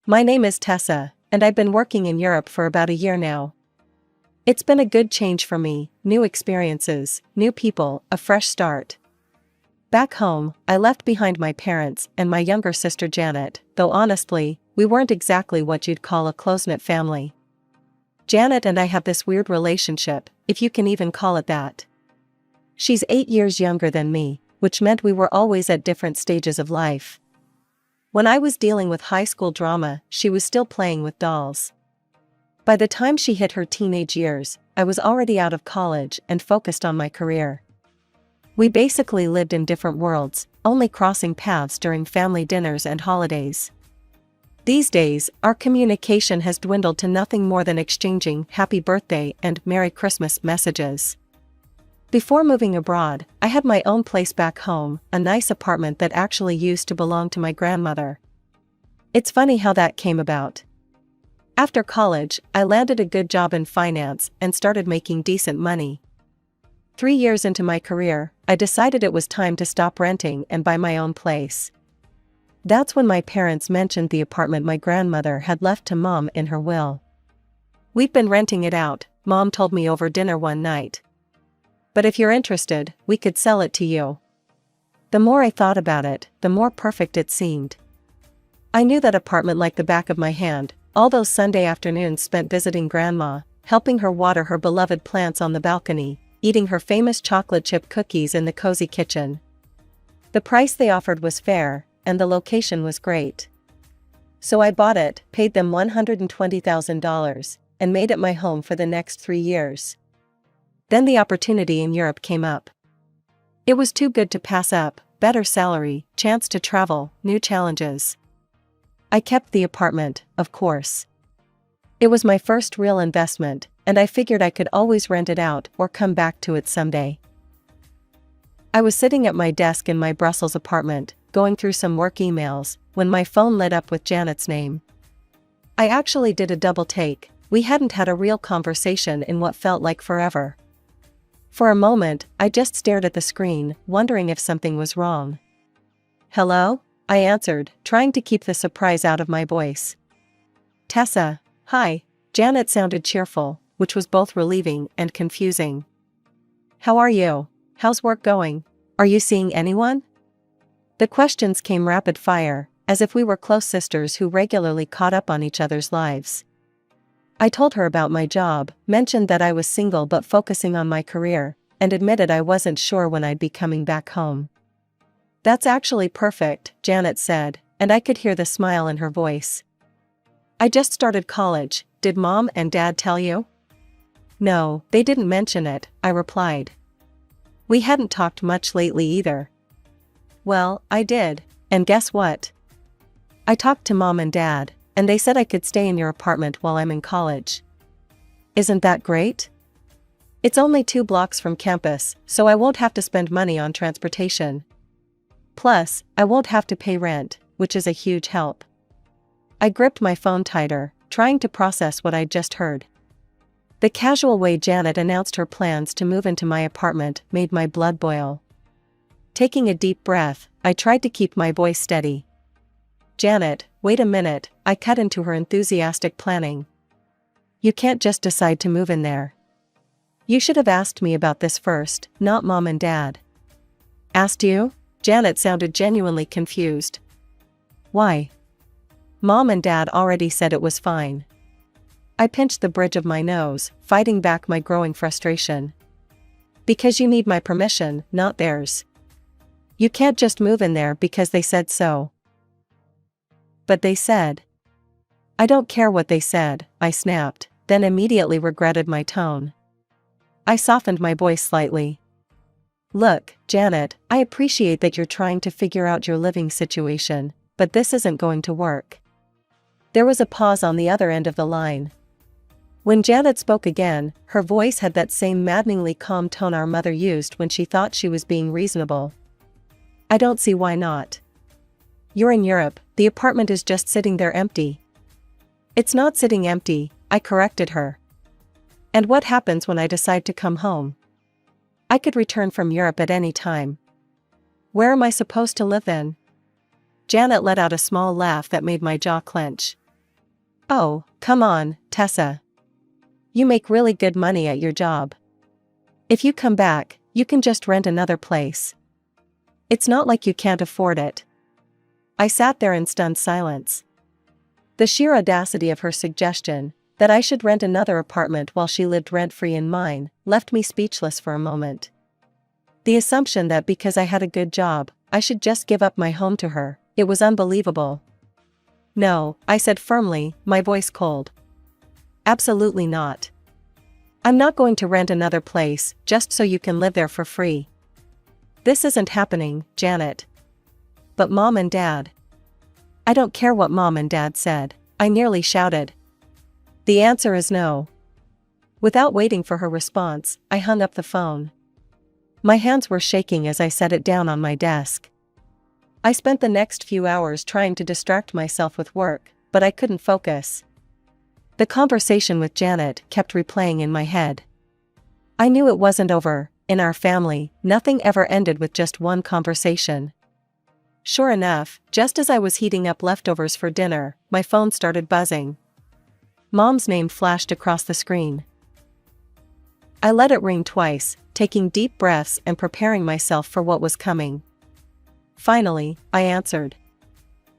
My name is Tessa, and I've been working in Europe for about a year now. It's been a good change for me, new experiences, new people, a fresh start. Back home, I left behind my parents and my younger sister Janet, though honestly, we weren't exactly what you'd call a close-knit family. Janet and I have this weird relationship, if you can even call it that. She's 8 years younger than me, which meant we were always at different stages of life. When I was dealing with high school drama, she was still playing with dolls. By the time she hit her teenage years, I was already out of college and focused on my career. We basically lived in different worlds, only crossing paths during family dinners and holidays. These days, our communication has dwindled to nothing more than exchanging happy birthday and Merry Christmas messages. Before moving abroad, I had my own place back home, a nice apartment that actually used to belong to my grandmother. It's funny how that came about. After college, I landed a good job in finance and started making decent money. 3 years into my career, I decided it was time to stop renting and buy my own place. That's when my parents mentioned the apartment my grandmother had left to Mom in her will. "We've been renting it out," Mom told me over dinner one night. "But if you're interested, we could sell it to you." The more I thought about it, the more perfect it seemed. I knew that apartment like the back of my hand, all those Sunday afternoons spent visiting Grandma, helping her water her beloved plants on the balcony, eating her famous chocolate chip cookies in the cozy kitchen. The price they offered was fair, and the location was great. So I bought it, paid them $120,000, and made it my home for the next 3 years. Then the opportunity in Europe came up. It was too good to pass up: better salary, chance to travel, new challenges. I kept the apartment, of course. It was my first real investment, and I figured I could always rent it out or come back to it someday. I was sitting at my desk in my Brussels apartment, going through some work emails, when my phone lit up with Janet's name. I actually did a double take. We hadn't had a real conversation in what felt like forever. For a moment, I just stared at the screen, wondering if something was wrong. "Hello?" I answered, trying to keep the surprise out of my voice. "Tessa, hi." Janet sounded cheerful, which was both relieving and confusing. "How are you? How's work going? Are you seeing anyone?" The questions came rapid fire, as if we were close sisters who regularly caught up on each other's lives. I told her about my job, mentioned that I was single but focusing on my career, and admitted I wasn't sure when I'd be coming back home. "That's actually perfect," Janet said, and I could hear the smile in her voice. "I just started college. Did Mom and Dad tell you?" "No, they didn't mention it," I replied. We hadn't talked much lately either. "Well, I did, and guess what? I talked to Mom and Dad, and they said I could stay in your apartment while I'm in college." "Isn't that great? It's only 2 blocks from campus, so I won't have to spend money on transportation. Plus, I won't have to pay rent, which is a huge help." I gripped my phone tighter, trying to process what I'd just heard. The casual way Janet announced her plans to move into my apartment made my blood boil. Taking a deep breath, I tried to keep my voice steady. "Janet, wait a minute," I cut into her enthusiastic planning. "You can't just decide to move in there. You should have asked me about this first, not Mom and Dad." "Asked you?" Janet sounded genuinely confused. "Why?" "Mom and Dad already said it was fine." I pinched the bridge of my nose, fighting back my growing frustration. "Because you need my permission, not theirs. You can't just move in there because they said so." "But they said." "I don't care what they said," I snapped, then immediately regretted my tone. I softened my voice slightly. "Look, Janet, I appreciate that you're trying to figure out your living situation, but this isn't going to work." There was a pause on the other end of the line. When Janet spoke again, her voice had that same maddeningly calm tone our mother used when she thought she was being reasonable. "I don't see why not. You're in Europe, the apartment is just sitting there empty." "It's not sitting empty," I corrected her. "And what happens when I decide to come home? I could return from Europe at any time. Where am I supposed to live then?" Janet let out a small laugh that made my jaw clench. Oh, come on, Tessa. You make really good money at your job. If you come back, you can just rent another place. It's not like you can't afford it. I sat there in stunned silence. The sheer audacity of her suggestion, that I should rent another apartment while she lived rent-free in mine, left me speechless for a moment. The assumption that because I had a good job, I should just give up my home to her, it was unbelievable. No, I said firmly, my voice cold. Absolutely not. I'm not going to rent another place just so you can live there for free. This isn't happening, Janet. But Mom and Dad. I don't care what Mom and Dad said, I nearly shouted. The answer is no. Without waiting for her response, I hung up the phone. My hands were shaking as I set it down on my desk. I spent the next few hours trying to distract myself with work, but I couldn't focus. The conversation with Janet kept replaying in my head. I knew it wasn't over. In our family, nothing ever ended with just one conversation. Sure enough, just as I was heating up leftovers for dinner, my phone started buzzing. Mom's name flashed across the screen. I let it ring twice, taking deep breaths and preparing myself for what was coming. Finally, I answered.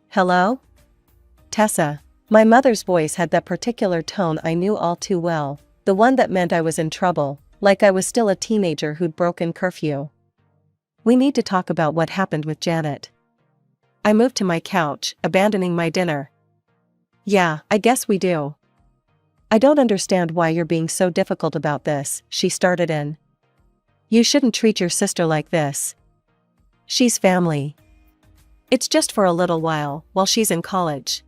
Hello? Tessa. My mother's voice had that particular tone I knew all too well, the one that meant I was in trouble, like I was still a teenager who'd broken curfew. We need to talk about what happened with Janet. I moved to my couch, abandoning my dinner. Yeah, I guess we do. I don't understand why you're being so difficult about this, she started in. You shouldn't treat your sister like this. She's family. It's just for a little while she's in college.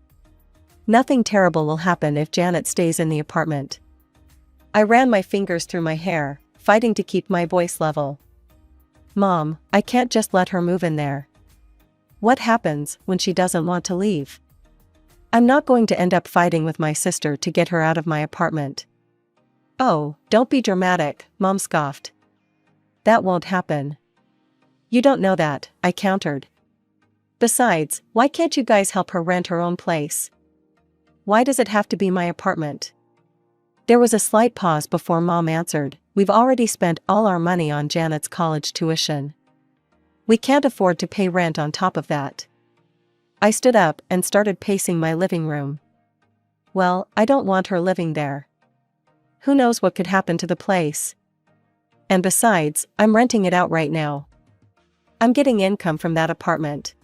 Nothing terrible will happen if Janet stays in the apartment. I ran my fingers through my hair, fighting to keep my voice level. Mom, I can't just let her move in there. What happens when she doesn't want to leave? I'm not going to end up fighting with my sister to get her out of my apartment. Oh, don't be dramatic, Mom scoffed. That won't happen. You don't know that, I countered. Besides, why can't you guys help her rent her own place? Why does it have to be my apartment? There was a slight pause before Mom answered, we've already spent all our money on Janet's college tuition. We can't afford to pay rent on top of that. I stood up and started pacing my living room. Well, I don't want her living there. Who knows what could happen to the place? And besides, I'm renting it out right now. I'm getting income from that apartment.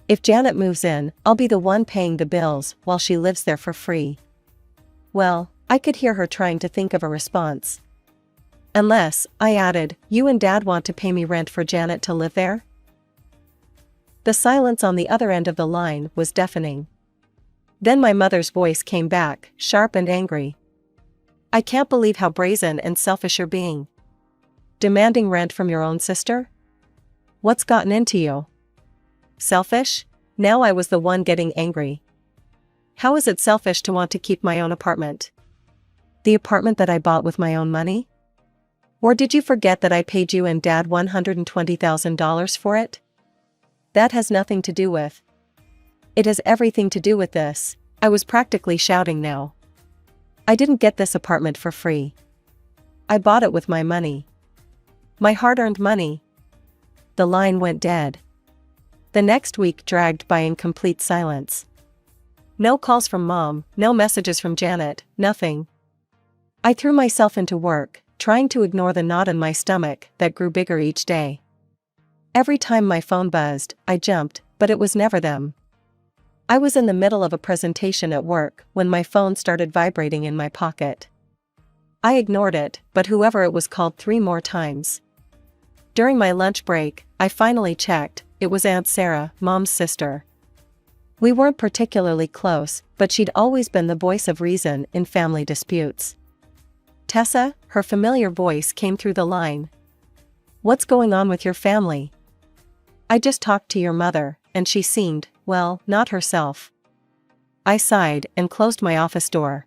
If Janet moves in, I'll be the one paying the bills while she lives there for free. Well, I could hear her trying to think of a response. Unless, I added, you and Dad want to pay me rent for Janet to live there? The silence on the other end of the line was deafening. Then my mother's voice came back, sharp and angry. I can't believe how brazen and selfish you're being. Demanding rent from your own sister? What's gotten into you? Selfish? Now I was the one getting angry. How is it selfish to want to keep my own apartment? The apartment that I bought with my own money? Or did you forget that I paid you and Dad $120,000 for it? That has nothing to do with. It has everything to do with this. I was practically shouting now. I didn't get this apartment for free. I bought it with my money. My hard-earned money. The line went dead. The next week dragged by in complete silence. No calls from Mom, no messages from Janet, nothing. I threw myself into work, trying to ignore the knot in my stomach that grew bigger each day. Every time my phone buzzed, I jumped, but it was never them. I was in the middle of a presentation at work when my phone started vibrating in my pocket. I ignored it, but whoever it was called 3 more times. During my lunch break, I finally checked. It was Aunt Sarah, Mom's sister. We weren't particularly close, but she'd always been the voice of reason in family disputes. Tessa, her familiar voice came through the line. What's going on with your family? I just talked to your mother, and she seemed, well, not herself. I sighed and closed my office door.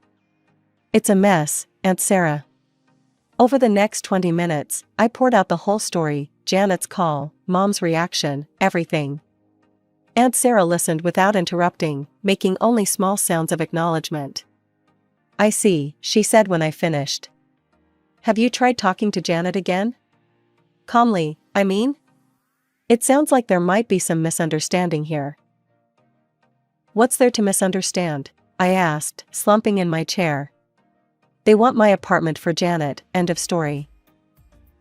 It's a mess, Aunt Sarah. Over the next 20 minutes, I poured out the whole story, Janet's call, Mom's reaction, everything. Aunt Sarah listened without interrupting, making only small sounds of acknowledgement. "I see," she said when I finished. "Have you tried talking to Janet again?" Calmly, "I mean? It sounds like there might be some misunderstanding here." "What's there to misunderstand?" I asked, slumping in my chair. "They want my apartment for Janet, end of story."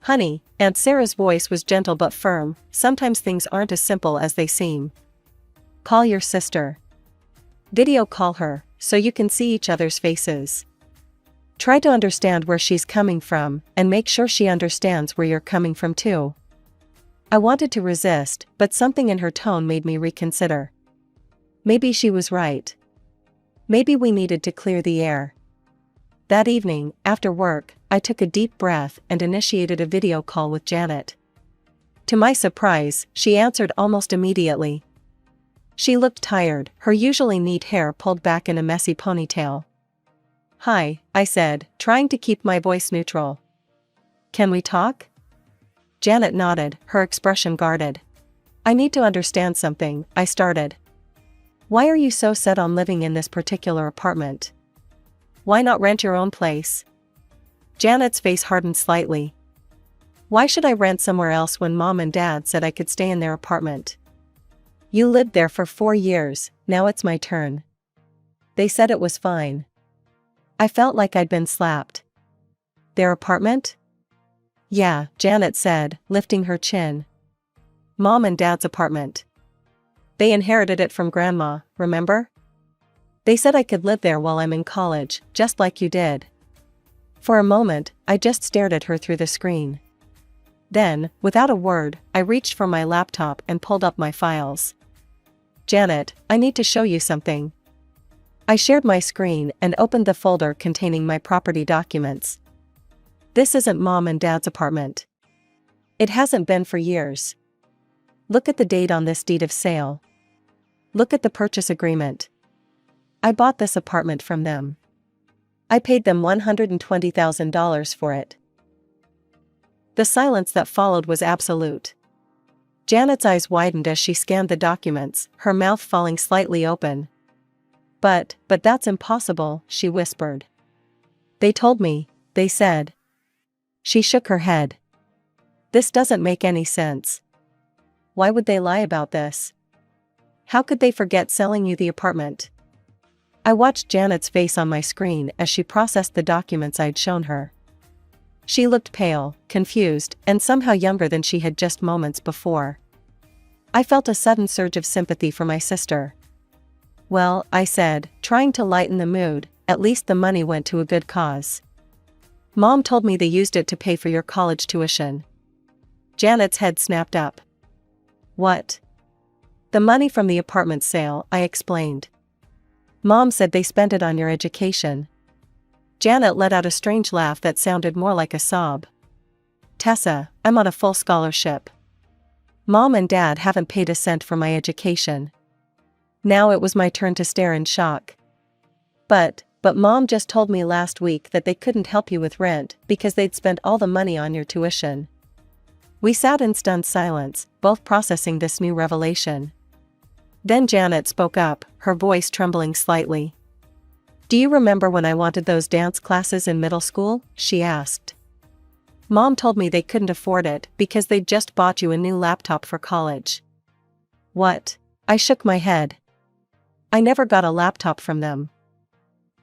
"Honey," Aunt Sarah's voice was gentle but firm, "sometimes things aren't as simple as they seem. Call your sister. Video call her, so you can see each other's faces. Try to understand where she's coming from, and make sure she understands where you're coming from too." I wanted to resist, but something in her tone made me reconsider. Maybe she was right. Maybe we needed to clear the air. That evening, after work, I took a deep breath and initiated a video call with Janet. To my surprise, she answered almost immediately. She looked tired, her usually neat hair pulled back in a messy ponytail. "Hi," I said, trying to keep my voice neutral. "Can we talk?" Janet nodded, her expression guarded. "I need to understand something," I started. "Why are you so set on living in this particular apartment? Why not rent your own place?" Janet's face hardened slightly. "Why should I rent somewhere else when Mom and Dad said I could stay in their apartment? You lived there for 4 years, now it's my turn. They said it was fine." I felt like I'd been slapped. "Their apartment?" "Yeah," Janet said, lifting her chin. "Mom and Dad's apartment. They inherited it from Grandma, remember? They said I could live there while I'm in college, just like you did." For a moment, I just stared at her through the screen. Then, without a word, I reached for my laptop and pulled up my files. "Janet, I need to show you something." I shared my screen and opened the folder containing my property documents. "This isn't Mom and Dad's apartment. It hasn't been for years. Look at the date on this deed of sale. Look at the purchase agreement. I bought this apartment from them. I paid them $120,000 for it." The silence that followed was absolute. Janet's eyes widened as she scanned the documents, her mouth falling slightly open. But that's impossible," she whispered. "They told me, they said." She shook her head. "This doesn't make any sense. Why would they lie about this? How could they forget selling you the apartment?" I watched Janet's face on my screen as she processed the documents I'd shown her. She looked pale, confused, and somehow younger than she had just moments before. I felt a sudden surge of sympathy for my sister. "Well," I said, trying to lighten the mood, "at least the money went to a good cause. Mom told me they used it to pay for your college tuition." Janet's head snapped up. "What?" "The money from the apartment sale," I explained. "Mom said they spent it on your education." Janet let out a strange laugh that sounded more like a sob. "Tessa, I'm on a full scholarship. Mom and Dad haven't paid a cent for my education." Now it was my turn to stare in shock. But Mom just told me last week that they couldn't help you with rent because they'd spent all the money on your tuition." We sat in stunned silence, both processing this new revelation. Then Janet spoke up, her voice trembling slightly. "Do you remember when I wanted those dance classes in middle school?" she asked. "Mom told me they couldn't afford it because they'd just bought you a new laptop for college." "What?" I shook my head. "I never got a laptop from them.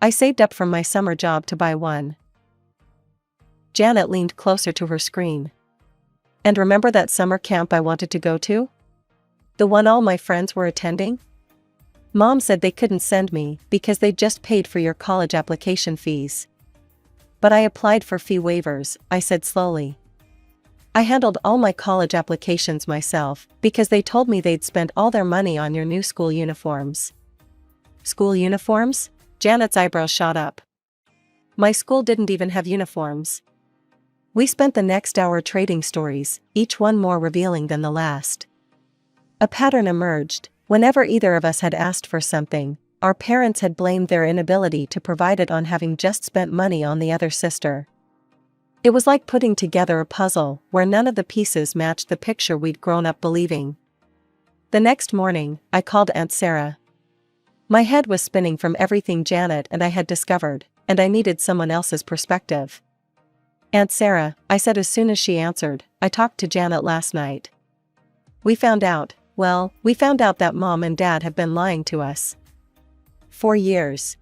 I saved up from my summer job to buy one." Janet leaned closer to her screen. "And remember that summer camp I wanted to go to? The one all my friends were attending? Mom said they couldn't send me because they'd just paid for your college application fees. But I applied for fee waivers," I said slowly. "I handled all my college applications myself because they told me they'd spent all their money on your new school uniforms." "School uniforms?" Janet's eyebrows shot up. "My school didn't even have uniforms." We spent the next hour trading stories, each one more revealing than the last. A pattern emerged. Whenever either of us had asked for something, our parents had blamed their inability to provide it on having just spent money on the other sister. It was like putting together a puzzle where none of the pieces matched the picture we'd grown up believing. The next morning, I called Aunt Sarah. My head was spinning from everything Janet and I had discovered, and I needed someone else's perspective. "Aunt Sarah," I said as soon as she answered, "I talked to Janet last night. We found out that Mom and Dad have been lying to us. For years.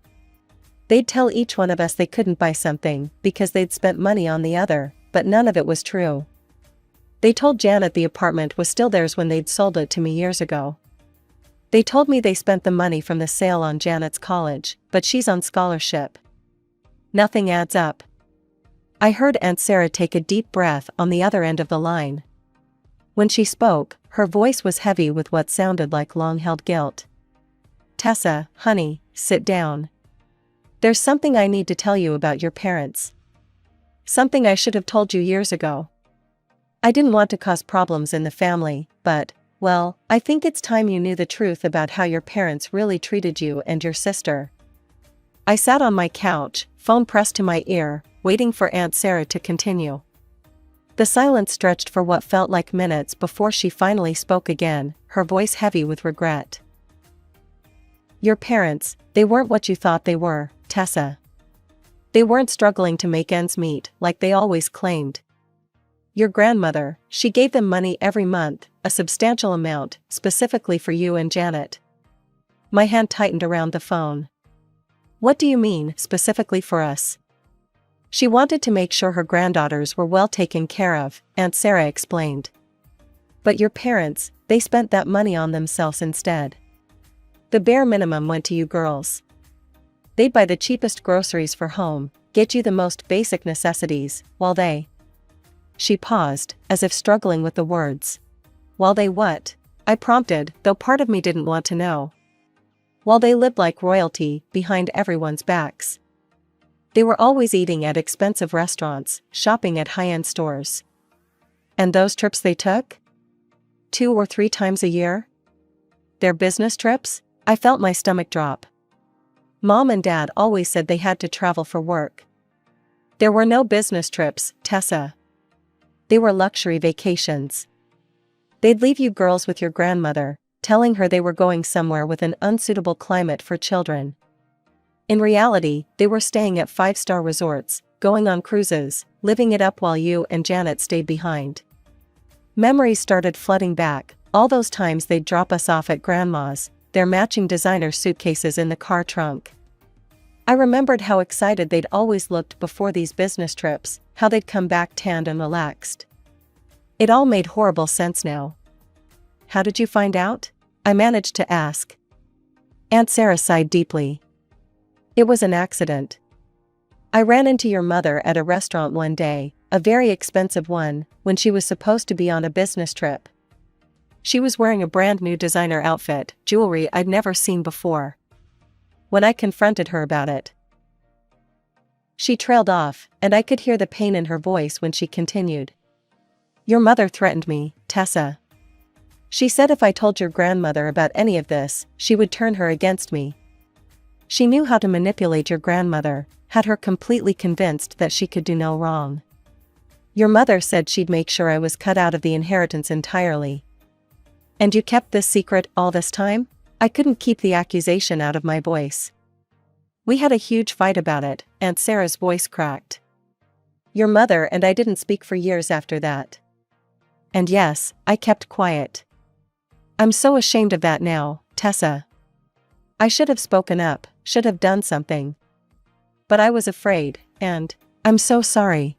They'd tell each one of us they couldn't buy something because they'd spent money on the other, but none of it was true. They told Janet the apartment was still theirs when they'd sold it to me years ago. They told me they spent the money from the sale on Janet's college, but she's on scholarship. Nothing adds up." I heard Aunt Sarah take a deep breath on the other end of the line. When she spoke, her voice was heavy with what sounded like long-held guilt. "Tessa, honey, sit down. There's something I need to tell you about your parents. Something I should have told you years ago. I didn't want to cause problems in the family, but, well, I think it's time you knew the truth about how your parents really treated you and your sister." I sat on my couch, phone pressed to my ear, waiting for Aunt Sarah to continue. The silence stretched for what felt like minutes before she finally spoke again, her voice heavy with regret. "Your parents, they weren't what you thought they were, Tessa. They weren't struggling to make ends meet like they always claimed. Your grandmother, she gave them money every month, a substantial amount, specifically for you and Janet." My hand tightened around the phone. "What do you mean, specifically for us?" "She wanted to make sure her granddaughters were well taken care of," Aunt Sarah explained. "But your parents, they spent that money on themselves instead. The bare minimum went to you girls. They'd buy the cheapest groceries for home, get you the most basic necessities, while they—" She paused, as if struggling with the words. "While they what?" I prompted, though part of me didn't want to know. "While they lived like royalty, behind everyone's backs. They were always eating at expensive restaurants, shopping at high-end stores. And those trips they took? 2 or 3 times a year? Their business trips?" I felt my stomach drop. Mom and Dad always said they had to travel for work. There were no business trips, Tessa. They were luxury vacations. They'd leave you girls with your grandmother, telling her they were going somewhere with an unsuitable climate for children. In reality, they were staying at 5-star resorts, going on cruises, living it up while you and Janet stayed behind. Memories started flooding back, all those times they'd drop us off at Grandma's, their matching designer suitcases in the car trunk. I remembered how excited they'd always looked before these business trips, how they'd come back tanned and relaxed. It all made horrible sense now. "How did you find out?" I managed to ask. Aunt Sarah sighed deeply. "It was an accident. I ran into your mother at a restaurant one day, a very expensive one, when she was supposed to be on a business trip. She was wearing a brand new designer outfit, jewelry I'd never seen before. When I confronted her about it, she trailed off, and I could hear the pain in her voice when she continued. Your mother threatened me, Tessa. She said if I told your grandmother about any of this, she would turn her against me. She knew how to manipulate your grandmother, had her completely convinced that she could do no wrong. Your mother said she'd make sure I was cut out of the inheritance entirely. And you kept this secret all this time? I couldn't keep the accusation out of my voice. We had a huge fight about it, Aunt Sarah's voice cracked. Your mother and I didn't speak for years after that. And yes, I kept quiet. I'm so ashamed of that now, Tessa. I should have spoken up, should have done something. But I was afraid, and I'm so sorry.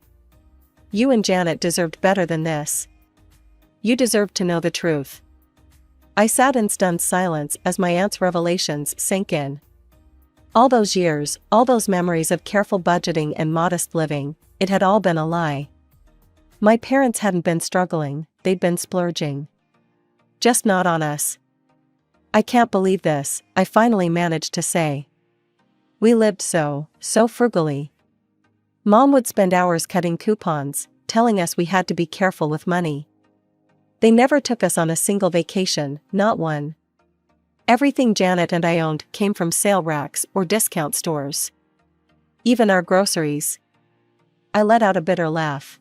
You and Janet deserved better than this. You deserved to know the truth. I sat in stunned silence as my aunt's revelations sank in. All those years, all those memories of careful budgeting and modest living, it had all been a lie. My parents hadn't been struggling, they'd been splurging. Just not on us. I can't believe this, I finally managed to say. We lived so frugally. Mom would spend hours cutting coupons, telling us we had to be careful with money. They never took us on a single vacation, not one. Everything Janet and I owned came from sale racks or discount stores. Even our groceries. I let out a bitter laugh.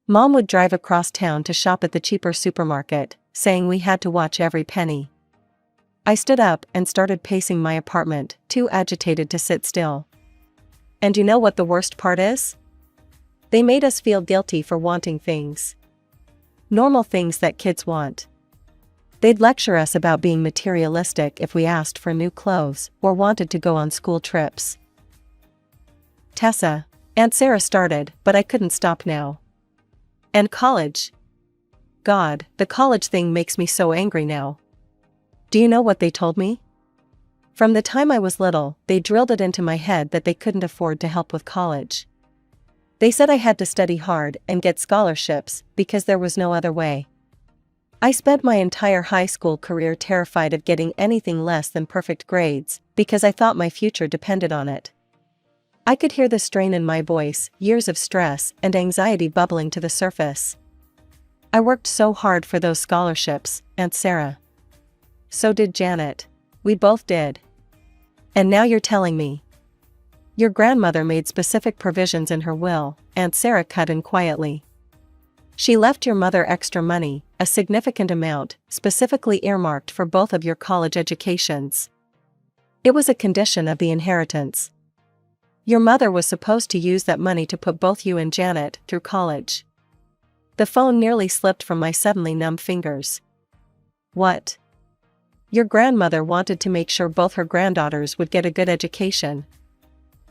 Mom would drive across town to shop at the cheaper supermarket, saying we had to watch every penny. I stood up and started pacing my apartment, too agitated to sit still. And you know what the worst part is? They made us feel guilty for wanting things. Normal things that kids want. They'd lecture us about being materialistic if we asked for new clothes or wanted to go on school trips. Tessa, Aunt Sarah started, but I couldn't stop now. And college. God, the college thing makes me so angry now. Do you know what they told me? From the time I was little, they drilled it into my head that they couldn't afford to help with college. They said I had to study hard and get scholarships because there was no other way. I spent my entire high school career terrified of getting anything less than perfect grades because I thought my future depended on it. I could hear the strain in my voice, years of stress and anxiety bubbling to the surface. I worked so hard for those scholarships, Aunt Sarah. So did Janet. We both did. And now you're telling me. Your grandmother made specific provisions in her will, Aunt Sarah cut in quietly. She left your mother extra money, a significant amount, specifically earmarked for both of your college educations. It was a condition of the inheritance. Your mother was supposed to use that money to put both you and Janet through college. The phone nearly slipped from my suddenly numb fingers. What? Your grandmother wanted to make sure both her granddaughters would get a good education.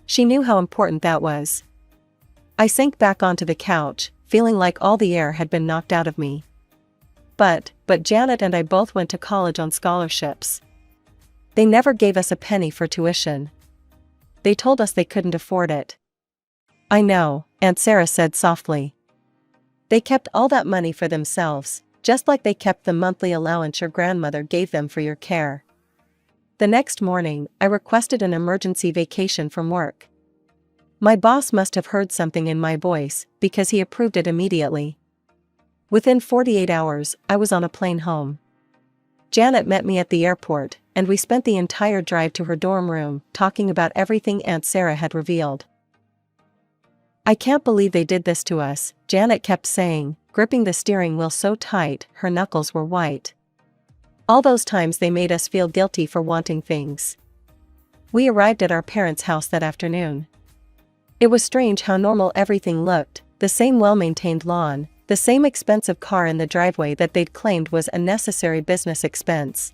She knew how important that was. I sank back onto the couch, feeling like all the air had been knocked out of me. But Janet and I both went to college on scholarships. They never gave us a penny for tuition. They told us they couldn't afford it. I know, Aunt Sarah said softly. They kept all that money for themselves, just like they kept the monthly allowance your grandmother gave them for your care. The next morning, I requested an emergency vacation from work. My boss must have heard something in my voice, because he approved it immediately. Within 48 hours, I was on a plane home. Janet met me at the airport, and we spent the entire drive to her dorm room, talking about everything Aunt Sarah had revealed. I can't believe they did this to us, Janet kept saying, gripping the steering wheel so tight, her knuckles were white. All those times they made us feel guilty for wanting things. We arrived at our parents' house that afternoon. It was strange how normal everything looked, the same well-maintained lawn, the same expensive car in the driveway that they'd claimed was a necessary business expense.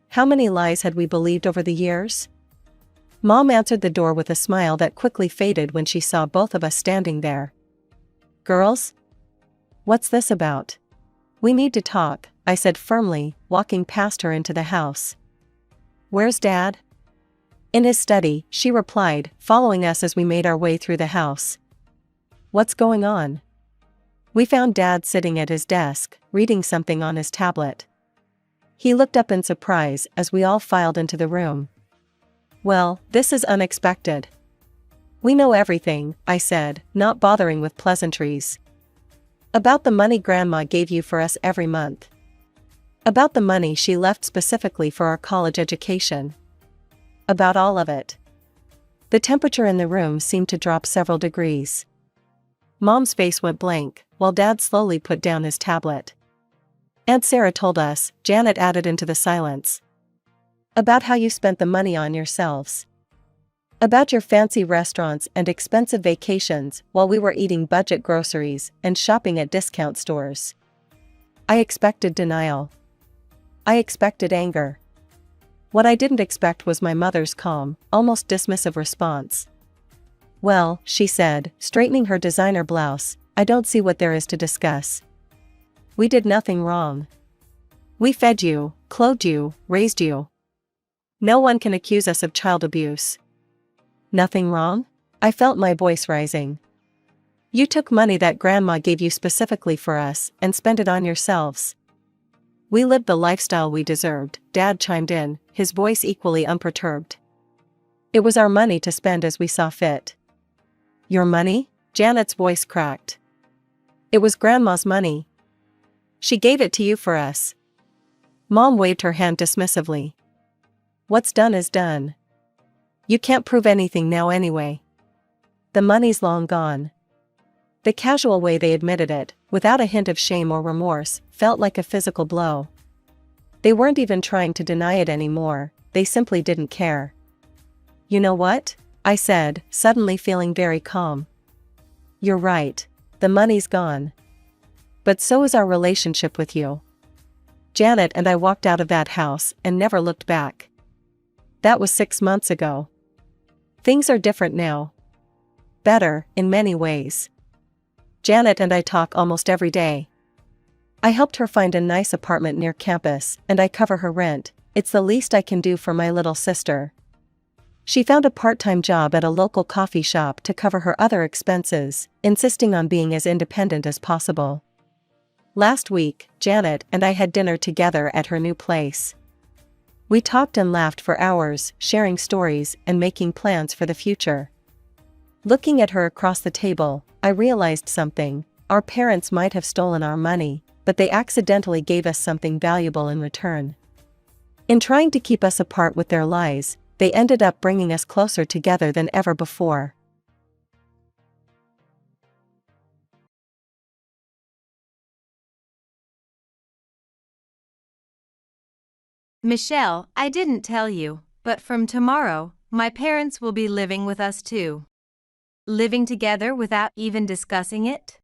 How many lies had we believed over the years? Mom answered the door with a smile that quickly faded when she saw both of us standing there. Girls? What's this about? We need to talk, I said firmly, walking past her into the house. Where's Dad? In his study, she replied, following us as we made our way through the house. What's going on? We found Dad sitting at his desk, reading something on his tablet. He looked up in surprise as we all filed into the room. Well, this is unexpected. We know everything, I said, not bothering with pleasantries. About the money Grandma gave you for us every month. About the money she left specifically for our college education. About all of it. The temperature in the room seemed to drop several degrees. Mom's face went blank, while Dad slowly put down his tablet. Aunt Sarah told us, Janet added into the silence. About how you spent the money on yourselves. About your fancy restaurants and expensive vacations while we were eating budget groceries and shopping at discount stores. I expected denial. I expected anger. What I didn't expect was my mother's calm, almost dismissive response. Well, she said, straightening her designer blouse, I don't see what there is to discuss. We did nothing wrong. We fed you, clothed you, raised you. No one can accuse us of child abuse. Nothing wrong? I felt my voice rising. You took money that Grandma gave you specifically for us and spent it on yourselves. We lived the lifestyle we deserved, Dad chimed in, his voice equally unperturbed. It was our money to spend as we saw fit. Your money? Janet's voice cracked. It was Grandma's money. She gave it to you for us. Mom waved her hand dismissively. What's done is done. You can't prove anything now anyway. The money's long gone. The casual way they admitted it, without a hint of shame or remorse, felt like a physical blow. They weren't even trying to deny it anymore, they simply didn't care. "You know what?" I said, suddenly feeling very calm. "You're right. The money's gone. But so is our relationship with you." Janet and I walked out of that house and never looked back. That was 6 months ago. Things are different now. Better, in many ways. Janet and I talk almost every day. I helped her find a nice apartment near campus, and I cover her rent. It's the least I can do for my little sister. She found a part-time job at a local coffee shop to cover her other expenses, insisting on being as independent as possible. Last week, Janet and I had dinner together at her new place. We talked and laughed for hours, sharing stories and making plans for the future. Looking at her across the table, I realized something. Our parents might have stolen our money, but they accidentally gave us something valuable in return. In trying to keep us apart with their lies, they ended up bringing us closer together than ever before. Michelle, I didn't tell you, but from tomorrow, my parents will be living with us too. Living together without even discussing it?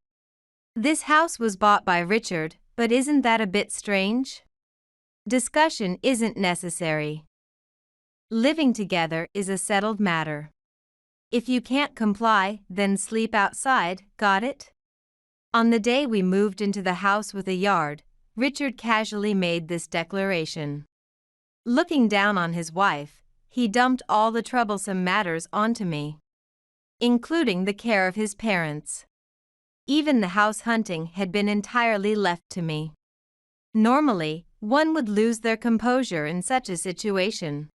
This house was bought by Richard, but isn't that a bit strange? Discussion isn't necessary. Living together is a settled matter. If you can't comply, then sleep outside, got it? On the day we moved into the house with a yard, Richard casually made this declaration. Looking down on his wife, he dumped all the troublesome matters onto me, including the care of his parents. Even the house hunting had been entirely left to me. Normally, one would lose their composure in such a situation.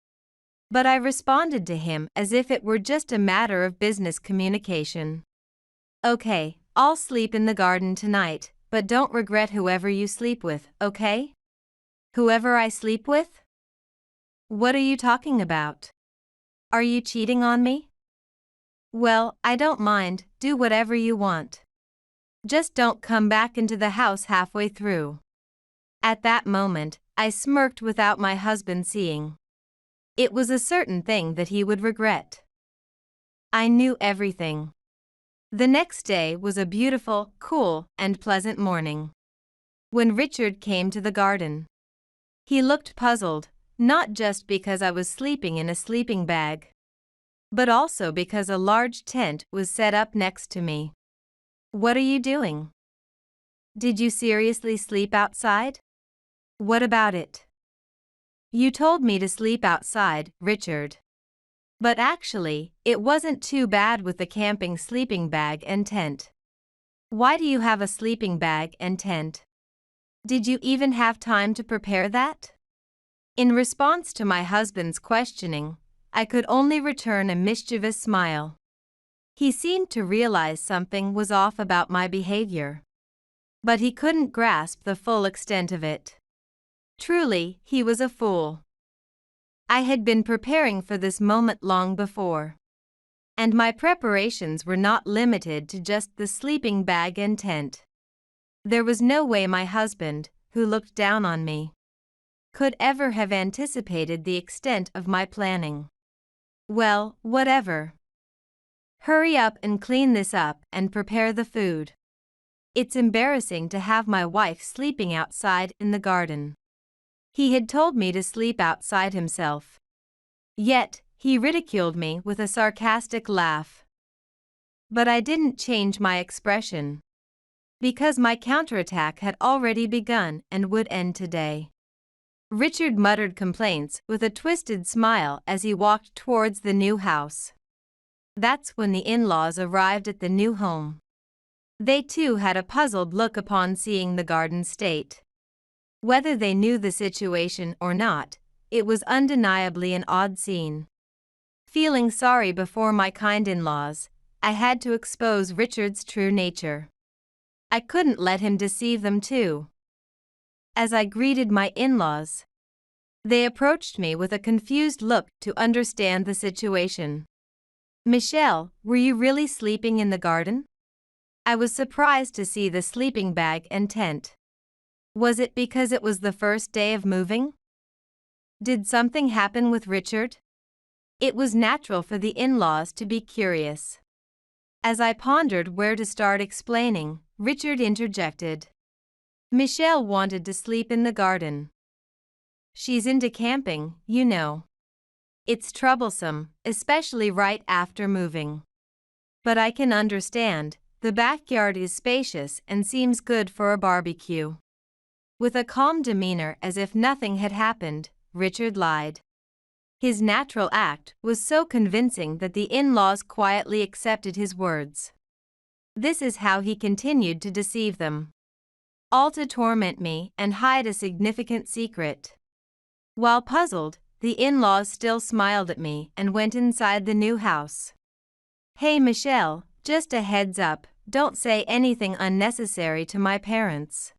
But I responded to him as if it were just a matter of business communication. "Okay, I'll sleep in the garden tonight, but don't regret whoever you sleep with, okay?" "Whoever I sleep with? What are you talking about? Are you cheating on me?" "Well, I don't mind, do whatever you want. Just don't come back into the house halfway through." At that moment, I smirked without my husband seeing. It was a certain thing that he would regret. I knew everything. The next day was a beautiful, cool, and pleasant morning. When Richard came to the garden, he looked puzzled, not just because I was sleeping in a sleeping bag, but also because a large tent was set up next to me. "What are you doing? Did you seriously sleep outside? What about it?" "You told me to sleep outside, Richard. But actually, it wasn't too bad with the camping sleeping bag and tent." "Why do you have a sleeping bag and tent? Did you even have time to prepare that?" In response to my husband's questioning, I could only return a mischievous smile. He seemed to realize something was off about my behavior, but he couldn't grasp the full extent of it. Truly, he was a fool. I had been preparing for this moment long before, and my preparations were not limited to just the sleeping bag and tent. There was no way my husband, who looked down on me, could ever have anticipated the extent of my planning. "Well, whatever. Hurry up and clean this up and prepare the food. It's embarrassing to have my wife sleeping outside in the garden." He had told me to sleep outside himself. Yet, he ridiculed me with a sarcastic laugh. But I didn't change my expression, because my counterattack had already begun and would end today. Richard muttered complaints with a twisted smile as he walked towards the new house. That's when the in-laws arrived at the new home. They too had a puzzled look upon seeing the garden state. Whether they knew the situation or not, it was undeniably an odd scene. Feeling sorry before my kind in-laws, I had to expose Richard's true nature. I couldn't let him deceive them too. As I greeted my in-laws, they approached me with a confused look to understand the situation. "Michelle, were you really sleeping in the garden?" I was surprised to see the sleeping bag and tent. Was it because it was the first day of moving? Did something happen with Richard? It was natural for the in-laws to be curious. As I pondered where to start explaining, Richard interjected. Michelle wanted to sleep in the garden. She's into camping, you know. It's troublesome, especially right after moving. But I can understand, the backyard is spacious and seems good for a barbecue. With a calm demeanor as if nothing had happened, Richard lied. His natural act was so convincing that the in-laws quietly accepted his words. This is how he continued to deceive them. All to torment me and hide a significant secret. While puzzled, the in-laws still smiled at me and went inside the new house. Hey Michelle, just a heads up, don't say anything unnecessary to my parents.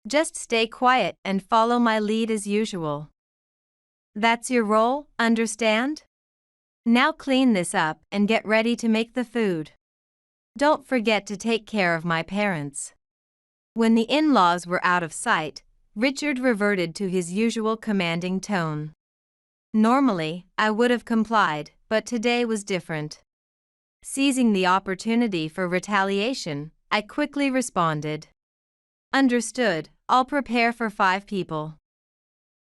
Just stay quiet and follow my lead as usual. That's your role, understand? Now clean this up and get ready to make the food. Don't forget to take care of my parents. When the in-laws were out of sight, Richard reverted to his usual commanding tone. Normally, I would have complied, but today was different. Seizing the opportunity for retaliation, I quickly responded. Understood, I'll prepare for 5 people.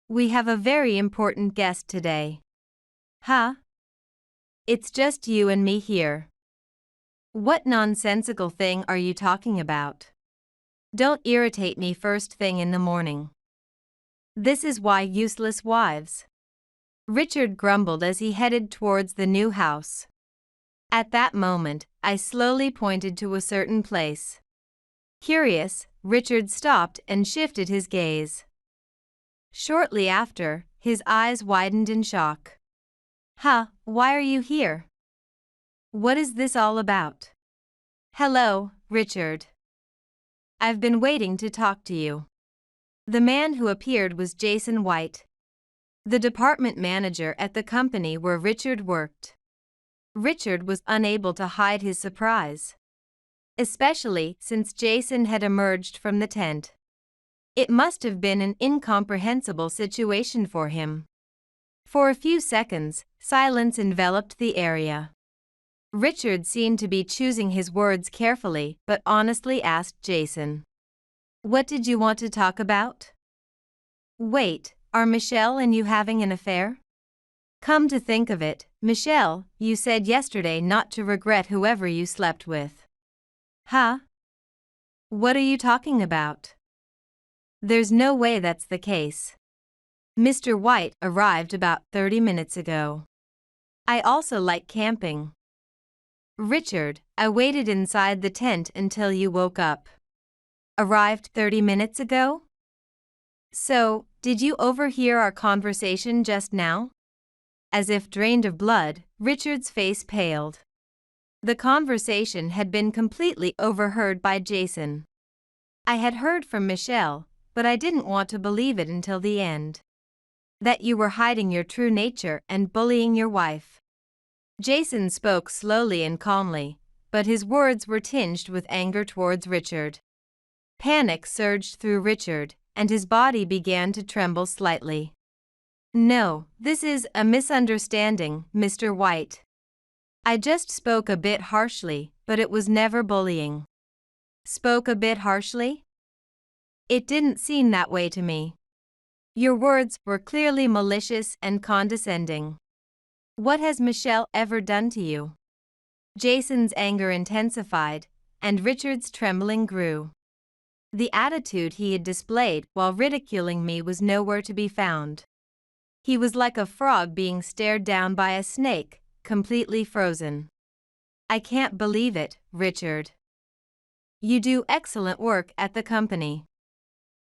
We have a very important guest today. Huh? It's just you and me here. What nonsensical thing are you talking about? Don't irritate me first thing in the morning. This is why useless wives. Richard grumbled as he headed towards the new house. At that moment, I slowly pointed to a certain place. Curious, Richard stopped and shifted his gaze. Shortly after, his eyes widened in shock. Huh, why are you here? What is this all about? Hello, Richard. I've been waiting to talk to you. The man who appeared was Jason White, the department manager at the company where Richard worked. Richard was unable to hide his surprise, especially since Jason had emerged from the tent. It must have been an incomprehensible situation for him. For a few seconds, silence enveloped the area. Richard seemed to be choosing his words carefully but honestly asked Jason, "What did you want to talk about?" "Wait, are Michelle and you having an affair?" "Come to think of it, Michelle, you said yesterday not to regret whoever you slept with." "Huh? What are you talking about?" "There's no way that's the case. Mr. White arrived about 30 minutes ago. I also like camping." "Richard, I waited inside the tent until you woke up." "Arrived 30 minutes ago? So, did you overhear our conversation just now?" As if drained of blood, Richard's face paled. The conversation had been completely overheard by Jason. I had heard from Michelle, but I didn't want to believe it until the end. That you were hiding your true nature and bullying your wife. Jason spoke slowly and calmly, but his words were tinged with anger towards Richard. Panic surged through Richard, and his body began to tremble slightly. "No, this is a misunderstanding, Mr. White. I just spoke a bit harshly, but it was never bullying." "Spoke a bit harshly? It didn't seem that way to me. Your words were clearly malicious and condescending. What has Michelle ever done to you?" Jason's anger intensified, and Richard's trembling grew. The attitude he had displayed while ridiculing me was nowhere to be found. He was like a frog being stared down by a snake, completely frozen. "I can't believe it, Richard. You do excellent work at the company.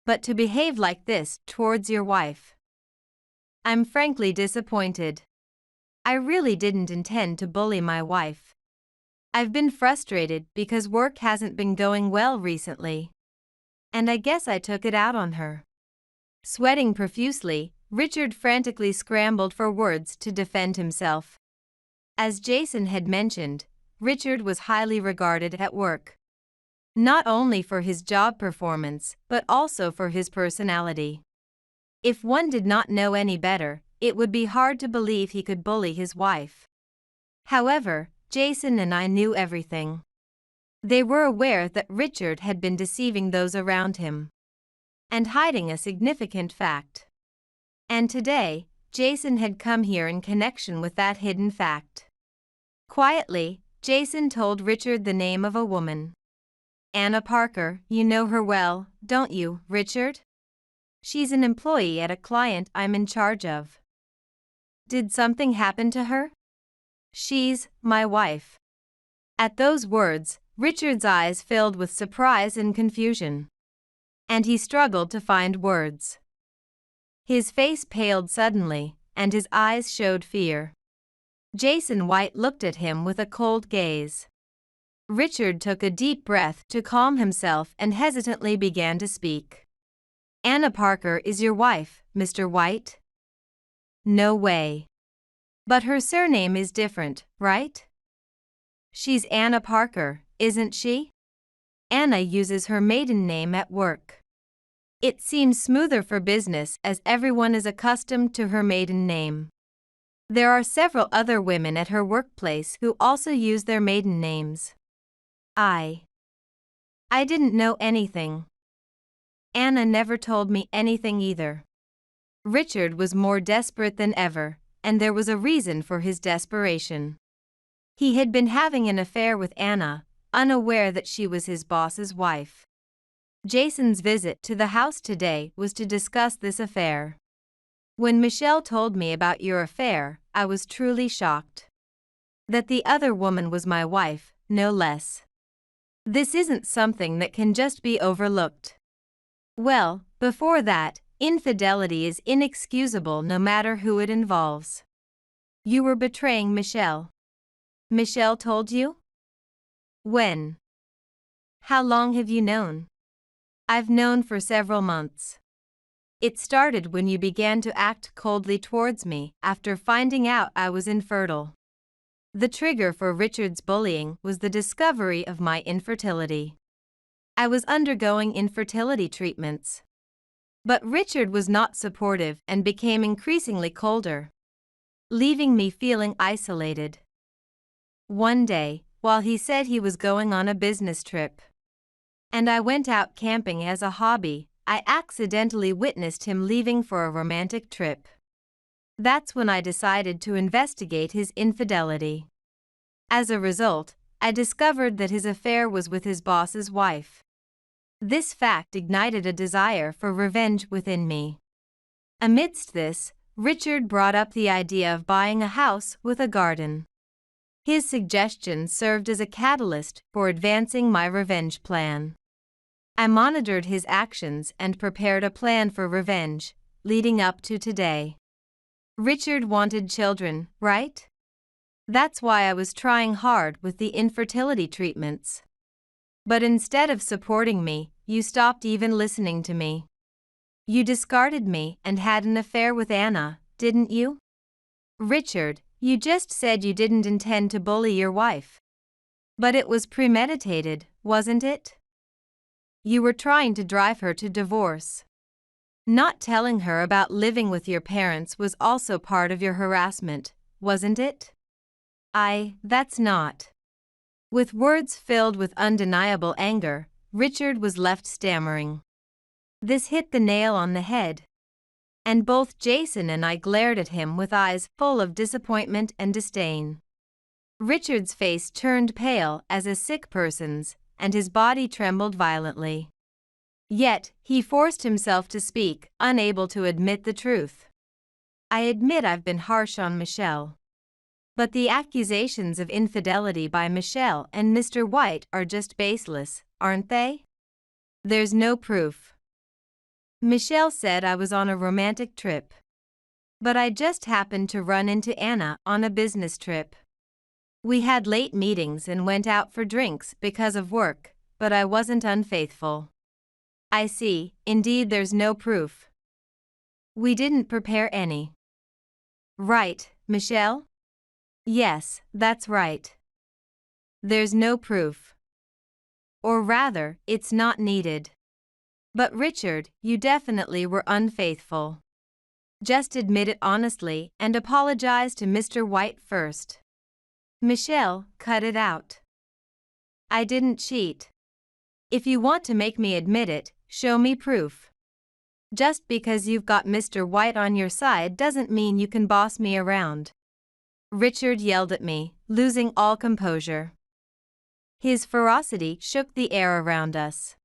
But to behave like this towards your wife. I'm frankly disappointed. I really didn't intend to bully my wife. I've been frustrated because work hasn't been going well recently. And I guess I took it out on her." Sweating profusely, Richard frantically scrambled for words to defend himself. As Jason had mentioned, Richard was highly regarded at work. Not only for his job performance, but also for his personality. If one did not know any better, it would be hard to believe he could bully his wife. However, Jason and I knew everything. They were aware that Richard had been deceiving those around him and hiding a significant fact. And today, Jason had come here in connection with that hidden fact. Quietly, Jason told Richard the name of a woman. Anna Parker, you know her well, don't you, Richard? She's an employee at a client I'm in charge of. Did something happen to her? She's my wife. At those words, Richard's eyes filled with surprise and confusion. And he struggled to find words. His face paled suddenly, and his eyes showed fear. Jason White looked at him with a cold gaze. Richard took a deep breath to calm himself and hesitantly began to speak. Anna Parker is your wife, Mr. White? No way. But her surname is different, right? She's Anna Parker, isn't she? Anna uses her maiden name at work. It seems smoother for business as everyone is accustomed to her maiden name. There are several other women at her workplace who also use their maiden names. I didn't know anything. Anna never told me anything either. Richard was more desperate than ever, and there was a reason for his desperation. He had been having an affair with Anna, unaware that she was his boss's wife. Jason's visit to the house today was to discuss this affair. When Michelle told me about your affair, I was truly shocked. That the other woman was my wife, no less. This isn't something that can just be overlooked. Well, before that, infidelity is inexcusable no matter who it involves. You were betraying Michelle. Michelle told you? When? How long have you known? I've known for several months. It started when you began to act coldly towards me after finding out I was infertile. The trigger for Richard's bullying was the discovery of my infertility. I was undergoing infertility treatments. But Richard was not supportive and became increasingly colder, leaving me feeling isolated. One day, while he said he was going on a business trip, and I went out camping as a hobby, I accidentally witnessed him leaving for a romantic trip. That's when I decided to investigate his infidelity. As a result, I discovered that his affair was with his boss's wife. This fact ignited a desire for revenge within me. Amidst this, Richard brought up the idea of buying a house with a garden. His suggestion served as a catalyst for advancing my revenge plan. I monitored his actions and prepared a plan for revenge, leading up to today. Richard wanted children, right? That's why I was trying hard with the infertility treatments. But instead of supporting me, you stopped even listening to me. You discarded me and had an affair with Anna, didn't you? Richard, you just said you didn't intend to bully your wife. But it was premeditated, wasn't it? You were trying to drive her to divorce. Not telling her about living with your parents was also part of your harassment, wasn't it? That's not. With words filled with undeniable anger, Richard was left stammering. This hit the nail on the head. And both Jason and I glared at him with eyes full of disappointment and disdain. Richard's face turned pale as a sick person's, and his body trembled violently. Yet, he forced himself to speak, unable to admit the truth. I admit I've been harsh on Michelle. But the accusations of infidelity by Michelle and Mr. White are just baseless, aren't they? There's no proof. Michelle said I was on a romantic trip. But I just happened to run into Anna on a business trip. We had late meetings and went out for drinks because of work, but I wasn't unfaithful. I see, indeed there's no proof. We didn't prepare any. Right, Michelle? Yes, that's right. There's no proof. or rather, it's not needed. But Richard, you definitely were unfaithful. Just admit it honestly and apologize to Mr. White first. Michelle, cut it out. I didn't cheat. If you want to make me admit it, show me proof. Just because you've got Mr. White on your side doesn't mean you can boss me around. Richard yelled at me, losing all composure. His ferocity shook the air around us.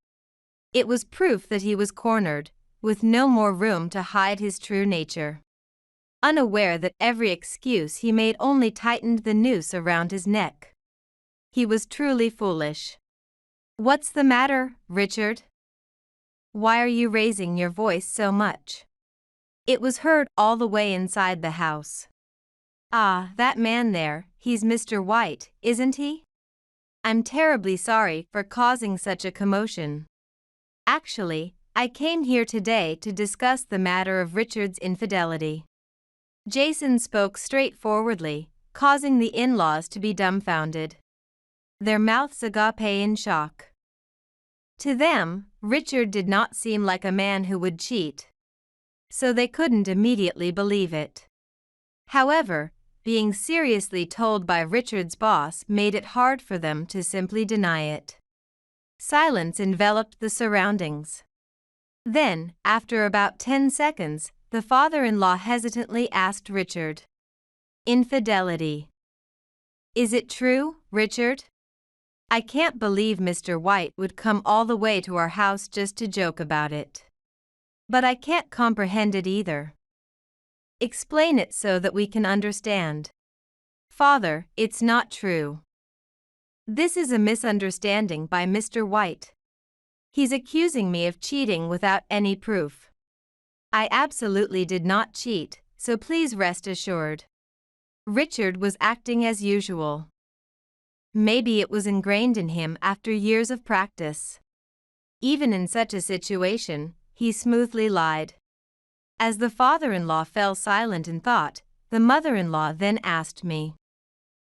It was proof that he was cornered, with no more room to hide his true nature. Unaware that every excuse he made only tightened the noose around his neck. He was truly foolish. What's the matter, Richard? Why are you raising your voice so much? It was heard all the way inside the house. Ah, that man there, he's Mr. White, isn't he? I'm terribly sorry for causing such a commotion. Actually, I came here today to discuss the matter of Richard's infidelity. Jason spoke straightforwardly, causing the in-laws to be dumbfounded. Their mouths agape in shock. To them, Richard did not seem like a man who would cheat. So they couldn't immediately believe it. However, being seriously told by Richard's boss made it hard for them to simply deny it. Silence enveloped the surroundings. Then, after about 10 seconds, the father-in-law hesitantly asked Richard. Infidelity. Is it true, Richard? I can't believe Mr. White would come all the way to our house just to joke about it. But I can't comprehend it either. Explain it so that we can understand. Father, it's not true. This is a misunderstanding by Mr. White. He's accusing me of cheating without any proof. I absolutely did not cheat, so please rest assured. Richard was acting as usual. Maybe it was ingrained in him after years of practice. Even in such a situation, he smoothly lied. As the father-in-law fell silent in thought, the mother-in-law then asked me,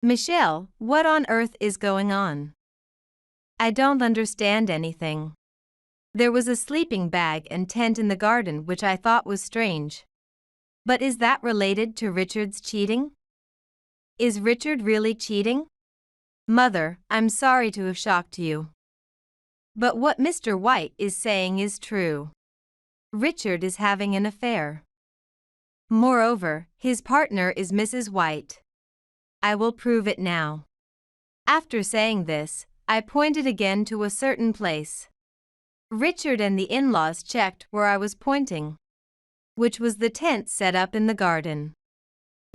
Michelle, what on earth is going on? I don't understand anything. There was a sleeping bag and tent in the garden which I thought was strange. But is that related to Richard's cheating? Is Richard really cheating? Mother, I'm sorry to have shocked you. But what Mr. White is saying is true. Richard is having an affair. Moreover, his partner is Mrs. White. I will prove it now. After saying this, I pointed again to a certain place. Richard and the in-laws checked where I was pointing, which was the tent set up in the garden.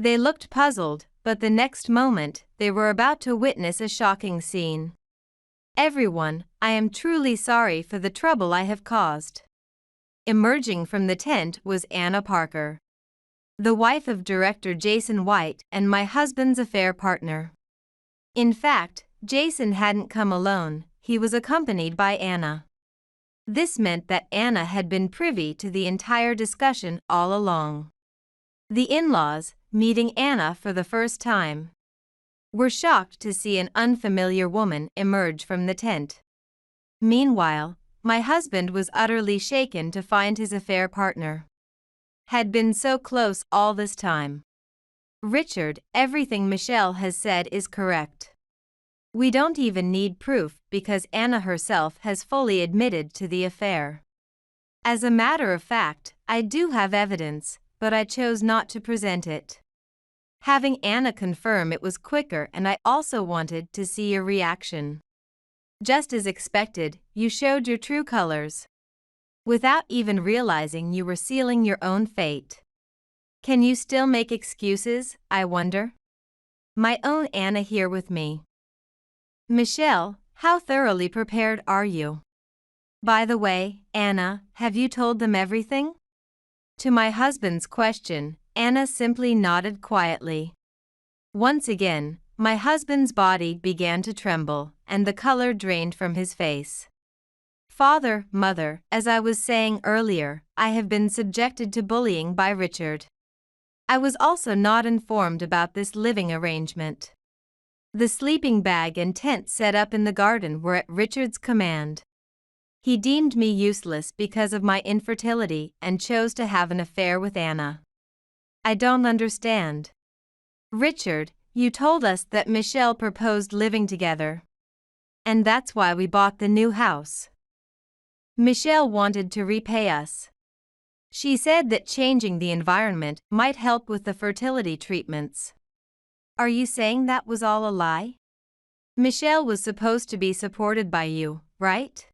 They looked puzzled, but the next moment, they were about to witness a shocking scene. Everyone, I am truly sorry for the trouble I have caused. Emerging from the tent was Anna Parker, the wife of director Jason White and my husband's affair partner. In fact, Jason hadn't come alone, he was accompanied by Anna. This meant that Anna had been privy to the entire discussion all along. The in-laws, meeting Anna for the first time, were shocked to see an unfamiliar woman emerge from the tent. Meanwhile, my husband was utterly shaken to find his affair partner had been so close all this time. Richard, everything Michelle has said is correct. We don't even need proof because Anna herself has fully admitted to the affair. As a matter of fact, I do have evidence, but I chose not to present it. Having Anna confirm it was quicker, and I also wanted to see your reaction. Just as expected, you showed your true colors. Without even realizing you were sealing your own fate. Can you still make excuses, I wonder? My own Anna here with me. Michelle, how thoroughly prepared are you? By the way, Anna, have you told them everything? To my husband's question, Anna simply nodded quietly. Once again, my husband's body began to tremble, and the color drained from his face. Father, mother, as I was saying earlier, I have been subjected to bullying by Richard. I was also not informed about this living arrangement. The sleeping bag and tent set up in the garden were at Richard's command. He deemed me useless because of my infertility and chose to have an affair with Anna. I don't understand. Richard, you told us that Michelle proposed living together. And that's why we bought the new house. Michelle wanted to repay us. She said that changing the environment might help with the fertility treatments. Are you saying that was all a lie? Michelle was supposed to be supported by you, right?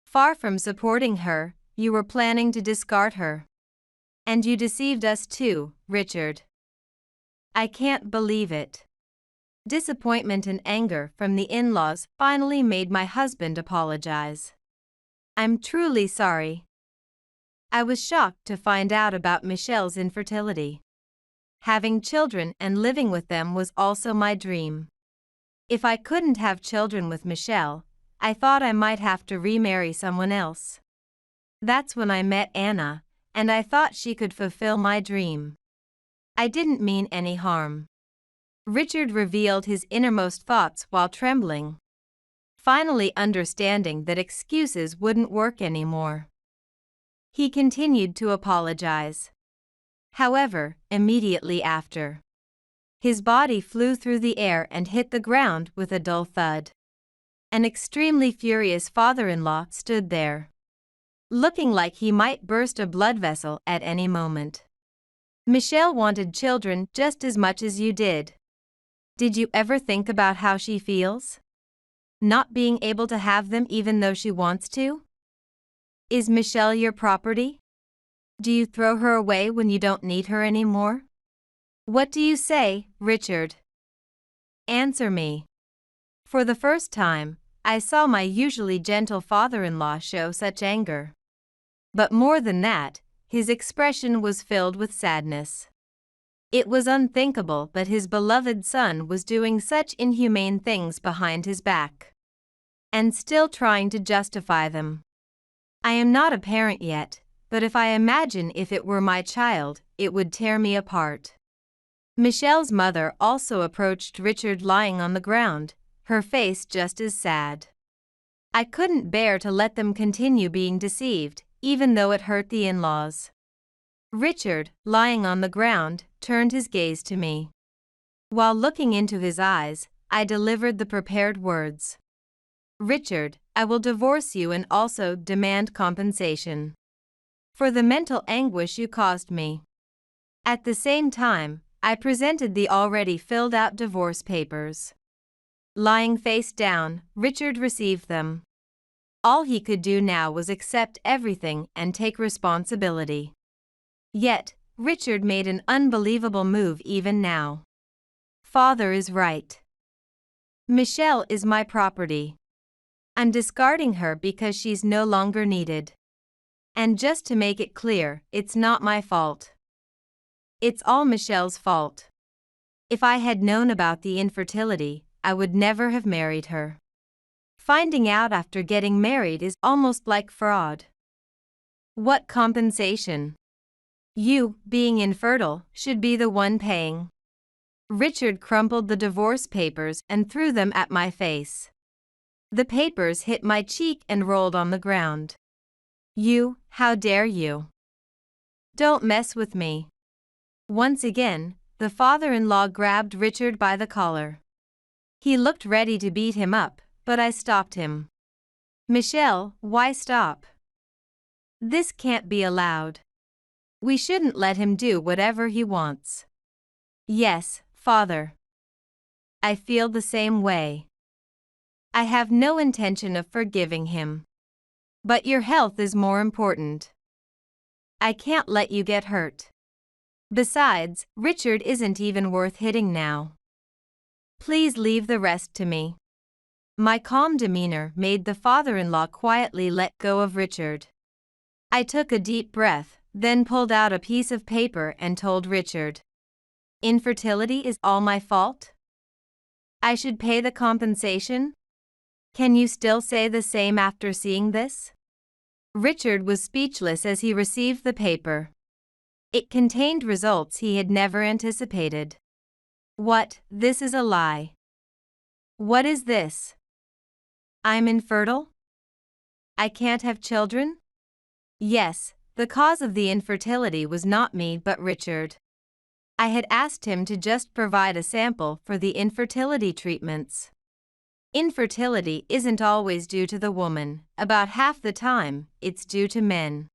Far from supporting her, you were planning to discard her. And you deceived us too, Richard. I can't believe it. Disappointment and anger from the in-laws finally made my husband apologize. I'm truly sorry. I was shocked to find out about Michelle's infertility. Having children and living with them was also my dream. If I couldn't have children with Michelle, I thought I might have to remarry someone else. That's when I met Anna, and I thought she could fulfill my dream. I didn't mean any harm. Richard revealed his innermost thoughts while trembling, finally understanding that excuses wouldn't work anymore. He continued to apologize. However, immediately after, his body flew through the air and hit the ground with a dull thud. An extremely furious father-in-law stood there, looking like he might burst a blood vessel at any moment. Michelle wanted children just as much as you did. Did you ever think about how she feels? Not being able to have them even though she wants to? Is Michelle your property? Do you throw her away when you don't need her anymore? What do you say, Richard? Answer me. For the first time, I saw my usually gentle father-in-law show such anger. But more than that, his expression was filled with sadness. It was unthinkable that his beloved son was doing such inhumane things behind his back, and still trying to justify them. I am not a parent yet, but if I imagine if it were my child, it would tear me apart. Michelle's mother also approached Richard lying on the ground, her face just as sad. I couldn't bear to let them continue being deceived, even though it hurt the in-laws. Richard, lying on the ground, turned his gaze to me. While looking into his eyes, I delivered the prepared words. Richard, I will divorce you and also demand compensation for the mental anguish you caused me. At the same time, I presented the already filled-out divorce papers. Lying face down, Richard received them. All he could do now was accept everything and take responsibility. Yet, Richard made an unbelievable move even now. Father is right. Michelle is my property. I'm discarding her because she's no longer needed. And just to make it clear, it's not my fault. It's all Michelle's fault. If I had known about the infertility, I would never have married her. Finding out after getting married is almost like fraud. What compensation? You, being infertile, should be the one paying. Richard crumpled the divorce papers and threw them at my face. The papers hit my cheek and rolled on the ground. You, how dare you? Don't mess with me. Once again, the father-in-law grabbed Richard by the collar. He looked ready to beat him up, but I stopped him. Michelle, why stop? This can't be allowed. We shouldn't let him do whatever he wants. Yes, Father. I feel the same way. I have no intention of forgiving him. But your health is more important. I can't let you get hurt. Besides, Richard isn't even worth hitting now. Please leave the rest to me. My calm demeanor made the father-in-law quietly let go of Richard. I took a deep breath, then pulled out a piece of paper and told Richard. Infertility is all my fault? I should pay the compensation? Can you still say the same after seeing this? Richard was speechless as he received the paper. It contained results he had never anticipated. What, this is a lie. What is this? I'm infertile? I can't have children? Yes, the cause of the infertility was not me but Richard. I had asked him to just provide a sample for the infertility treatments. Infertility isn't always due to the woman, about half the time, it's due to men.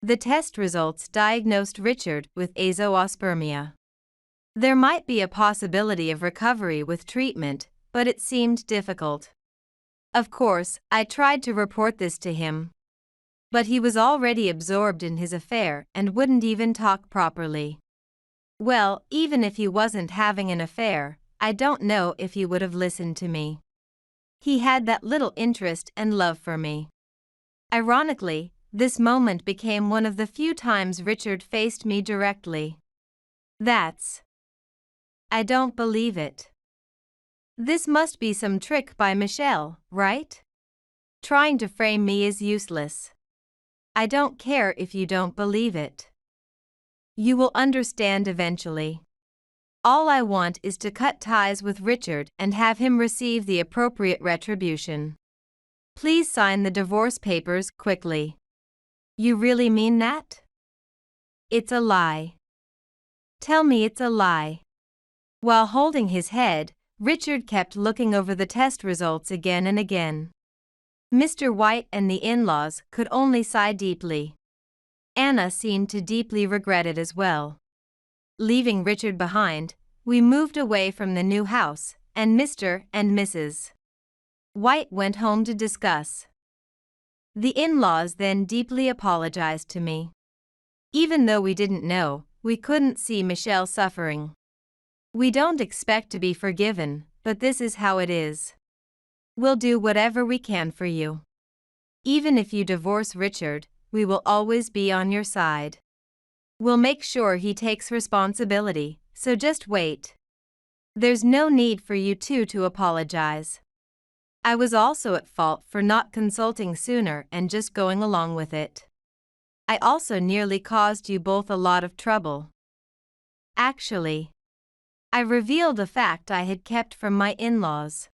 The test results diagnosed Richard with azoospermia. There might be a possibility of recovery with treatment, but it seemed difficult. Of course, I tried to report this to him. But he was already absorbed in his affair and wouldn't even talk properly. Well, even if he wasn't having an affair, I don't know if he would have listened to me. He had that little interest and love for me. Ironically, this moment became one of the few times Richard faced me directly. I don't believe it. This must be some trick by Michelle, right? Trying to frame me is useless. I don't care if you don't believe it. You will understand eventually. All I want is to cut ties with Richard and have him receive the appropriate retribution. Please sign the divorce papers quickly. You really mean that? It's a lie. Tell me it's a lie. While holding his head, Richard kept looking over the test results again and again. Mr. White and the in-laws could only sigh deeply. Anna seemed to deeply regret it as well. Leaving Richard behind, we moved away from the new house, and Mr. and Mrs. White went home to discuss. The in-laws then deeply apologized to me. Even though we didn't know, we couldn't see Michelle suffering. We don't expect to be forgiven, but this is how it is. We'll do whatever we can for you. Even if you divorce Richard, we will always be on your side. We'll make sure he takes responsibility, so just wait. There's no need for you two to apologize. I was also at fault for not consulting sooner and just going along with it. I also nearly caused you both a lot of trouble. Actually, I revealed a fact I had kept from my in-laws.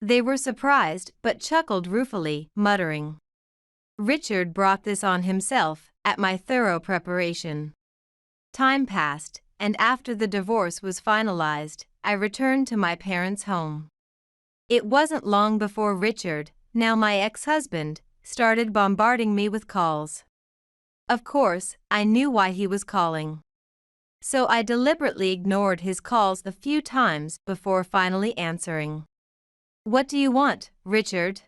They were surprised but chuckled ruefully, muttering, "Richard brought this on himself," at my thorough preparation. Time passed, and after the divorce was finalized, I returned to my parents' home. It wasn't long before Richard, now my ex-husband, started bombarding me with calls. Of course, I knew why he was calling. So I deliberately ignored his calls a few times before finally answering. "What do you want, Richard?"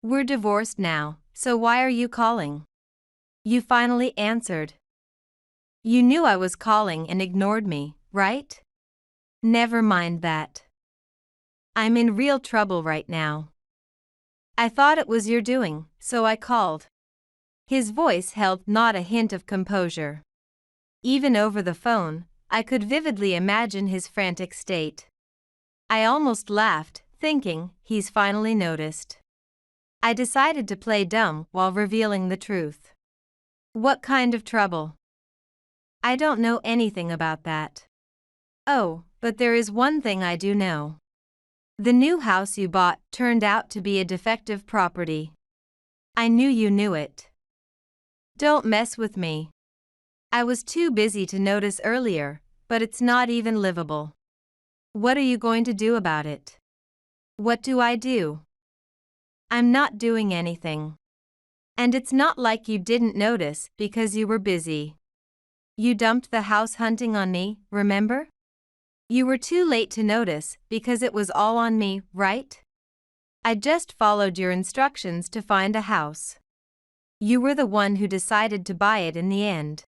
"We're divorced now, so why are you calling?" "You finally answered. You knew I was calling and ignored me, right?" "Never mind that. I'm in real trouble right now. I thought it was your doing, so I called." His voice held not a hint of composure. Even over the phone, I could vividly imagine his frantic state. I almost laughed, thinking, he's finally noticed. I decided to play dumb while revealing the truth. "What kind of trouble?" "I don't know anything about that." "Oh, but there is one thing I do know. The new house you bought turned out to be a defective property. I knew you knew it. Don't mess with me. I was too busy to notice earlier, but it's not even livable. What are you going to do about it?" "What do I do?" "I'm not doing anything. And it's not like you didn't notice because you were busy. You dumped the house hunting on me, remember? You were too late to notice because it was all on me, right? I just followed your instructions to find a house. You were the one who decided to buy it in the end.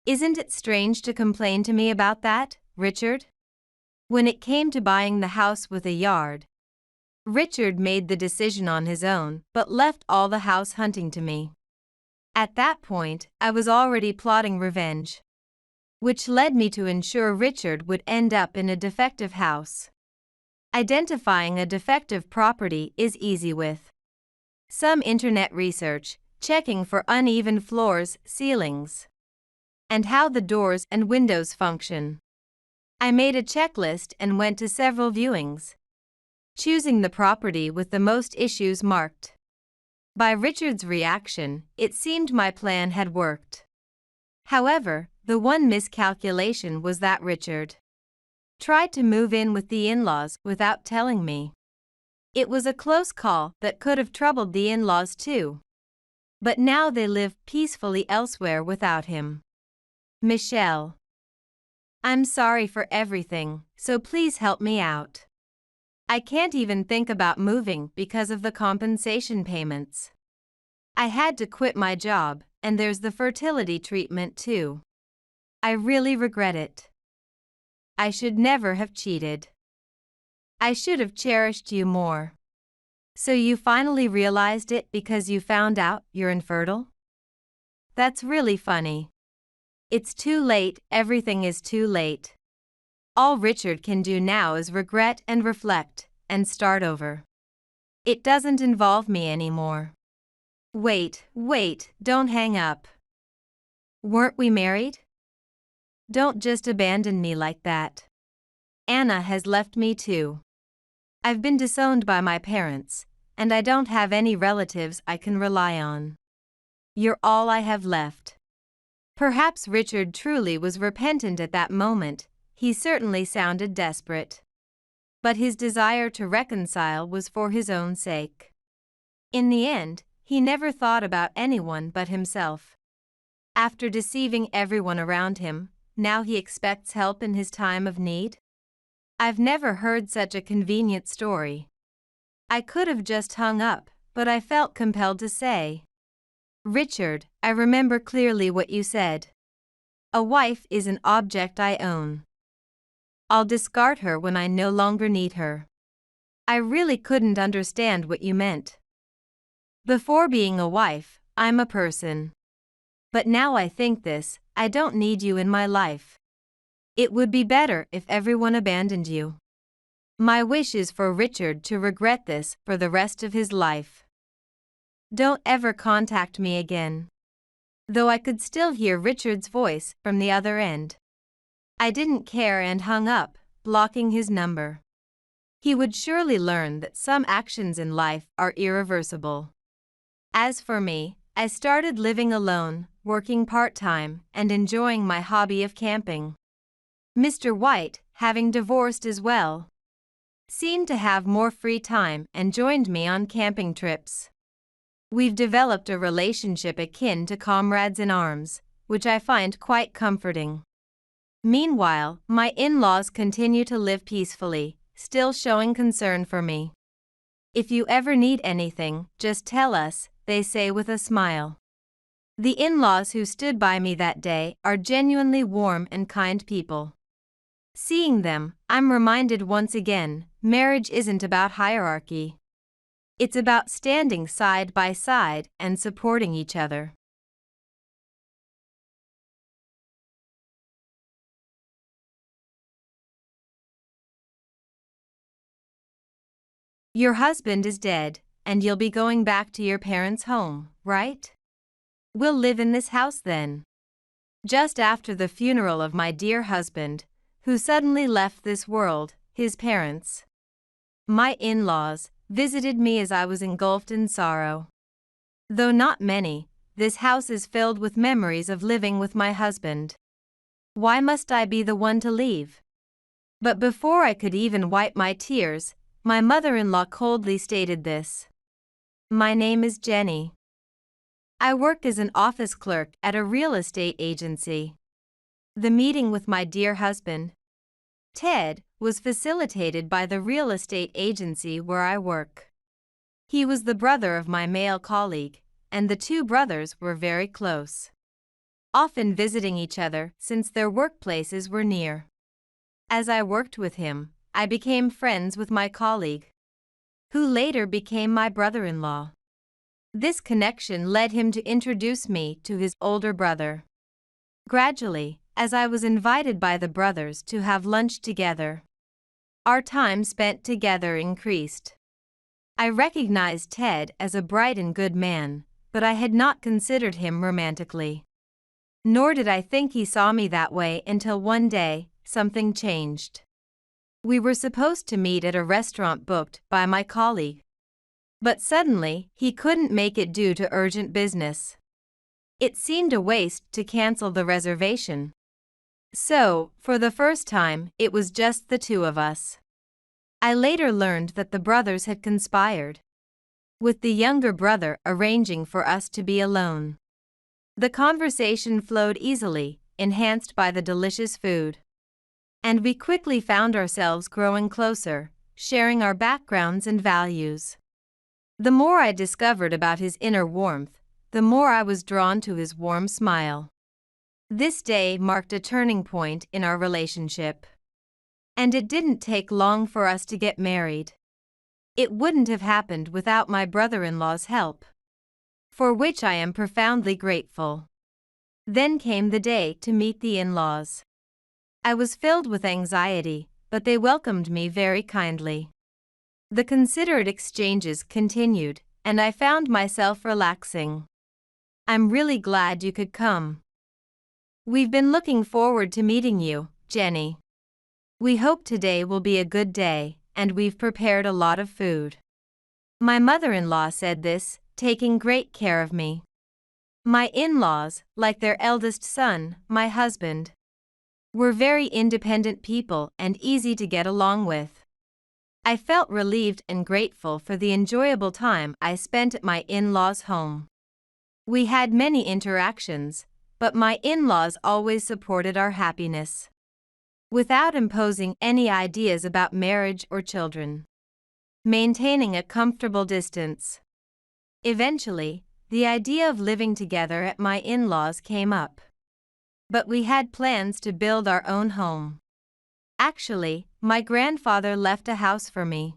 Isn't it strange to complain to me about that, Richard?" When it came to buying the house with a yard, Richard made the decision on his own but left all the house hunting to me. At that point, I was already plotting revenge, which led me to ensure Richard would end up in a defective house. Identifying a defective property is easy with some internet research, checking for uneven floors, ceilings, and how the doors and windows function. I made a checklist and went to several viewings, choosing the property with the most issues marked. By Richard's reaction, it seemed my plan had worked. However, the one miscalculation was that Richard tried to move in with the in-laws without telling me. It was a close call that could have troubled the in-laws too. But now they live peacefully elsewhere without him. Michelle. I'm sorry for everything, so please help me out. I can't even think about moving because of the compensation payments. I had to quit my job, and there's the fertility treatment too. I really regret it. I should never have cheated. I should have cherished you more. So you finally realized it because you found out you're infertile? That's really funny. It's too late, everything is too late. All Richard can do now is regret and reflect, and start over. It doesn't involve me anymore. Wait, don't hang up. Weren't we married? Don't just abandon me like that. Anna has left me too. I've been disowned by my parents, and I don't have any relatives I can rely on. You're all I have left. Perhaps Richard truly was repentant at that moment, he certainly sounded desperate. But his desire to reconcile was for his own sake. In the end, he never thought about anyone but himself. After deceiving everyone around him, now he expects help in his time of need? I've never heard such a convenient story. I could have just hung up, but I felt compelled to say, Richard, I remember clearly what you said. A wife is an object I own. I'll discard her when I no longer need her. I really couldn't understand what you meant. Before being a wife, I'm a person. But now I think this, I don't need you in my life. It would be better if everyone abandoned you. My wish is for Richard to regret this for the rest of his life. Don't ever contact me again. Though I could still hear Richard's voice from the other end. I didn't care and hung up, blocking his number. He would surely learn that some actions in life are irreversible. As for me, I started living alone, working part-time, and enjoying my hobby of camping. Mr. White, having divorced as well, seemed to have more free time and joined me on camping trips. We've developed a relationship akin to comrades in arms, which I find quite comforting. Meanwhile, my in-laws continue to live peacefully, still showing concern for me. If you ever need anything, just tell us, they say with a smile. The in-laws who stood by me that day are genuinely warm and kind people. Seeing them, I'm reminded once again, marriage isn't about hierarchy. It's about standing side by side and supporting each other. Your husband is dead, and you'll be going back to your parents' home, right? We'll live in this house then. Just after the funeral of my dear husband, who suddenly left this world, his parents, my in-laws, visited me as I was engulfed in sorrow. Though not many, this house is filled with memories of living with my husband. Why must I be the one to leave? But before I could even wipe my tears, my mother-in-law coldly stated this. My name is Jenny. I work as an office clerk at a real estate agency. The meeting with my dear husband, Ted, was facilitated by the real estate agency where I work. He was the brother of my male colleague, and the two brothers were very close, often visiting each other since their workplaces were near. As I worked with him, I became friends with my colleague, who later became my brother-in-law. This connection led him to introduce me to his older brother. Gradually, as I was invited by the brothers to have lunch together, our time spent together increased. I recognized Ted as a bright and good man, but I had not considered him romantically. Nor did I think he saw me that way until one day, something changed. We were supposed to meet at a restaurant booked by my colleague. But suddenly, he couldn't make it due to urgent business. It seemed a waste to cancel the reservation. So, for the first time, it was just the two of us. I later learned that the brothers had conspired, with the younger brother arranging for us to be alone. The conversation flowed easily, enhanced by the delicious food. And we quickly found ourselves growing closer, sharing our backgrounds and values. The more I discovered about his inner warmth, the more I was drawn to his warm smile. This day marked a turning point in our relationship. And it didn't take long for us to get married. It wouldn't have happened without my brother-in-law's help, for which I am profoundly grateful. Then came the day to meet the in-laws. I was filled with anxiety, but they welcomed me very kindly. The considerate exchanges continued, and I found myself relaxing. I'm really glad you could come. We've been looking forward to meeting you, Jenny. We hope today will be a good day, and we've prepared a lot of food. My mother-in-law said this, taking great care of me. My in-laws, like their eldest son, my husband, were very independent people and easy to get along with. I felt relieved and grateful for the enjoyable time I spent at my in-laws' home. We had many interactions, but my in-laws always supported our happiness, without imposing any ideas about marriage or children, maintaining a comfortable distance. Eventually, the idea of living together at my in-laws came up. But we had plans to build our own home. Actually, my grandfather left a house for me.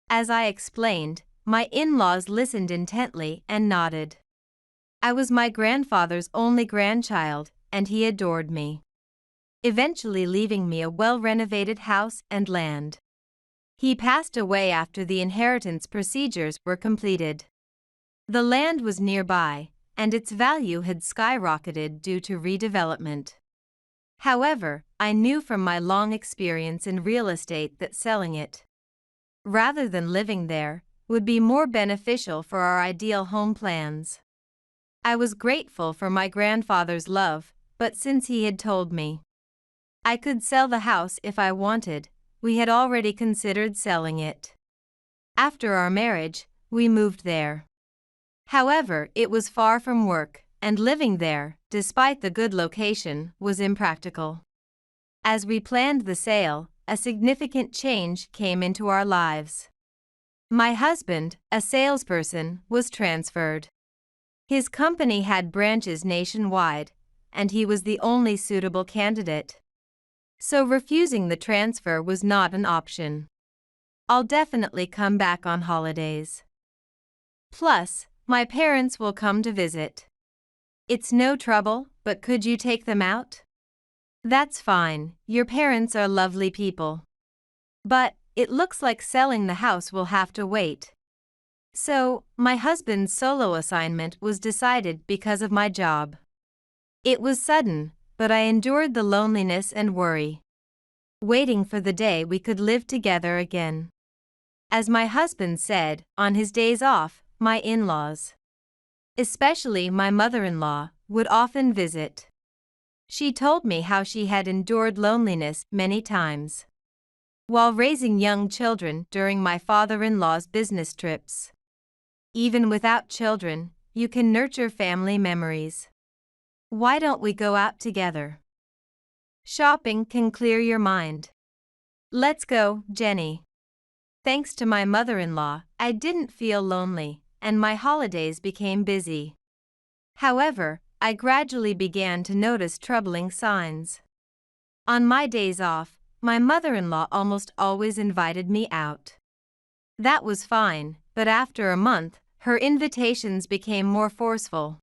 As I explained, my in-laws listened intently and nodded. I was my grandfather's only grandchild, and he adored me, eventually leaving me a well-renovated house and land. He passed away after the inheritance procedures were completed. The land was nearby, and its value had skyrocketed due to redevelopment. However, I knew from my long experience in real estate that selling it, rather than living there, would be more beneficial for our ideal home plans. I was grateful for my grandfather's love, but since he had told me I could sell the house if I wanted, we had already considered selling it. After our marriage, we moved there. However, it was far from work, and living there, despite the good location, was impractical. As we planned the sale, a significant change came into our lives. My husband, a salesperson, was transferred. His company had branches nationwide, and he was the only suitable candidate. So refusing the transfer was not an option. I'll definitely come back on holidays. Plus, my parents will come to visit. It's no trouble, but could you take them out? That's fine, your parents are lovely people. But, it looks like selling the house will have to wait. So, my husband's solo assignment was decided because of my job. It was sudden, but I endured the loneliness and worry, waiting for the day we could live together again. As my husband said, on his days off, my in-laws, especially my mother-in-law, would often visit. She told me how she had endured loneliness many times while raising young children during my father-in-law's business trips. Even without children, you can nurture family memories. Why don't we go out together? Shopping can clear your mind. Let's go, Jenny. Thanks to my mother-in-law, I didn't feel lonely, and my holidays became busy. However, I gradually began to notice troubling signs. On my days off, my mother-in-law almost always invited me out. That was fine, but after a month, her invitations became more forceful,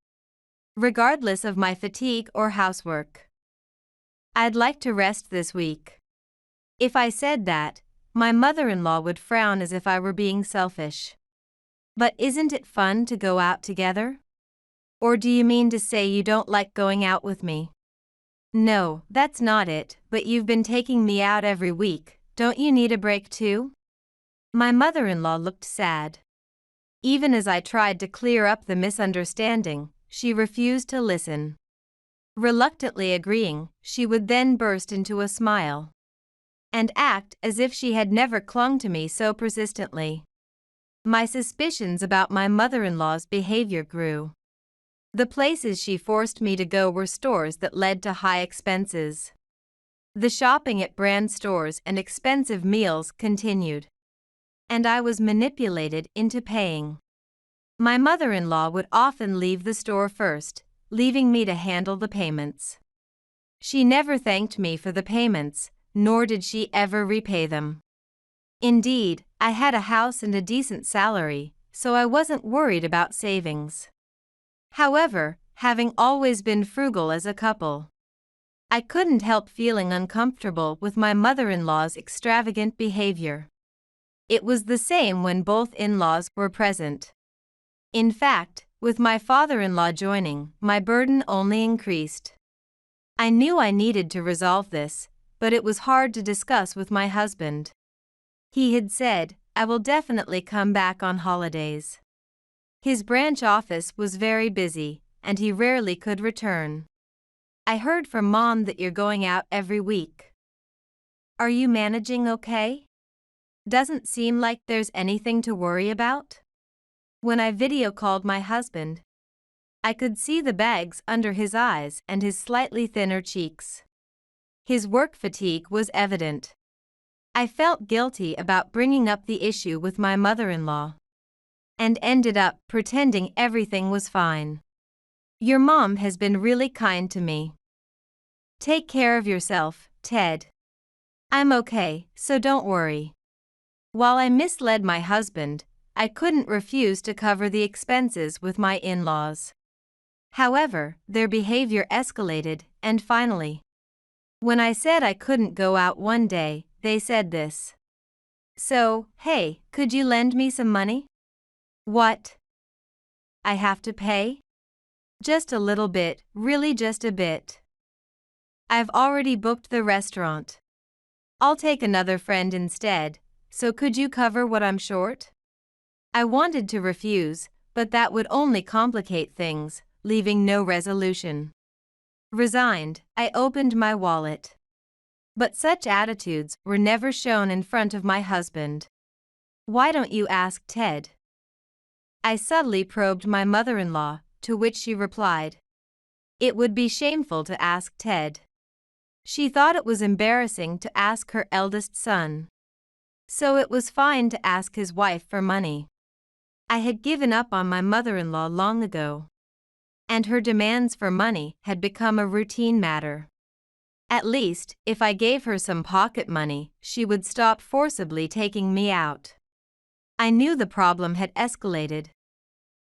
regardless of my fatigue or housework. I'd like to rest this week. If I said that, my mother-in-law would frown as if I were being selfish. But isn't it fun to go out together? Or do you mean to say you don't like going out with me? No, that's not it, but you've been taking me out every week, Don't you need a break too? My mother-in-law looked sad. Even as I tried to clear up the misunderstanding, she refused to listen. Reluctantly agreeing, she would then burst into a smile and act as if she had never clung to me so persistently. My suspicions about my mother-in-law's behavior grew. The places she forced me to go were stores that led to high expenses. The shopping at brand stores and expensive meals continued, and I was manipulated into paying. My mother-in-law would often leave the store first, leaving me to handle the payments. She never thanked me for the payments, nor did she ever repay them. Indeed, I had a house and a decent salary, so I wasn't worried about savings. However, having always been frugal as a couple, I couldn't help feeling uncomfortable with my mother-in-law's extravagant behavior. It was the same when both in-laws were present. In fact, with my father-in-law joining, my burden only increased. I knew I needed to resolve this, but it was hard to discuss with my husband. He had said, "I will definitely come back on holidays." His branch office was very busy, and he rarely could return. "I heard from Mom that you're going out every week. Are you managing okay? Doesn't seem like there's anything to worry about." When I video called my husband, I could see the bags under his eyes and his slightly thinner cheeks. His work fatigue was evident. I felt guilty about bringing up the issue with my mother-in-law, and ended up pretending everything was fine. "Your mom has been really kind to me. Take care of yourself, Ted. I'm okay, so don't worry." While I misled my husband, I couldn't refuse to cover the expenses with my in-laws. However, their behavior escalated, and finally, when I said I couldn't go out one day, they said this. "So, hey, could you lend me some money?" "What? I have to pay?" "Just a little bit, really just a bit. I've already booked the restaurant. I'll take another friend instead, so could you cover what I'm short?" I wanted to refuse, but that would only complicate things, leaving no resolution. Resigned, I opened my wallet. But such attitudes were never shown in front of my husband. "Why don't you ask Ted?" I subtly probed my mother-in-law, to which she replied, "It would be shameful to ask Ted." She thought it was embarrassing to ask her eldest son, so it was fine to ask his wife for money. I had given up on my mother-in-law long ago, and her demands for money had become a routine matter. At least, if I gave her some pocket money, she would stop forcibly taking me out. I knew the problem had escalated,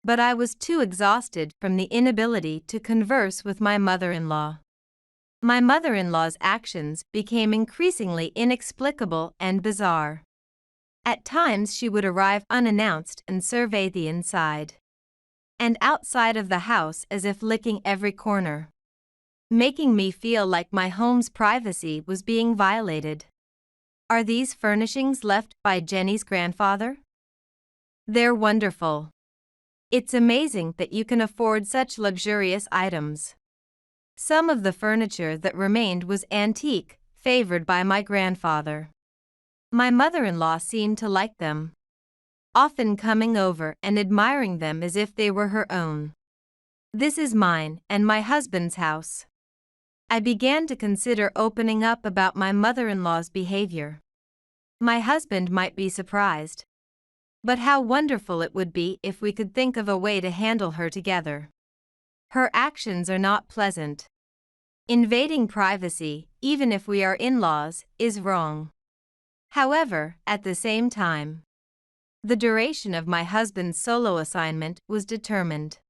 but I was too exhausted from the inability to converse with my mother-in-law. My mother-in-law's actions became increasingly inexplicable and bizarre. At times she would arrive unannounced and survey the inside and outside of the house as if licking every corner, making me feel like my home's privacy was being violated. "Are these furnishings left by Jenny's grandfather?" "They're wonderful. It's amazing that you can afford such luxurious items." Some of the furniture that remained was antique, favored by my grandfather. My mother-in-law seemed to like them, often coming over and admiring them as if they were her own. "This is mine and my husband's house." I began to consider opening up about my mother-in-law's behavior. My husband might be surprised, but how wonderful it would be if we could think of a way to handle her together. Her actions are not pleasant. Invading privacy, even if we are in-laws, is wrong. However, at the same time, the duration of my husband's solo assignment was determined.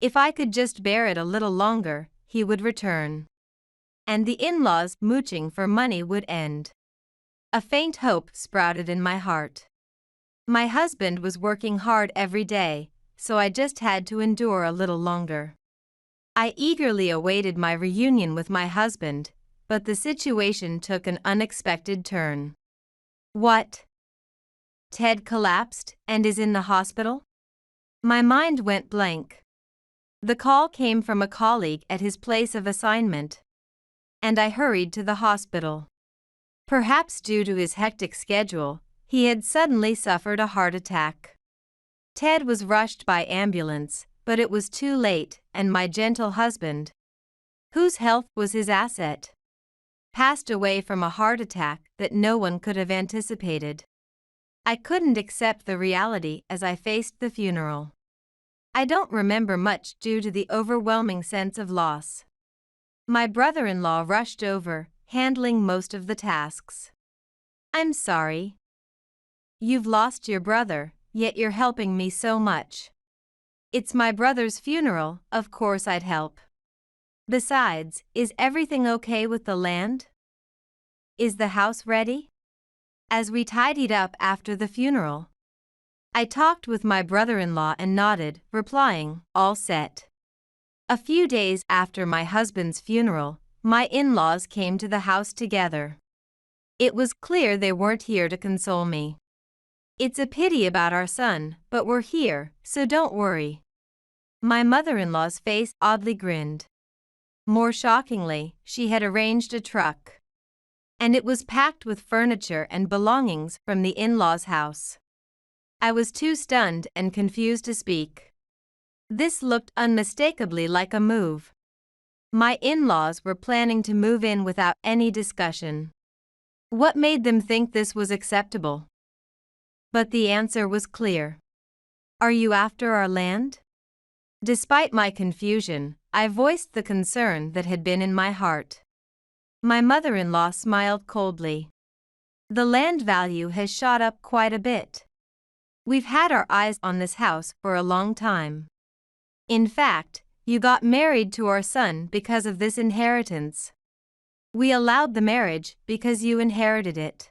If I could just bear it a little longer, he would return, and the in-laws mooching for money would end. A faint hope sprouted in my heart. My husband was working hard every day, so I just had to endure a little longer. I eagerly awaited my reunion with my husband, but the situation took an unexpected turn. What? Ted collapsed and is in the hospital? My mind went blank. The call came from a colleague at his place of assignment, and I hurried to the hospital. Perhaps due to his hectic schedule, he had suddenly suffered a heart attack. Ted was rushed by ambulance, but it was too late, and my gentle husband, whose health was his asset, passed away from a heart attack that no one could have anticipated. I couldn't accept the reality as I faced the funeral. I don't remember much due to the overwhelming sense of loss. My brother-in-law rushed over, handling most of the tasks. I'm sorry. You've lost your brother, yet you're helping me so much. It's my brother's funeral, of course I'd help. Besides, is everything okay with the land? Is the house ready? As we tidied up after the funeral, I talked with my brother-in-law and nodded, replying, all set. A few days after my husband's funeral, my in-laws came to the house together. It was clear they weren't here to console me. It's a pity about our son, but we're here, so don't worry. My mother-in-law's face oddly grinned. More shockingly, she had arranged a truck, and it was packed with furniture and belongings from the in-laws' house. I was too stunned and confused to speak. This looked unmistakably like a move. My in-laws were planning to move in without any discussion. What made them think this was acceptable? But the answer was clear. Are you after our land? Despite my confusion, I voiced the concern that had been in my heart. My mother-in-law smiled coldly. The land value has shot up quite a bit. We've had our eyes on this house for a long time. In fact, you got married to our son because of this inheritance. We allowed the marriage because you inherited it.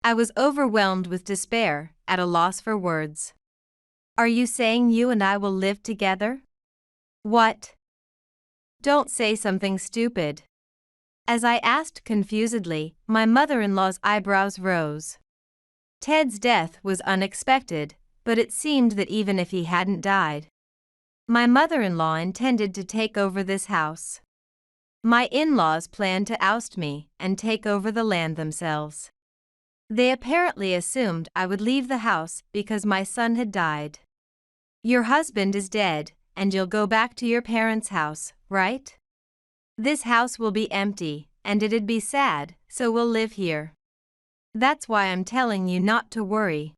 I was overwhelmed with despair, at a loss for words. Are you saying you and I will live together? What? Don't say something stupid. As I asked confusedly, my mother-in-law's eyebrows rose. Ted's death was unexpected, but it seemed that even if he hadn't died, my mother-in-law intended to take over this house. My in-laws planned to oust me and take over the land themselves. They apparently assumed I would leave the house because my son had died. Your husband is dead, and you'll go back to your parents' house, right? This house will be empty, and it'd be sad, so we'll live here. That's why I'm telling you not to worry.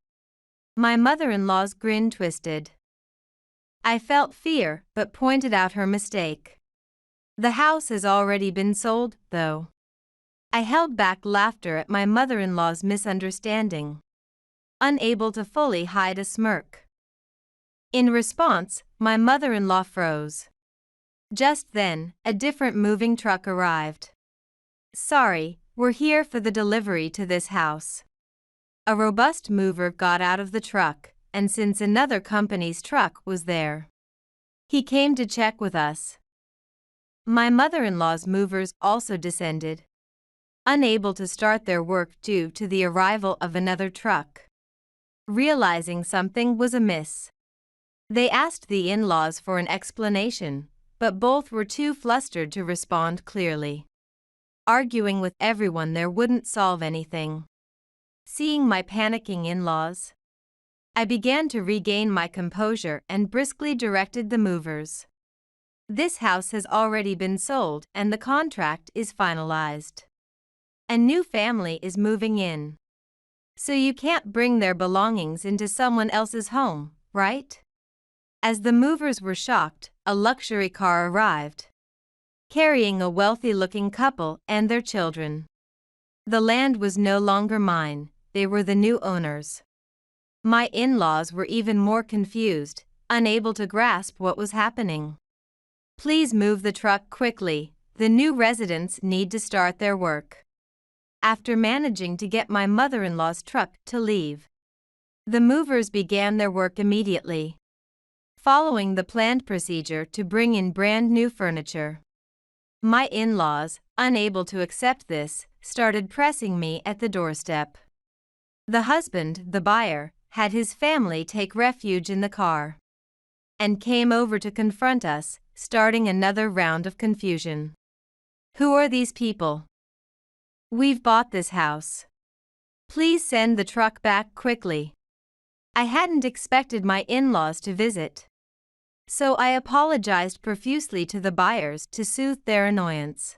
My mother-in-law's grin twisted. I felt fear, but pointed out her mistake. The house has already been sold, though. I held back laughter at my mother-in-law's misunderstanding, unable to fully hide a smirk. In response, my mother-in-law froze. Just then, a different moving truck arrived. Sorry, we're here for the delivery to this house. A robust mover got out of the truck, and since another company's truck was there, he came to check with us. My mother-in-law's movers also descended, unable to start their work due to the arrival of another truck. Realizing something was amiss, they asked the in-laws for an explanation, but both were too flustered to respond clearly. Arguing with everyone there wouldn't solve anything. Seeing my panicking in-laws, I began to regain my composure and briskly directed the movers. This house has already been sold and the contract is finalized. A new family is moving in. So you can't bring their belongings into someone else's home, right? As the movers were shocked, a luxury car arrived, carrying a wealthy-looking couple and their children. The land was no longer mine, they were the new owners. My in-laws were even more confused, unable to grasp what was happening. Please move the truck quickly, the new residents need to start their work. After managing to get my mother-in-law's truck to leave, the movers began their work immediately, following the planned procedure to bring in brand new furniture. My in-laws, unable to accept this, started pressing me at the doorstep. The husband, the buyer, had his family take refuge in the car and came over to confront us, starting another round of confusion. Who are these people? We've bought this house. Please send the truck back quickly. I hadn't expected my in-laws to visit, so I apologized profusely to the buyers to soothe their annoyance.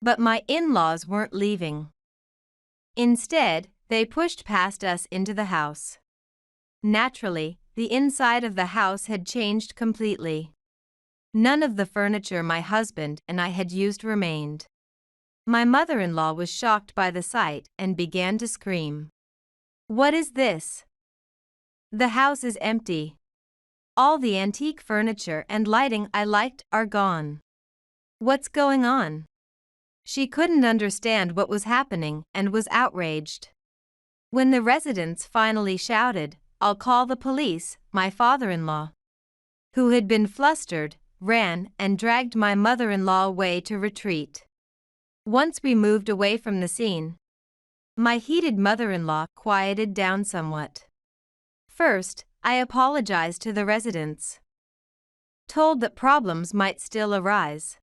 But my in-laws weren't leaving. Instead, they pushed past us into the house. Naturally, the inside of the house had changed completely. None of the furniture my husband and I had used remained. My mother-in-law was shocked by the sight and began to scream. What is this? The house is empty. All the antique furniture and lighting I liked are gone. What's going on? She couldn't understand what was happening and was outraged. When the residents finally shouted, "I'll call the police," my father-in-law, who had been flustered, ran and dragged my mother-in-law away to retreat. Once we moved away from the scene, my heated mother-in-law quieted down somewhat. First, I apologized to the residents, told that problems might still arise.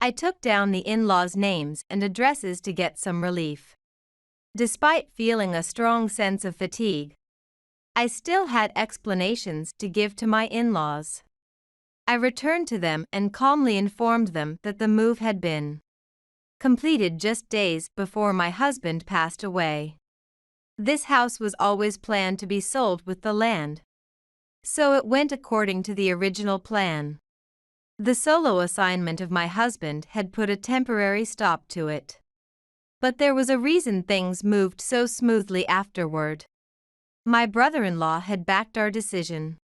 I took down the in-laws' names and addresses to get some relief. Despite feeling a strong sense of fatigue, I still had explanations to give to my in-laws. I returned to them and calmly informed them that the move had been completed just days before my husband passed away. This house was always planned to be sold with the land, so it went according to the original plan. The solo assignment of my husband had put a temporary stop to it. But there was a reason things moved so smoothly afterward. My brother-in-law had backed our decision.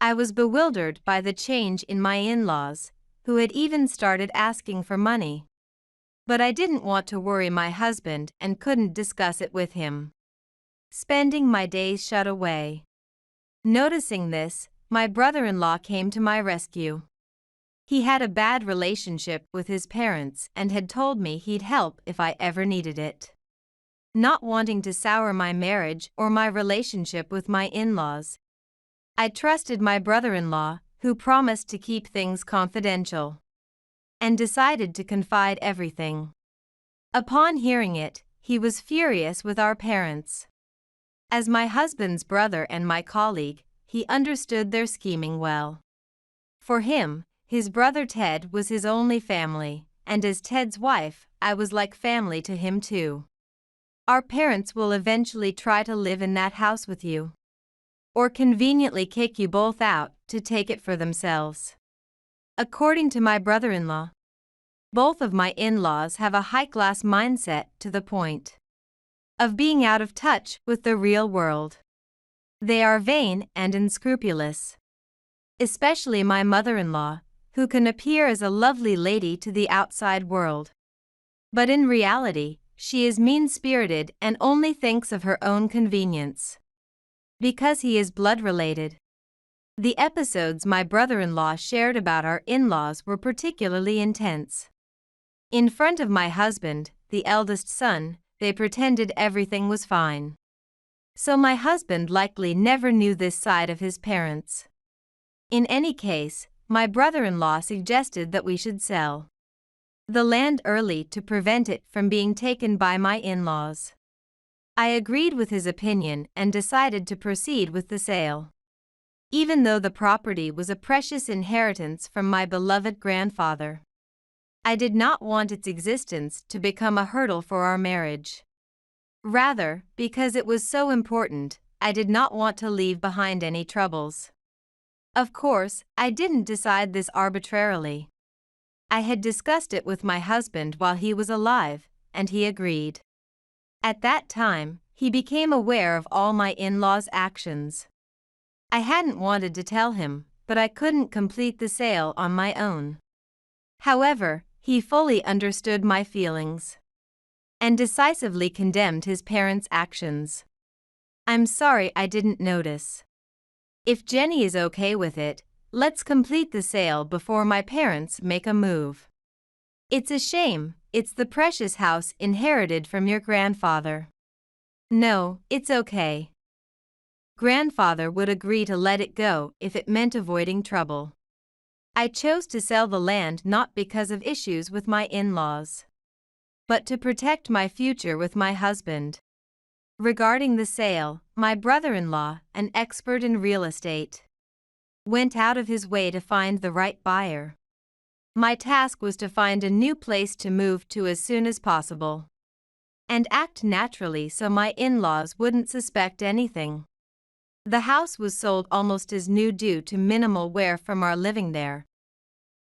I was bewildered by the change in my in-laws, who had even started asking for money. But I didn't want to worry my husband and couldn't discuss it with him, spending my days shut away. Noticing this, my brother-in-law came to my rescue. He had a bad relationship with his parents and had told me he'd help if I ever needed it. Not wanting to sour my marriage or my relationship with my in-laws, I trusted my brother-in-law, who promised to keep things confidential, and decided to confide everything. Upon hearing it, he was furious with our parents. As my husband's brother and my colleague, he understood their scheming well. For him, his brother Ted was his only family, and as Ted's wife, I was like family to him too. Our parents will eventually try to live in that house with you, or conveniently kick you both out to take it for themselves. According to my brother-in-law, both of my in-laws have a high-class mindset to the point of being out of touch with the real world. They are vain and unscrupulous, especially my mother-in-law, who can appear as a lovely lady to the outside world. But in reality, she is mean-spirited and only thinks of her own convenience. Because he is blood-related. The episodes my brother-in-law shared about our in-laws were particularly intense. In front of my husband, the eldest son, they pretended everything was fine. So my husband likely never knew this side of his parents. In any case, my brother-in-law suggested that we should sell the land early to prevent it from being taken by my in-laws. I agreed with his opinion and decided to proceed with the sale. Even though the property was a precious inheritance from my beloved grandfather, I did not want its existence to become a hurdle for our marriage. Rather, because it was so important, I did not want to leave behind any troubles. Of course, I didn't decide this arbitrarily. I had discussed it with my husband while he was alive, and he agreed. At that time, he became aware of all my in-laws' actions. I hadn't wanted to tell him, but I couldn't complete the sale on my own. However, he fully understood my feelings and decisively condemned his parents' actions. I'm sorry I didn't notice. If Jenny is okay with it, let's complete the sale before my parents make a move. It's a shame, it's the precious house inherited from your grandfather. No, it's okay. Grandfather would agree to let it go if it meant avoiding trouble. I chose to sell the land not because of issues with my in-laws, but to protect my future with my husband. Regarding the sale, my brother-in-law, an expert in real estate, went out of his way to find the right buyer. My task was to find a new place to move to as soon as possible, and act naturally so my in-laws wouldn't suspect anything. The house was sold almost as new due to minimal wear from our living there,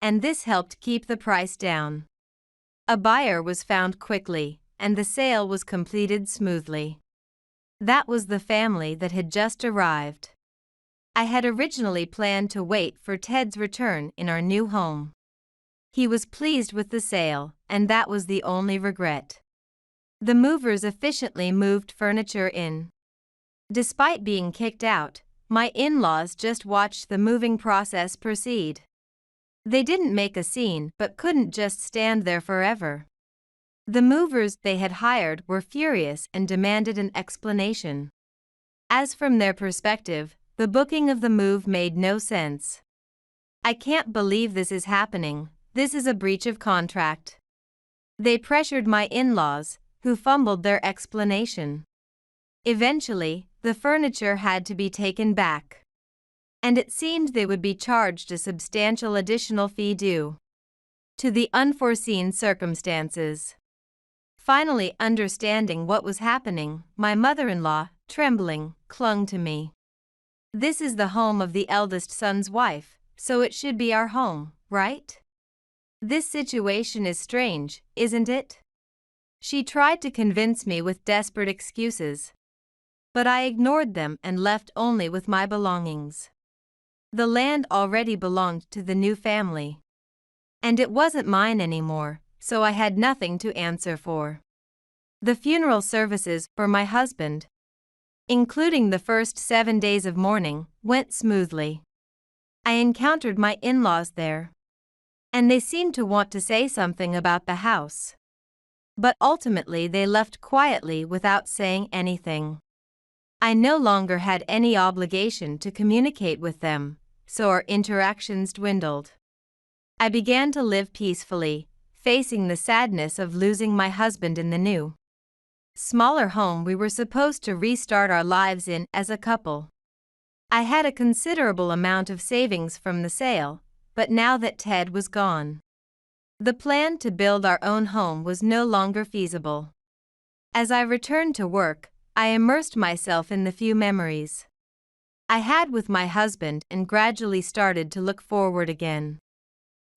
and this helped keep the price down. A buyer was found quickly, and the sale was completed smoothly. That was the family that had just arrived. I had originally planned to wait for Ted's return in our new home. He was pleased with the sale, and that was the only regret. The movers efficiently moved furniture in. Despite being kicked out, my in-laws just watched the moving process proceed. They didn't make a scene but couldn't just stand there forever. The movers they had hired were furious and demanded an explanation. As from their perspective, the booking of the move made no sense. "I can't believe this is happening, this is a breach of contract." They pressured my in-laws, who fumbled their explanation. Eventually, the furniture had to be taken back, and it seemed they would be charged a substantial additional fee due to the unforeseen circumstances. Finally understanding what was happening, my mother-in-law, trembling, clung to me. "This is the home of the eldest son's wife, so it should be our home, right? This situation is strange, isn't it?" She tried to convince me with desperate excuses, but I ignored them and left only with my belongings. The land already belonged to the new family, and it wasn't mine anymore, so I had nothing to answer for. The funeral services for my husband, including the first 7 days of mourning, went smoothly. I encountered my in-laws there, and they seemed to want to say something about the house, but ultimately they left quietly without saying anything. I no longer had any obligation to communicate with them, so our interactions dwindled. I began to live peacefully, facing the sadness of losing my husband in the new, smaller home we were supposed to restart our lives in as a couple. I had a considerable amount of savings from the sale, but now that Ted was gone, the plan to build our own home was no longer feasible. As I returned to work, I immersed myself in the few memories I had with my husband and gradually started to look forward again.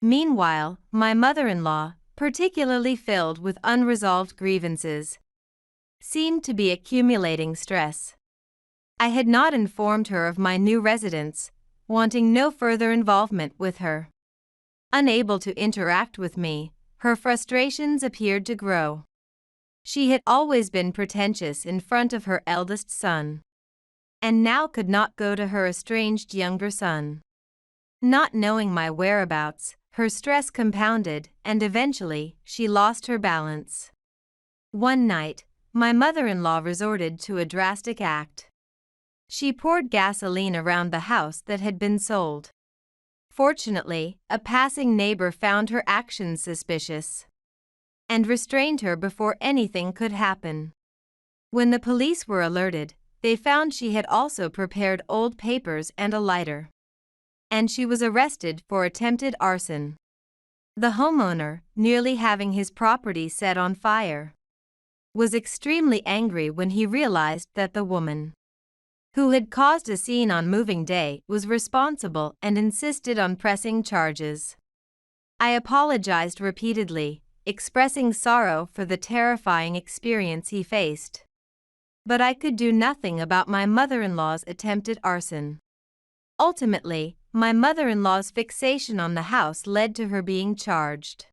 Meanwhile, my mother-in-law, particularly filled with unresolved grievances, seemed to be accumulating stress. I had not informed her of my new residence, wanting no further involvement with her. Unable to interact with me, her frustrations appeared to grow. She had always been pretentious in front of her eldest son, and now could not go to her estranged younger son. Not knowing my whereabouts, her stress compounded, and eventually, she lost her balance. One night, my mother-in-law resorted to a drastic act. She poured gasoline around the house that had been sold. Fortunately, a passing neighbor found her actions suspicious and restrained her before anything could happen. When the police were alerted, they found she had also prepared old papers and a lighter, and she was arrested for attempted arson. The homeowner, nearly having his property set on fire, was extremely angry when he realized that the woman who had caused a scene on moving day was responsible and insisted on pressing charges. I apologized repeatedly, expressing sorrow for the terrifying experience he faced, but I could do nothing about my mother-in-law's attempted arson. Ultimately, my mother-in-law's fixation on the house led to her being charged.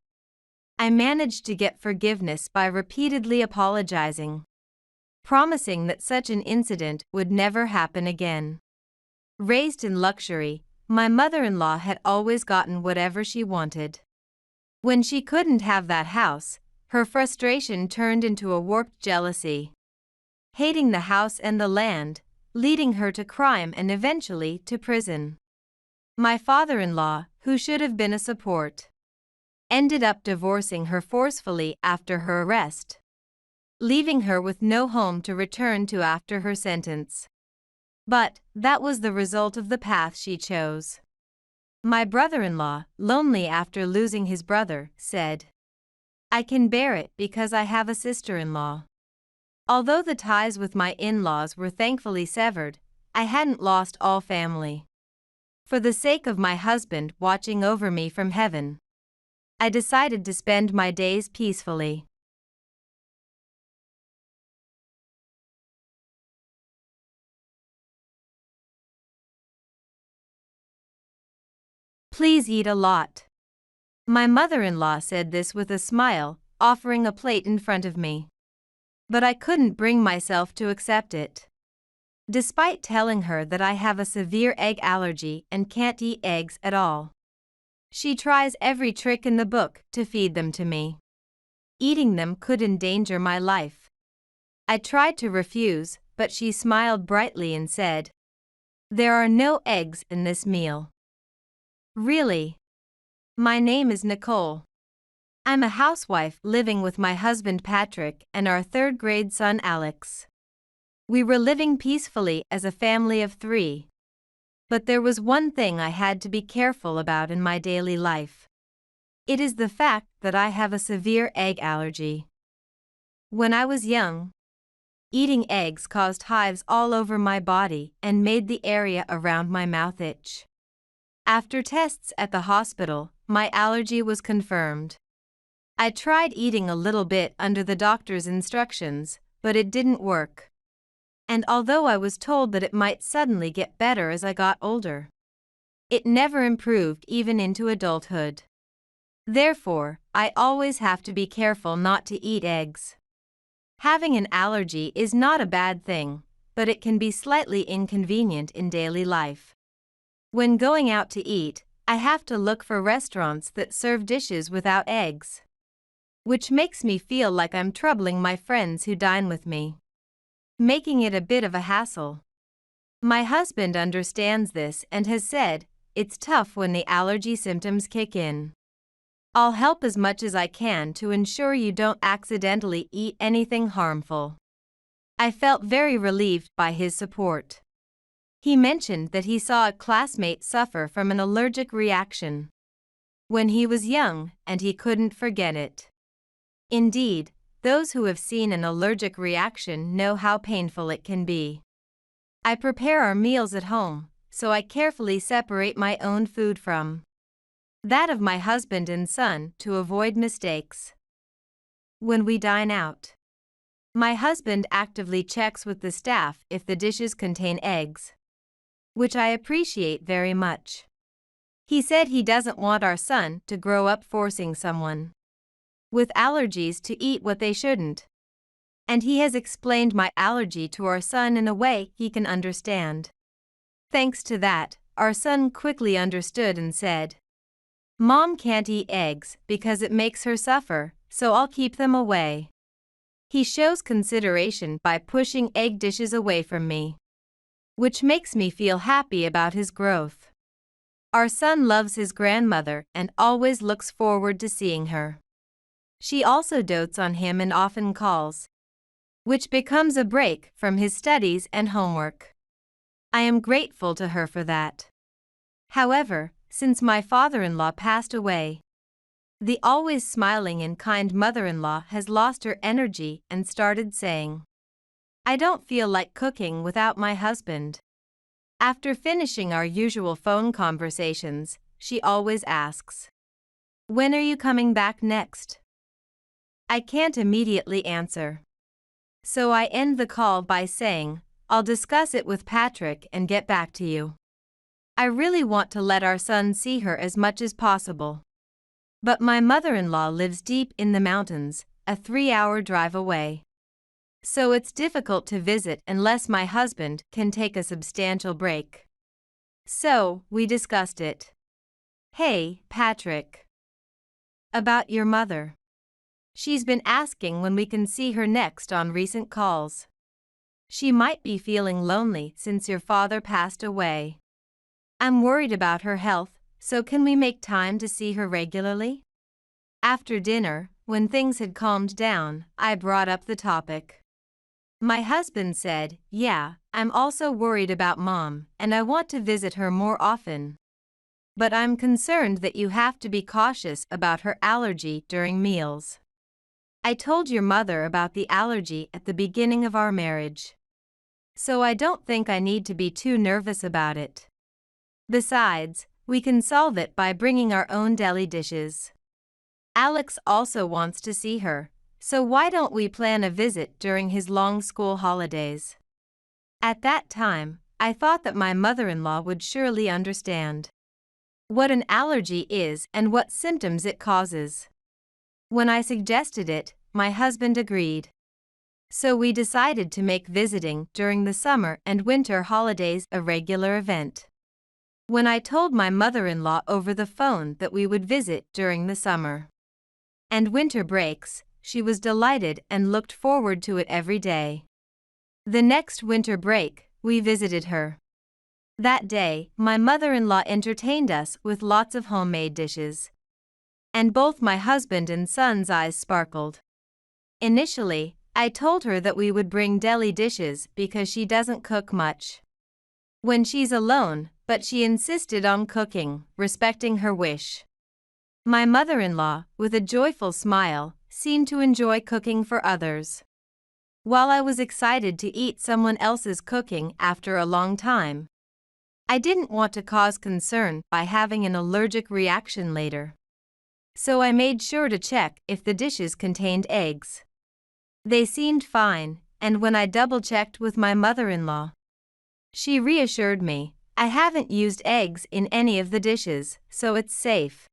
I managed to get forgiveness by repeatedly apologizing, promising that such an incident would never happen again. Raised in luxury, my mother-in-law had always gotten whatever she wanted. When she couldn't have that house, her frustration turned into a warped jealousy. hating the house and the land, leading her to crime and eventually to prison. My father-in-law, who should have been a support, ended up divorcing her forcefully after her arrest, leaving her with no home to return to after her sentence. But that was the result of the path she chose. My brother-in-law, lonely after losing his brother, said, "I can bear it because I have a sister-in-law." Although the ties with my in-laws were thankfully severed, I hadn't lost all family. For the sake of my husband watching over me from heaven, I decided to spend my days peacefully. Please eat a lot. My mother-in-law said this with a smile, offering a plate in front of me. But I couldn't bring myself to accept it. Despite telling her that I have a severe egg allergy and can't eat eggs at all, she tries every trick in the book to feed them to me. Eating them could endanger my life. I tried to refuse, but she smiled brightly and said, "There are no eggs in this meal." Really? My name is Nicole. I'm a housewife living with my husband Patrick and our third-grade son Alex. We were living peacefully as a family of 3. But there was one thing I had to be careful about in my daily life. It is the fact that I have a severe egg allergy. When I was young, eating eggs caused hives all over my body and made the area around my mouth itch. After tests at the hospital, my allergy was confirmed. I tried eating a little bit under the doctor's instructions, but it didn't work. And although I was told that it might suddenly get better as I got older, it never improved even into adulthood. Therefore, I always have to be careful not to eat eggs. Having an allergy is not a bad thing, but it can be slightly inconvenient in daily life. When going out to eat, I have to look for restaurants that serve dishes without eggs, which makes me feel like I'm troubling my friends who dine with me, making it a bit of a hassle. My husband understands this and has said, "It's tough when the allergy symptoms kick in. I'll help as much as I can to ensure you don't accidentally eat anything harmful." I felt very relieved by his support. He mentioned that he saw a classmate suffer from an allergic reaction when he was young and he couldn't forget it. Indeed, those who have seen an allergic reaction know how painful it can be. I prepare our meals at home, so I carefully separate my own food from that of my husband and son to avoid mistakes. When we dine out, my husband actively checks with the staff if the dishes contain eggs, which I appreciate very much. He said he doesn't want our son to grow up forcing someone with allergies to eat what they shouldn't. And he has explained my allergy to our son in a way he can understand. Thanks to that, our son quickly understood and said, "Mom can't eat eggs because it makes her suffer, so I'll keep them away." He shows consideration by pushing egg dishes away from me, which makes me feel happy about his growth. Our son loves his grandmother and always looks forward to seeing her. She also dotes on him and often calls, which becomes a break from his studies and homework. I am grateful to her for that. However, since my father-in-law passed away, the always smiling and kind mother-in-law has lost her energy and started saying, "I don't feel like cooking without my husband." After finishing our usual phone conversations, she always asks, "When are you coming back next?" I can't immediately answer, so I end the call by saying, "I'll discuss it with Patrick and get back to you." I really want to let our son see her as much as possible, but my mother-in-law lives deep in the mountains, a 3-hour drive away. So it's difficult to visit unless my husband can take a substantial break. So, we discussed it. "Hey, Patrick. About your mother. She's been asking when we can see her next on recent calls. She might be feeling lonely since your father passed away. I'm worried about her health, so can we make time to see her regularly? After dinner, when things had calmed down, I brought up the topic. My husband said, "Yeah, I'm also worried about Mom, and I want to visit her more often. But I'm concerned that you have to be cautious about her allergy during meals. I told your mother about the allergy at the beginning of our marriage. So I don't think I need to be too nervous about it. Besides, we can solve it by bringing our own deli dishes. Alex also wants to see her, so why don't we plan a visit during his long school holidays?" At that time, I thought that my mother-in-law would surely understand what an allergy is and what symptoms it causes. When I suggested it, my husband agreed. So we decided to make visiting during the summer and winter holidays a regular event. When I told my mother-in-law over the phone that we would visit during the summer and winter breaks, she was delighted and looked forward to it every day. The next winter break, we visited her. That day, my mother-in-law entertained us with lots of homemade dishes. And both my husband and son's eyes sparkled. Initially, I told her that we would bring deli dishes because she doesn't cook much when she's alone, but she insisted on cooking, respecting her wish. My mother-in-law, with a joyful smile, seemed to enjoy cooking for others, while I was excited to eat someone else's cooking after a long time. I didn't want to cause concern by having an allergic reaction later. So I made sure to check if the dishes contained eggs. They seemed fine, and when I double-checked with my mother-in-law, she reassured me, "I haven't used eggs in any of the dishes, so it's safe."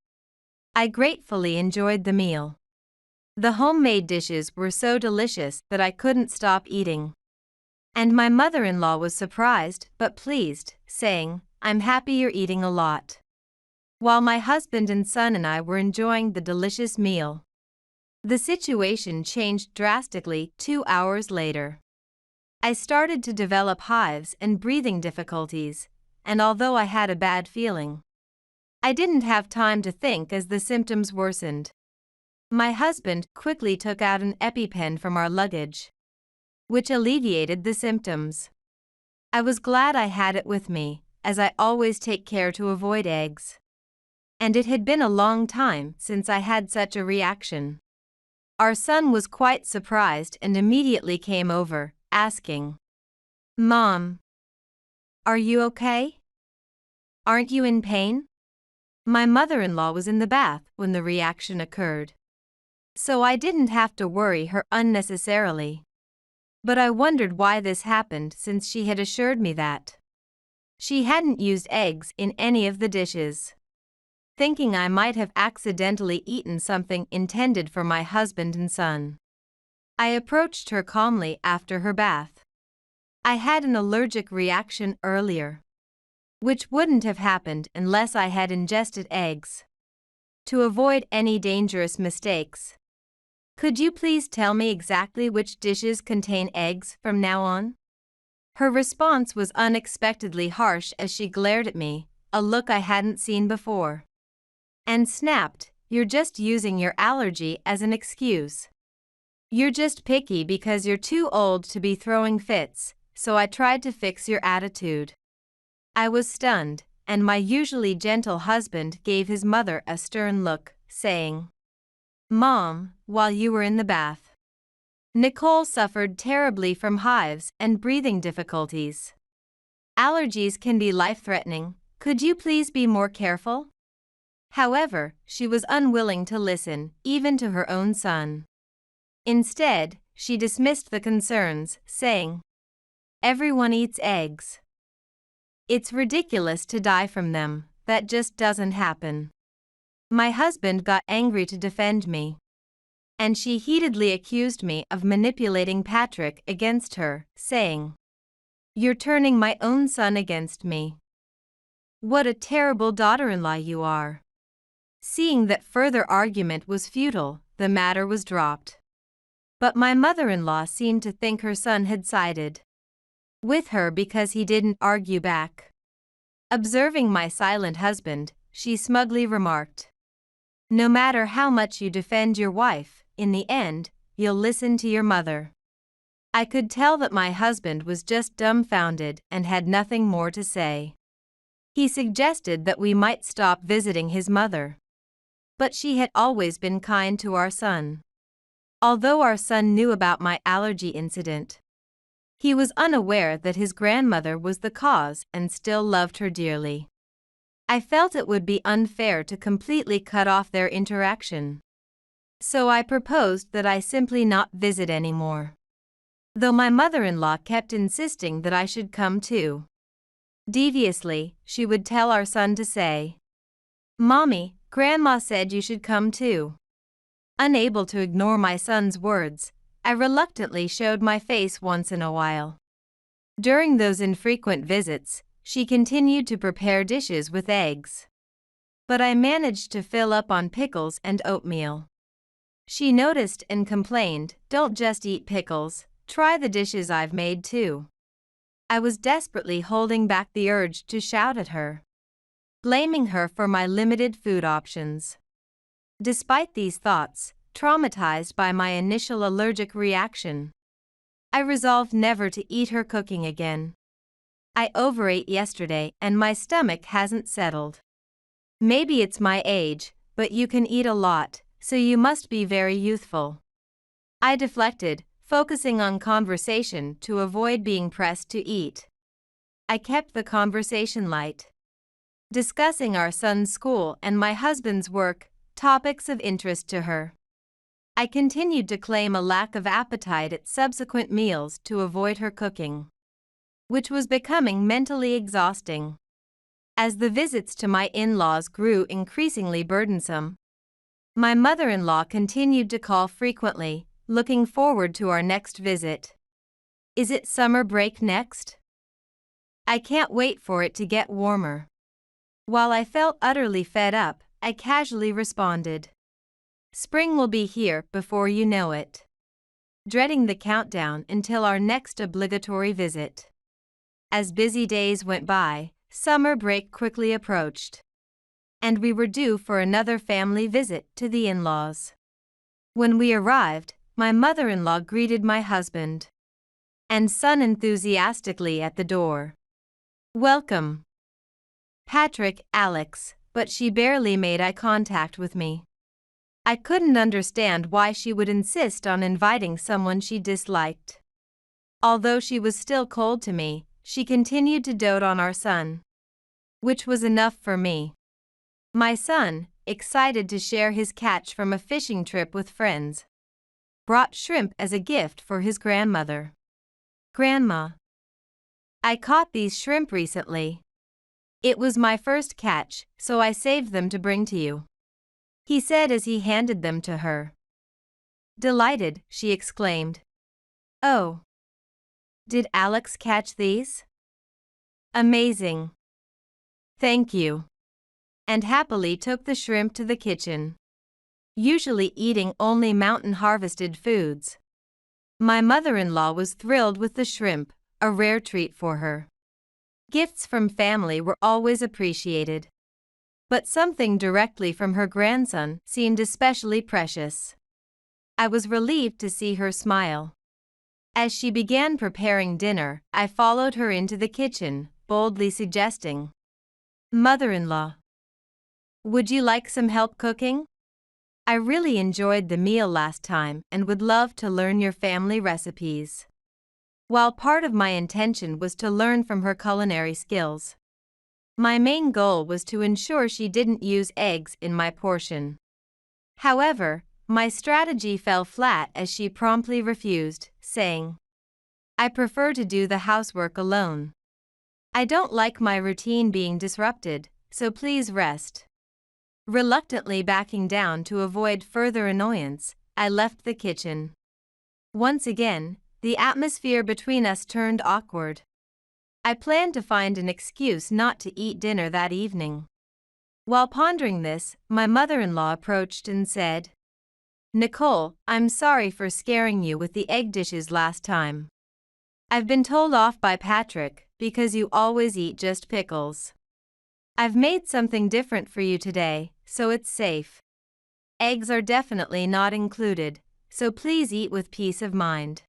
I gratefully enjoyed the meal. The homemade dishes were so delicious that I couldn't stop eating. And my mother-in-law was surprised but pleased, saying, "I'm happy you're eating a lot." While my husband and son and I were enjoying the delicious meal, the situation changed drastically 2 hours later. I started to develop hives and breathing difficulties, and although I had a bad feeling, I didn't have time to think as the symptoms worsened. My husband quickly took out an EpiPen from our luggage, which alleviated the symptoms. I was glad I had it with me, as I always take care to avoid eggs. And it had been a long time since I had such a reaction. Our son was quite surprised and immediately came over, asking, "Mom, are you okay? Aren't you in pain?" My mother-in-law was in the bath when the reaction occurred, so I didn't have to worry her unnecessarily. But I wondered why this happened since she had assured me that she hadn't used eggs in any of the dishes. Thinking I might have accidentally eaten something intended for my husband and son, I approached her calmly after her bath. I had an allergic reaction earlier, which wouldn't have happened unless I had ingested eggs. To avoid any dangerous mistakes, could you please tell me exactly which dishes contain eggs from now on? Her response was unexpectedly harsh as she glared at me, a look I hadn't seen before, and snapped, "You're just using your allergy as an excuse. You're just picky because you're too old to be throwing fits, so I tried to fix your attitude." I was stunned, and my usually gentle husband gave his mother a stern look, saying, "Mom, while you were in the bath, Nicole suffered terribly from hives and breathing difficulties. Allergies can be life-threatening. Could you please be more careful?" However, she was unwilling to listen, even to her own son. Instead, she dismissed the concerns, saying, "Everyone eats eggs. It's ridiculous to die from them, that just doesn't happen." My husband got angry to defend me, and she heatedly accused me of manipulating Patrick against her, saying, "You're turning my own son against me. What a terrible daughter-in-law you are." Seeing that further argument was futile, the matter was dropped. But my mother-in-law seemed to think her son had sided with her because he didn't argue back. Observing my silent husband, she smugly remarked, "No matter how much you defend your wife, in the end, you'll listen to your mother." I could tell that my husband was just dumbfounded and had nothing more to say. He suggested that we might stop visiting his mother. But she had always been kind to our son. Although our son knew about my allergy incident, he was unaware that his grandmother was the cause and still loved her dearly. I felt it would be unfair to completely cut off their interaction. So I proposed that I simply not visit anymore. Though my mother-in-law kept insisting that I should come too. Deviously, she would tell our son to say, "Mommy, Grandma said you should come too." Unable to ignore my son's words, I reluctantly showed my face once in a while. During those infrequent visits, she continued to prepare dishes with eggs. But I managed to fill up on pickles and oatmeal. She noticed and complained, "Don't just eat pickles, try the dishes I've made too." I was desperately holding back the urge to shout at her, blaming her for my limited food options. Despite these thoughts, traumatized by my initial allergic reaction, I resolved never to eat her cooking again. I overate yesterday and my stomach hasn't settled. "Maybe it's my age, but you can eat a lot, so you must be very youthful." I deflected, focusing on conversation to avoid being pressed to eat. I kept the conversation light, discussing our son's school and my husband's work, topics of interest to her. I continued to claim a lack of appetite at subsequent meals to avoid her cooking, which was becoming mentally exhausting. As the visits to my in-laws grew increasingly burdensome, my mother-in-law continued to call frequently, looking forward to our next visit. "Is it summer break next? I can't wait for it to get warmer." While I felt utterly fed up, I casually responded, "Spring will be here before you know it," dreading the countdown until our next obligatory visit. As busy days went by, summer break quickly approached, and we were due for another family visit to the in-laws. When we arrived, my mother-in-law greeted my husband and son enthusiastically at the door. "Welcome, Patrick, Alex," but she barely made eye contact with me. I couldn't understand why she would insist on inviting someone she disliked. Although she was still cold to me, she continued to dote on our son, which was enough for me. My son, excited to share his catch from a fishing trip with friends, brought shrimp as a gift for his grandmother. "Grandma, I caught these shrimp recently. It was my first catch, so I saved them to bring to you," he said as he handed them to her. Delighted, she exclaimed, "Oh, did Alex catch these? Amazing. Thank you," and happily took the shrimp to the kitchen. Usually eating only mountain-harvested foods, my mother-in-law was thrilled with the shrimp, a rare treat for her. Gifts from family were always appreciated, but something directly from her grandson seemed especially precious. I was relieved to see her smile. As she began preparing dinner, I followed her into the kitchen, boldly suggesting, "Mother-in-law, would you like some help cooking? I really enjoyed the meal last time and would love to learn your family recipes." While part of my intention was to learn from her culinary skills, my main goal was to ensure she didn't use eggs in my portion. However, my strategy fell flat as she promptly refused, saying, "I prefer to do the housework alone. I don't like my routine being disrupted, so please rest." Reluctantly backing down to avoid further annoyance, I left the kitchen. Once again, the atmosphere between us turned awkward. I planned to find an excuse not to eat dinner that evening. While pondering this, my mother-in-law approached and said, "Nicole, I'm sorry for scaring you with the egg dishes last time. I've been told off by Patrick because you always eat just pickles. I've made something different for you today, so it's safe. Eggs are definitely not included, so please eat with peace of mind.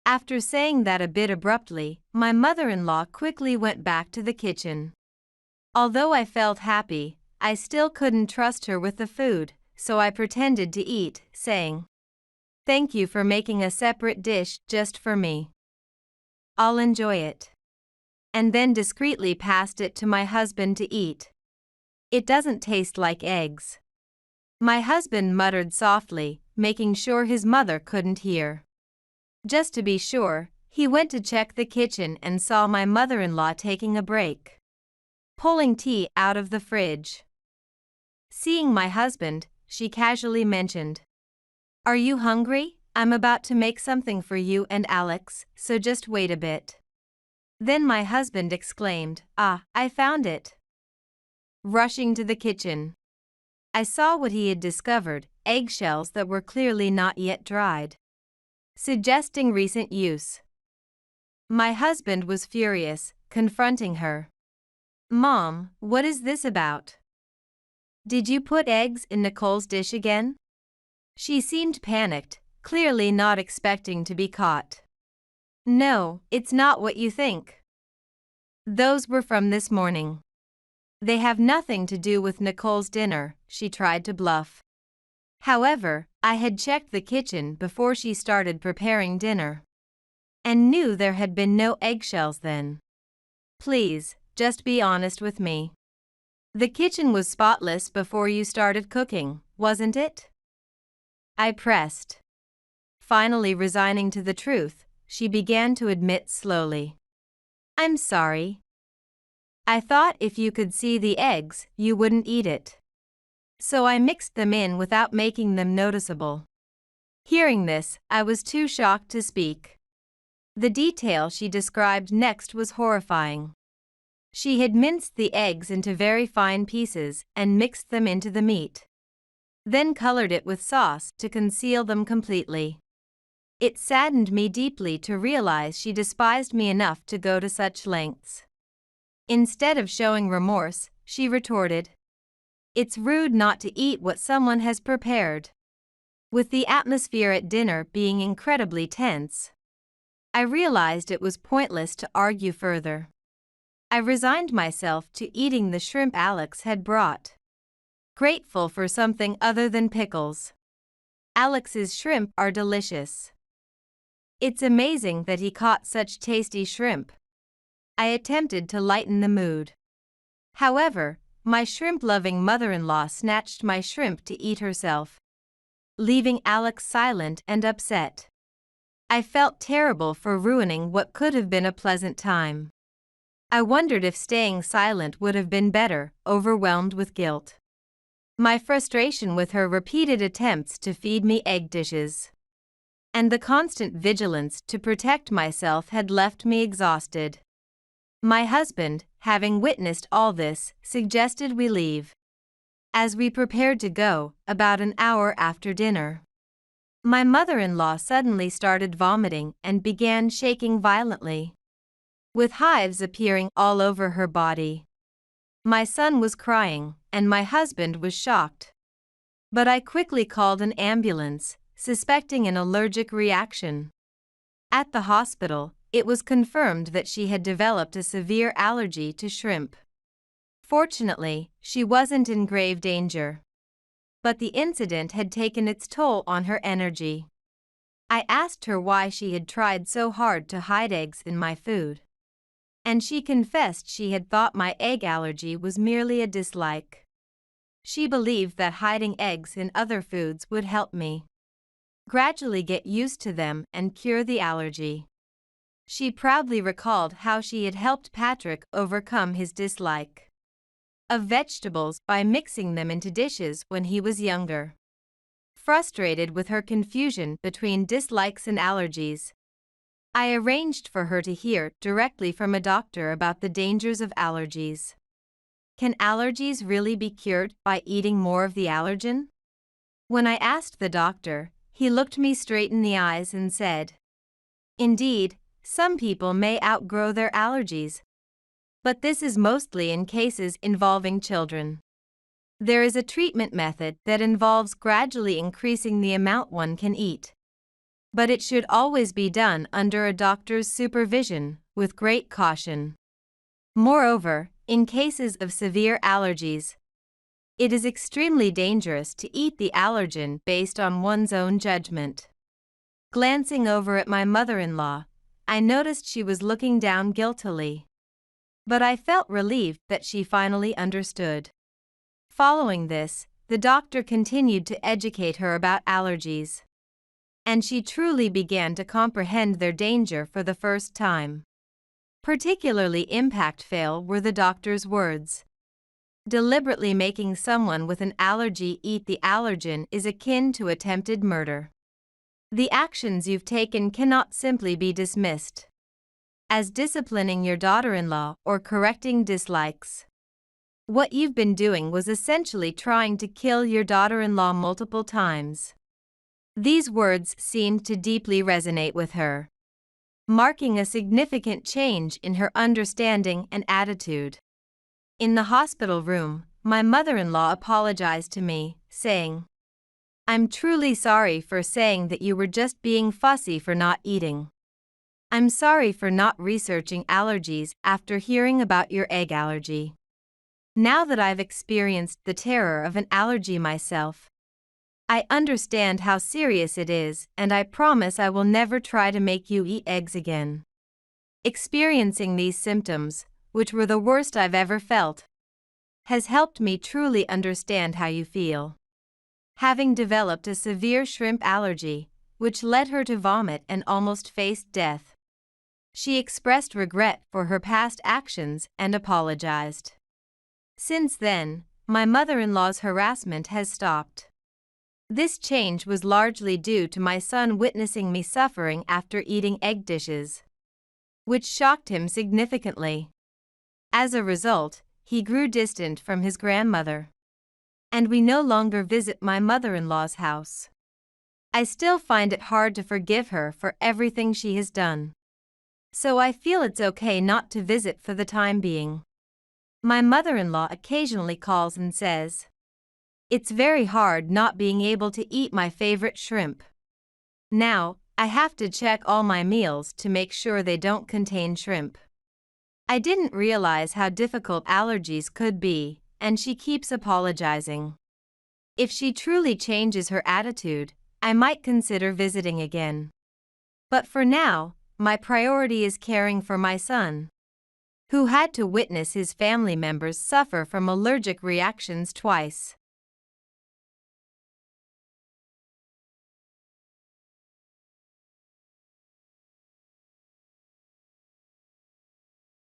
After saying that a bit abruptly, my mother-in-law quickly went back to the kitchen. Although I felt happy, I still couldn't trust her with the food, so I pretended to eat, saying, "Thank you for making a separate dish just for me. I'll enjoy it." And then discreetly passed it to my husband to eat. "It doesn't taste like eggs." My husband muttered softly, making sure his mother couldn't hear. Just to be sure, he went to check the kitchen and saw my mother-in-law taking a break, pulling tea out of the fridge. Seeing my husband, she casually mentioned, "Are you hungry? I'm about to make something for you and Alex, so just wait a bit." Then my husband exclaimed, "Ah, I found it." Rushing to the kitchen, I saw what he had discovered, eggshells that were clearly not yet dried, suggesting recent use. My husband was furious, confronting her. "Mom, what is this about? Did you put eggs in Nicole's dish again?" She seemed panicked, clearly not expecting to be caught. "No, it's not what you think. Those were from this morning. They have nothing to do with Nicole's dinner," she tried to bluff. However, I had checked the kitchen before she started preparing dinner, and knew there had been no eggshells then. "Please, just be honest with me. The kitchen was spotless before you started cooking, wasn't it?" I pressed. Finally resigning to the truth, she began to admit slowly, "I'm sorry. I thought if you could see the eggs, you wouldn't eat it. So I mixed them in without making them noticeable." Hearing this, I was too shocked to speak. The detail she described next was horrifying. She had minced the eggs into very fine pieces and mixed them into the meat, then colored it with sauce to conceal them completely. It saddened me deeply to realize she despised me enough to go to such lengths. Instead of showing remorse, she retorted, "It's rude not to eat what someone has prepared." With the atmosphere at dinner being incredibly tense, I realized it was pointless to argue further. I resigned myself to eating the shrimp Alex had brought, grateful for something other than pickles. Alex's shrimp are delicious. It's amazing that he caught such tasty shrimp. I attempted to lighten the mood. However, my shrimp-loving mother-in-law snatched my shrimp to eat herself, leaving Alex silent and upset. I felt terrible for ruining what could have been a pleasant time. I wondered if staying silent would have been better, overwhelmed with guilt. My frustration with her repeated attempts to feed me egg dishes, and the constant vigilance to protect myself had left me exhausted. My husband, having witnessed all this, suggested we leave. As we prepared to go, about an hour after dinner, my mother-in-law suddenly started vomiting and began shaking violently, with hives appearing all over her body. My son was crying, and my husband was shocked. But I quickly called an ambulance, suspecting an allergic reaction. At the hospital, it was confirmed that she had developed a severe allergy to shrimp. Fortunately, she wasn't in grave danger, but the incident had taken its toll on her energy. I asked her why she had tried so hard to hide eggs in my food, and she confessed she had thought my egg allergy was merely a dislike. She believed that hiding eggs in other foods would help me gradually get used to them and cure the allergy. She proudly recalled how she had helped Patrick overcome his dislike of vegetables by mixing them into dishes when he was younger. Frustrated with her confusion between dislikes and allergies, I arranged for her to hear directly from a doctor about the dangers of allergies. Can allergies really be cured by eating more of the allergen? When I asked the doctor, he looked me straight in the eyes and said, "Indeed, some people may outgrow their allergies. But this is mostly in cases involving children. There is a treatment method that involves gradually increasing the amount one can eat. But it should always be done under a doctor's supervision, with great caution. Moreover, in cases of severe allergies, it is extremely dangerous to eat the allergen based on one's own judgment. Glancing over at my mother-in-law, I noticed she was looking down guiltily. But I felt relieved that she finally understood. Following this, the doctor continued to educate her about allergies. And she truly began to comprehend their danger for the first time. Particularly impactful were the doctor's words. Deliberately making someone with an allergy eat the allergen is akin to attempted murder. The actions you've taken cannot simply be dismissed as disciplining your daughter-in-law or correcting dislikes. What you've been doing was essentially trying to kill your daughter-in-law multiple times. These words seemed to deeply resonate with her, marking a significant change in her understanding and attitude. In the hospital room, my mother-in-law apologized to me, saying, "I'm truly sorry for saying that you were just being fussy for not eating. I'm sorry for not researching allergies after hearing about your egg allergy. Now that I've experienced the terror of an allergy myself, I understand how serious it is, and I promise I will never try to make you eat eggs again." Experiencing these symptoms, which were the worst I've ever felt, has helped me truly understand how you feel. Having developed a severe shrimp allergy, which led her to vomit and almost faced death, she expressed regret for her past actions and apologized. Since then, my mother-in-law's harassment has stopped. This change was largely due to my son witnessing me suffering after eating egg dishes, which shocked him significantly. As a result, he grew distant from his grandmother, and we no longer visit my mother-in-law's house. I still find it hard to forgive her for everything she has done, so I feel it's okay not to visit for the time being. My mother-in-law occasionally calls and says, "It's very hard not being able to eat my favorite shrimp. Now, I have to check all my meals to make sure they don't contain shrimp." I didn't realize how difficult allergies could be, and she keeps apologizing. If she truly changes her attitude, I might consider visiting again. But for now, my priority is caring for my son, who had to witness his family members suffer from allergic reactions twice.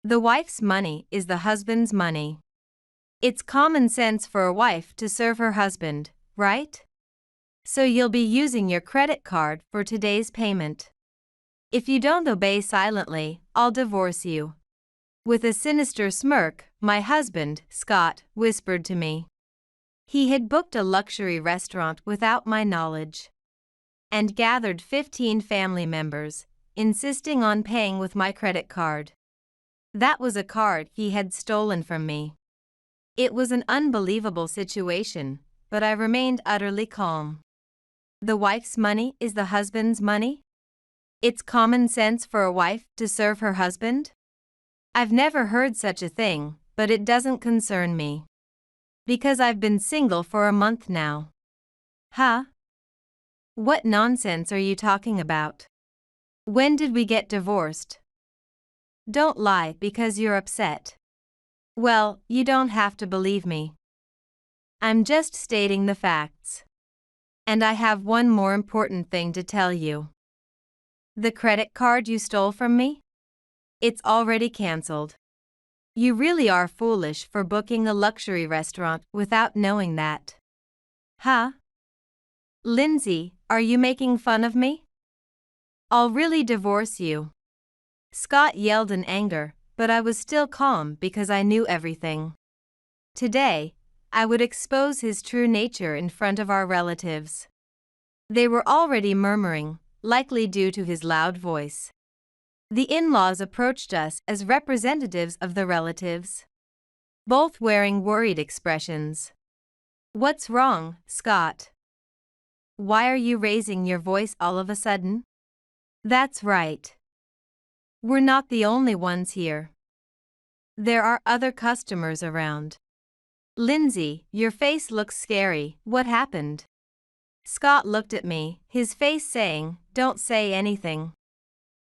The wife's money is the husband's money. It's common sense for a wife to serve her husband, right? So you'll be using your credit card for today's payment. If you don't obey silently, I'll divorce you. With a sinister smirk, my husband, Scott, whispered to me. He had booked a luxury restaurant without my knowledge and gathered 15 family members, insisting on paying with my credit card. That was a card he had stolen from me. It was an unbelievable situation, but I remained utterly calm. The wife's money is the husband's money? It's common sense for a wife to serve her husband? I've never heard such a thing, but it doesn't concern me, because I've been single for a month now. Huh? What nonsense are you talking about? When did we get divorced? Don't lie because you're upset. Well, you don't have to believe me. I'm just stating the facts. And I have one more important thing to tell you. The credit card you stole from me? It's already canceled. You really are foolish for booking a luxury restaurant without knowing that. Huh? Lindsay, are you making fun of me? I'll really divorce you. Scott yelled in anger, but I was still calm because I knew everything. Today, I would expose his true nature in front of our relatives. They were already murmuring, likely due to his loud voice. The in-laws approached us as representatives of the relatives, both wearing worried expressions. "What's wrong, Scott? Why are you raising your voice all of a sudden?" "That's right. We're not the only ones here. There are other customers around." "Lindsay, your face looks scary. What happened?" Scott looked at me, his face saying, "Don't say anything."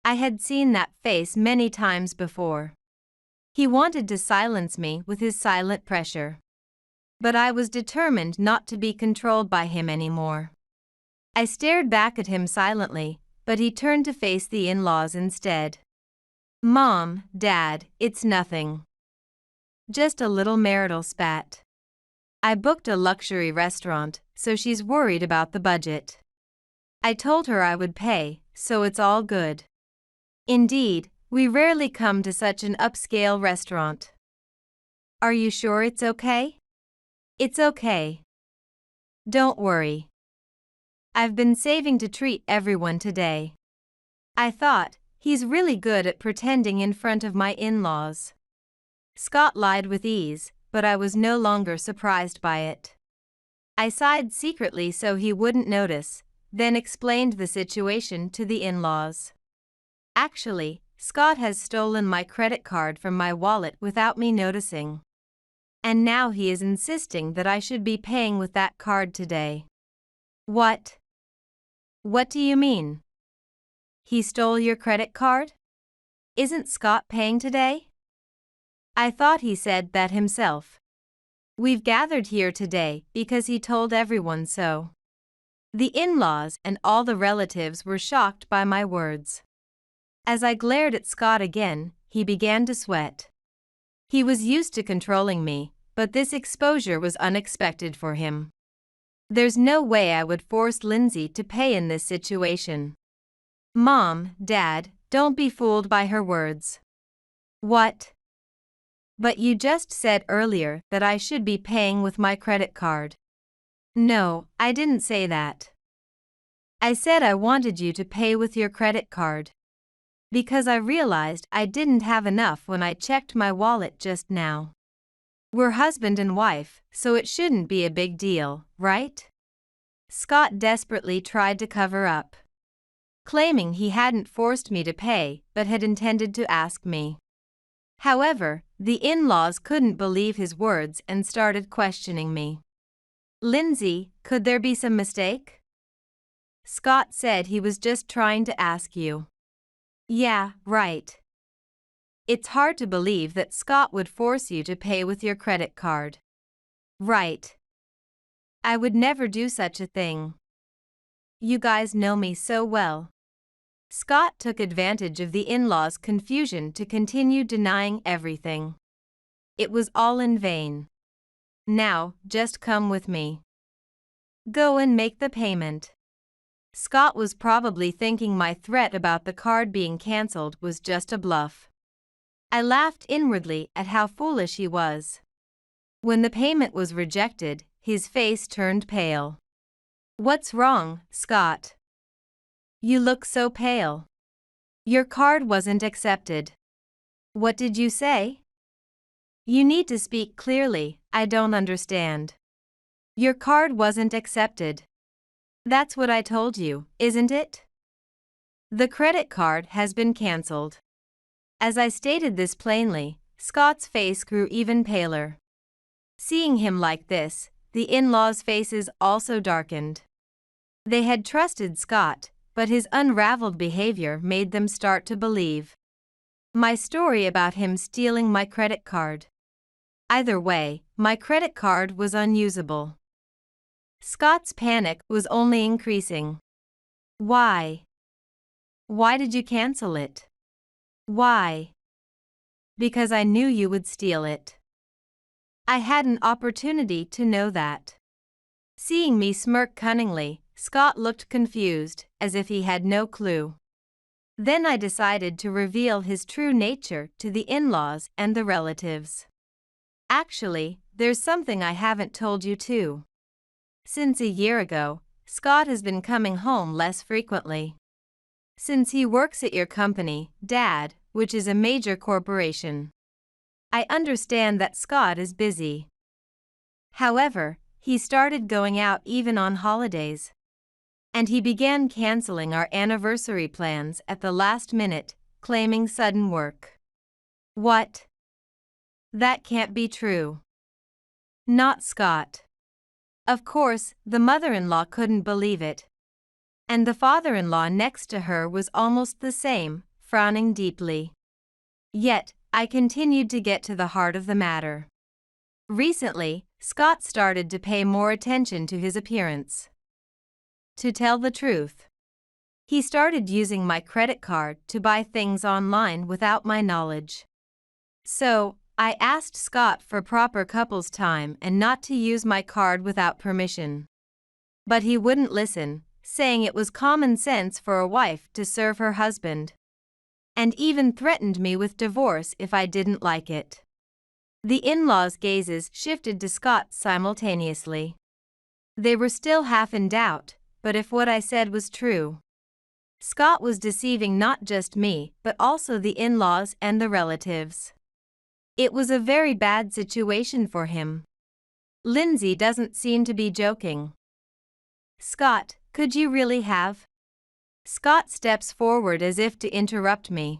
I had seen that face many times before. He wanted to silence me with his silent pressure. But I was determined not to be controlled by him anymore. I stared back at him silently, but he turned to face the in-laws instead. "Mom, Dad, it's nothing. Just a little marital spat. I booked a luxury restaurant, so she's worried about the budget. I told her I would pay, so it's all good. Indeed, we rarely come to such an upscale restaurant." "Are you sure it's okay?" "It's okay. Don't worry. I've been saving to treat everyone today." I thought, he's really good at pretending in front of my in-laws. Scott lied with ease, but I was no longer surprised by it. I sighed secretly so he wouldn't notice, then explained the situation to the in-laws. "Actually, Scott has stolen my credit card from my wallet without me noticing. And now he is insisting that I should be paying with that card today." "What? What do you mean? He stole your credit card? Isn't Scott paying today?" "I thought he said that himself. We've gathered here today because he told everyone so." The in-laws and all the relatives were shocked by my words. As I glared at Scott again, he began to sweat. He was used to controlling me, but this exposure was unexpected for him. There's no way I would force Lindsay to pay in this situation. "Mom, Dad, don't be fooled by her words." "What? But you just said earlier that I should be paying with my credit card." "No, I didn't say that. I said I wanted you to pay with your credit card. Because I realized I didn't have enough when I checked my wallet just now. We're husband and wife, so it shouldn't be a big deal, right?" Scott desperately tried to cover up, claiming he hadn't forced me to pay but had intended to ask me. However, the in-laws couldn't believe his words and started questioning me. "Lindsay, could there be some mistake?" Scott said he was just trying to ask you. "Yeah, right. It's hard to believe that Scott would force you to pay with your credit card." "Right. I would never do such a thing. You guys know me so well." Scott took advantage of the in-laws' confusion to continue denying everything. It was all in vain. "Now, just come with me. Go and make the payment." Scott was probably thinking my threat about the card being cancelled was just a bluff. I laughed inwardly at how foolish he was. When the payment was rejected, his face turned pale. "What's wrong, Scott? You look so pale. Your card wasn't accepted." "What did you say?" "You need to speak clearly, I don't understand." "Your card wasn't accepted. That's what I told you, isn't it? The credit card has been cancelled." As I stated this plainly, Scott's face grew even paler. Seeing him like this, the in-laws' faces also darkened. They had trusted Scott, but his unraveled behavior made them start to believe my story about him stealing my credit card. Either way, my credit card was unusable. Scott's panic was only increasing. "Why? Why did you cancel it?" "Why?" "Because I knew you would steal it. I had an opportunity to know that." Seeing me smirk cunningly, Scott looked confused, as if he had no clue. Then I decided to reveal his true nature to the in-laws and the relatives. "Actually, there's something I haven't told you too. Since a year ago, Scott has been coming home less frequently. Since he works at your company, Dad, which is a major corporation. I understand that Scott is busy. However, he started going out even on holidays. And he began canceling our anniversary plans at the last minute, claiming sudden work. What? That can't be true. Not Scott. Of course, the mother-in-law couldn't believe it. And the father-in-law next to her was almost the same, frowning deeply. Yet, I continued to get to the heart of the matter. Recently, Scott started to pay more attention to his appearance. To tell the truth, he started using my credit card to buy things online without my knowledge. So, I asked Scott for proper couples time and not to use my card without permission. But he wouldn't listen, saying it was common sense for a wife to serve her husband. And even threatened me with divorce if I didn't like it. The in-laws' gazes shifted to Scott simultaneously. They were still half in doubt, but if what I said was true, Scott was deceiving not just me but also the in-laws and the relatives. It was a very bad situation for him. Lindsay doesn't seem to be joking. Scott, could you really have? Scott steps forward as if to interrupt me,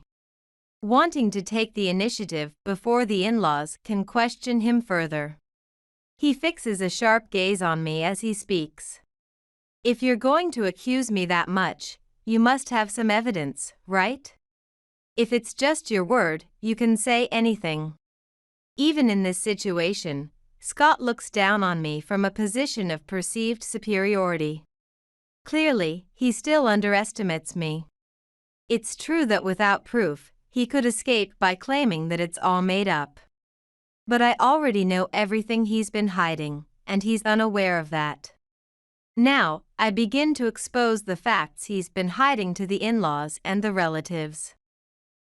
wanting to take the initiative before the in-laws can question him further. He fixes a sharp gaze on me as he speaks. If you're going to accuse me that much, you must have some evidence, right? If it's just your word, you can say anything. Even in this situation, Scott looks down on me from a position of perceived superiority. Clearly, he still underestimates me. It's true that without proof, he could escape by claiming that it's all made up. But I already know everything he's been hiding, and he's unaware of that. Now, I begin to expose the facts he's been hiding to the in-laws and the relatives.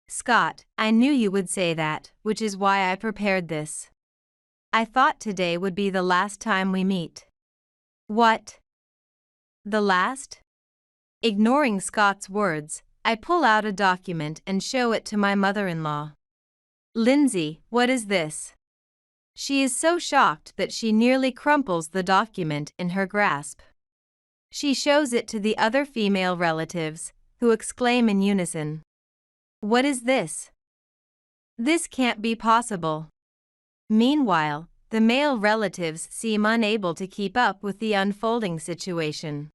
Scott, I knew you would say that, which is why I prepared this. I thought today would be the last time we meet. What? The last? Ignoring Scott's words, I pull out a document and show it to my mother-in-law. Lindsay, what is this? She is so shocked that she nearly crumples the document in her grasp. She shows it to the other female relatives, who exclaim in unison. What is this? This can't be possible. Meanwhile, the male relatives seem unable to keep up with the unfolding situation.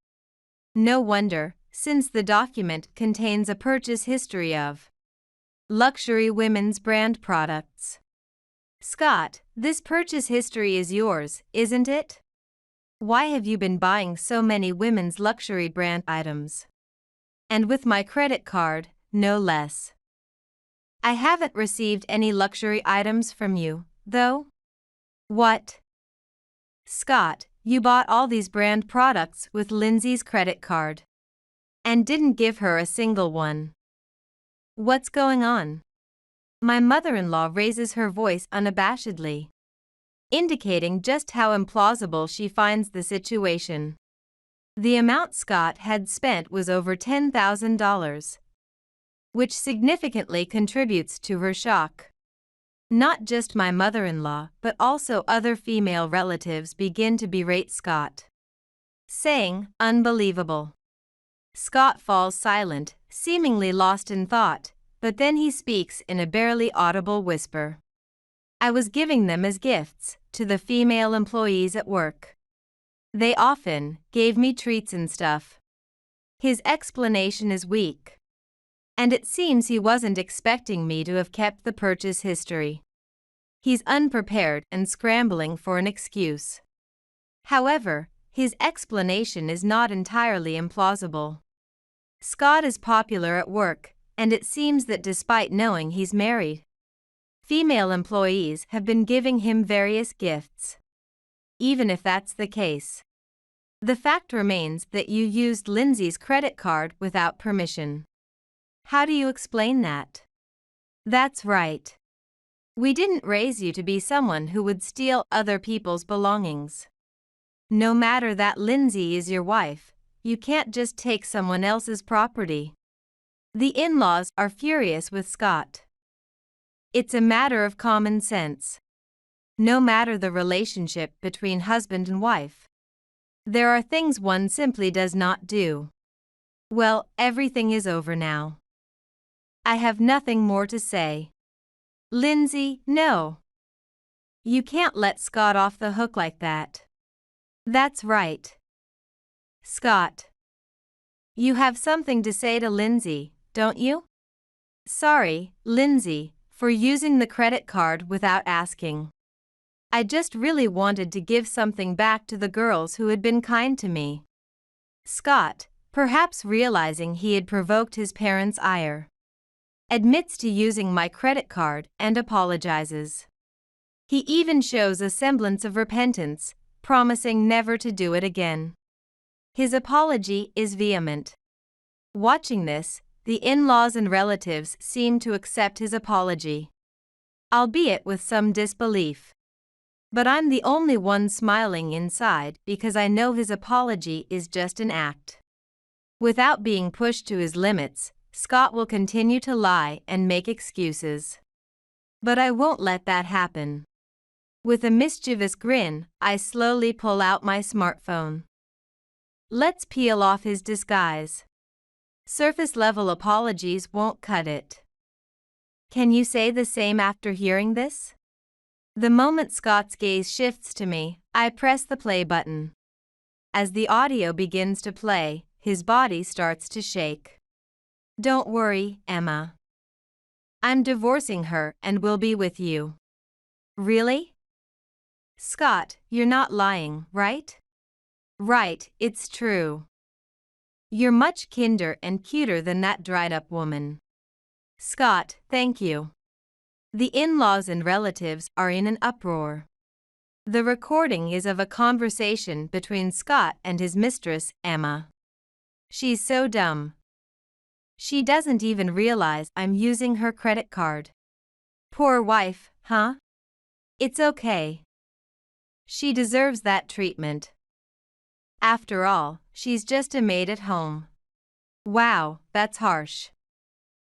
No wonder, since the document contains a purchase history of luxury women's brand products. Scott, this purchase history is yours, isn't it? Why have you been buying so many women's luxury brand items? And with my credit card, no less. I haven't received any luxury items from you, though. What? Scott, you bought all these brand products with Lindsay's credit card. And didn't give her a single one. What's going on? My mother-in-law raises her voice unabashedly, indicating just how implausible she finds the situation. The amount Scott had spent was over $10,000, which significantly contributes to her shock. Not just my mother-in-law, but also other female relatives begin to berate Scott, saying, "Unbelievable." Scott falls silent, seemingly lost in thought, but then he speaks in a barely audible whisper. I was giving them as gifts to the female employees at work. They often gave me treats and stuff. His explanation is weak. And it seems he wasn't expecting me to have kept the purchase history. He's unprepared and scrambling for an excuse. However, his explanation is not entirely implausible. Scott is popular at work, and it seems that despite knowing he's married, female employees have been giving him various gifts. Even if that's the case, the fact remains that you used Lindsay's credit card without permission. How do you explain that? That's right. We didn't raise you to be someone who would steal other people's belongings. No matter that Lindsay is your wife, you can't just take someone else's property. The in-laws are furious with Scott. It's a matter of common sense. No matter the relationship between husband and wife, there are things one simply does not do. Well, everything is over now. I have nothing more to say. Lindsay, no. You can't let Scott off the hook like that. That's right. Scott. You have something to say to Lindsay, don't you? Sorry, Lindsay, for using the credit card without asking. I just really wanted to give something back to the girls who had been kind to me. Scott, perhaps realizing he had provoked his parents' ire, admits to using my credit card and apologizes. He even shows a semblance of repentance, promising never to do it again. His apology is vehement. Watching this, the in-laws and relatives seem to accept his apology, albeit with some disbelief. But I'm the only one smiling inside because I know his apology is just an act. Without being pushed to his limits, Scott will continue to lie and make excuses. But I won't let that happen. With a mischievous grin, I slowly pull out my smartphone. Let's peel off his disguise. Surface-level apologies won't cut it. Can you say the same after hearing this? The moment Scott's gaze shifts to me, I press the play button. As the audio begins to play, his body starts to shake. Don't worry, Emma. I'm divorcing her and will be with you. Really? Scott, you're not lying, right? Right, it's true. You're much kinder and cuter than that dried-up woman. Scott, thank you. The in-laws and relatives are in an uproar. The recording is of a conversation between Scott and his mistress, Emma. She's so dumb. She doesn't even realize I'm using her credit card. Poor wife, huh? It's okay. She deserves that treatment. After all, she's just a maid at home. Wow, that's harsh.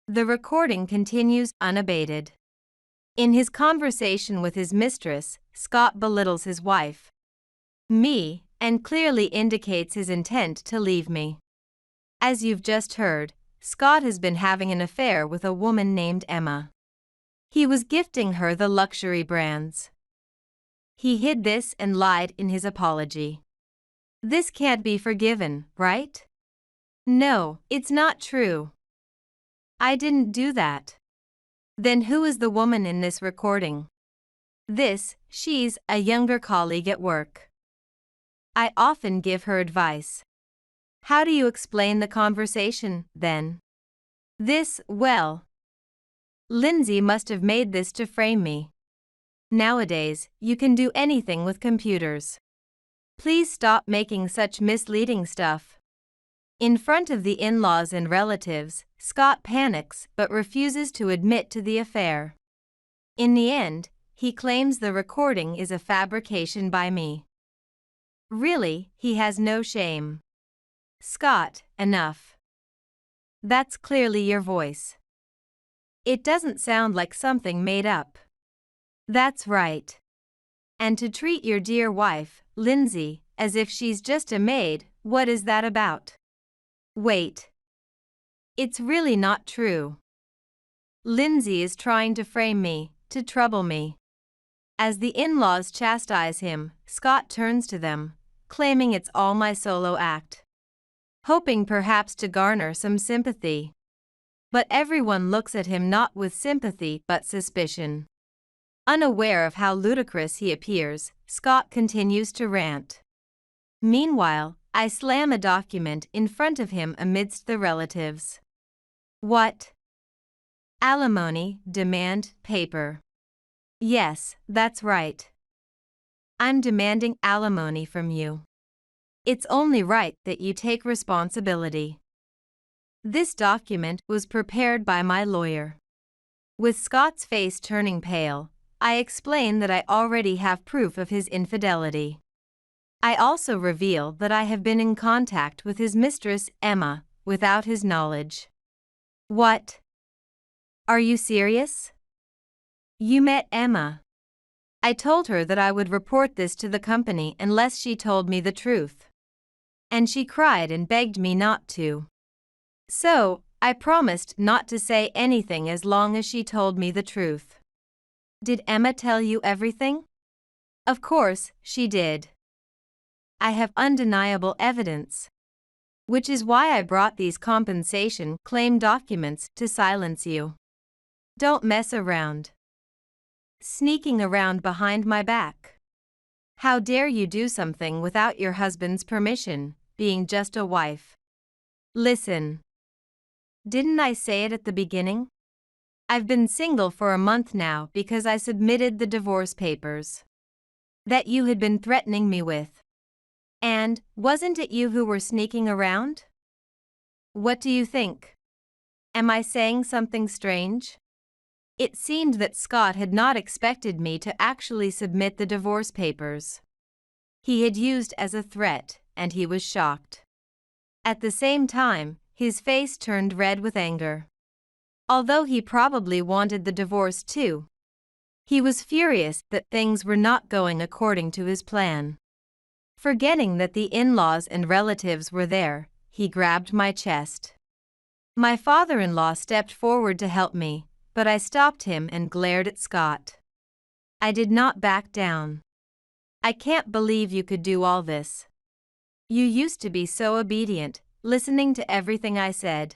The recording continues unabated. In his conversation with his mistress, Scott belittles his wife, me, and clearly indicates his intent to leave me. As you've just heard, Scott has been having an affair with a woman named Emma. He was gifting her the luxury brands. He hid this and lied in his apology. This can't be forgiven, right? No, it's not true. I didn't do that. Then who is the woman in this recording? She's a younger colleague at work. I often give her advice. How do you explain the conversation, then? Lindsay must have made this to frame me. Nowadays, you can do anything with computers. Please stop making such misleading stuff. In front of the in-laws and relatives, Scott panics but refuses to admit to the affair. In the end, he claims the recording is a fabrication by me. Really, he has no shame. Scott, enough. That's clearly your voice. It doesn't sound like something made up. That's right. And to treat your dear wife, Lindsay, as if she's just a maid, what is that about? Wait. It's really not true. Lindsay is trying to frame me, to trouble me. As the in-laws chastise him, Scott turns to them, claiming it's all my solo act, hoping perhaps to garner some sympathy. But everyone looks at him not with sympathy but suspicion. Unaware of how ludicrous he appears, Scott continues to rant. Meanwhile, I slam a document in front of him amidst the relatives. What? Alimony demand paper. Yes, that's right. I'm demanding alimony from you. It's only right that you take responsibility. This document was prepared by my lawyer. With Scott's face turning pale, I explain that I already have proof of his infidelity. I also reveal that I have been in contact with his mistress, Emma, without his knowledge. What? Are you serious? You met Emma. I told her that I would report this to the company unless she told me the truth. And she cried and begged me not to. So, I promised not to say anything as long as she told me the truth. Did Emma tell you everything? Of course, she did. I have undeniable evidence. Which is why I brought these compensation claim documents to silence you. Don't mess around. Sneaking around behind my back. How dare you do something without your husband's permission, being just a wife? Listen. Didn't I say it at the beginning? I've been single for a month now because I submitted the divorce papers that you had been threatening me with. And, wasn't it you who were sneaking around? What do you think? Am I saying something strange? It seemed that Scott had not expected me to actually submit the divorce papers. He had used as a threat, and he was shocked. At the same time, his face turned red with anger. Although he probably wanted the divorce too. He was furious that things were not going according to his plan. Forgetting that the in-laws and relatives were there, he grabbed my chest. My father-in-law stepped forward to help me, but I stopped him and glared at Scott. I did not back down. I can't believe you could do all this. You used to be so obedient, listening to everything I said.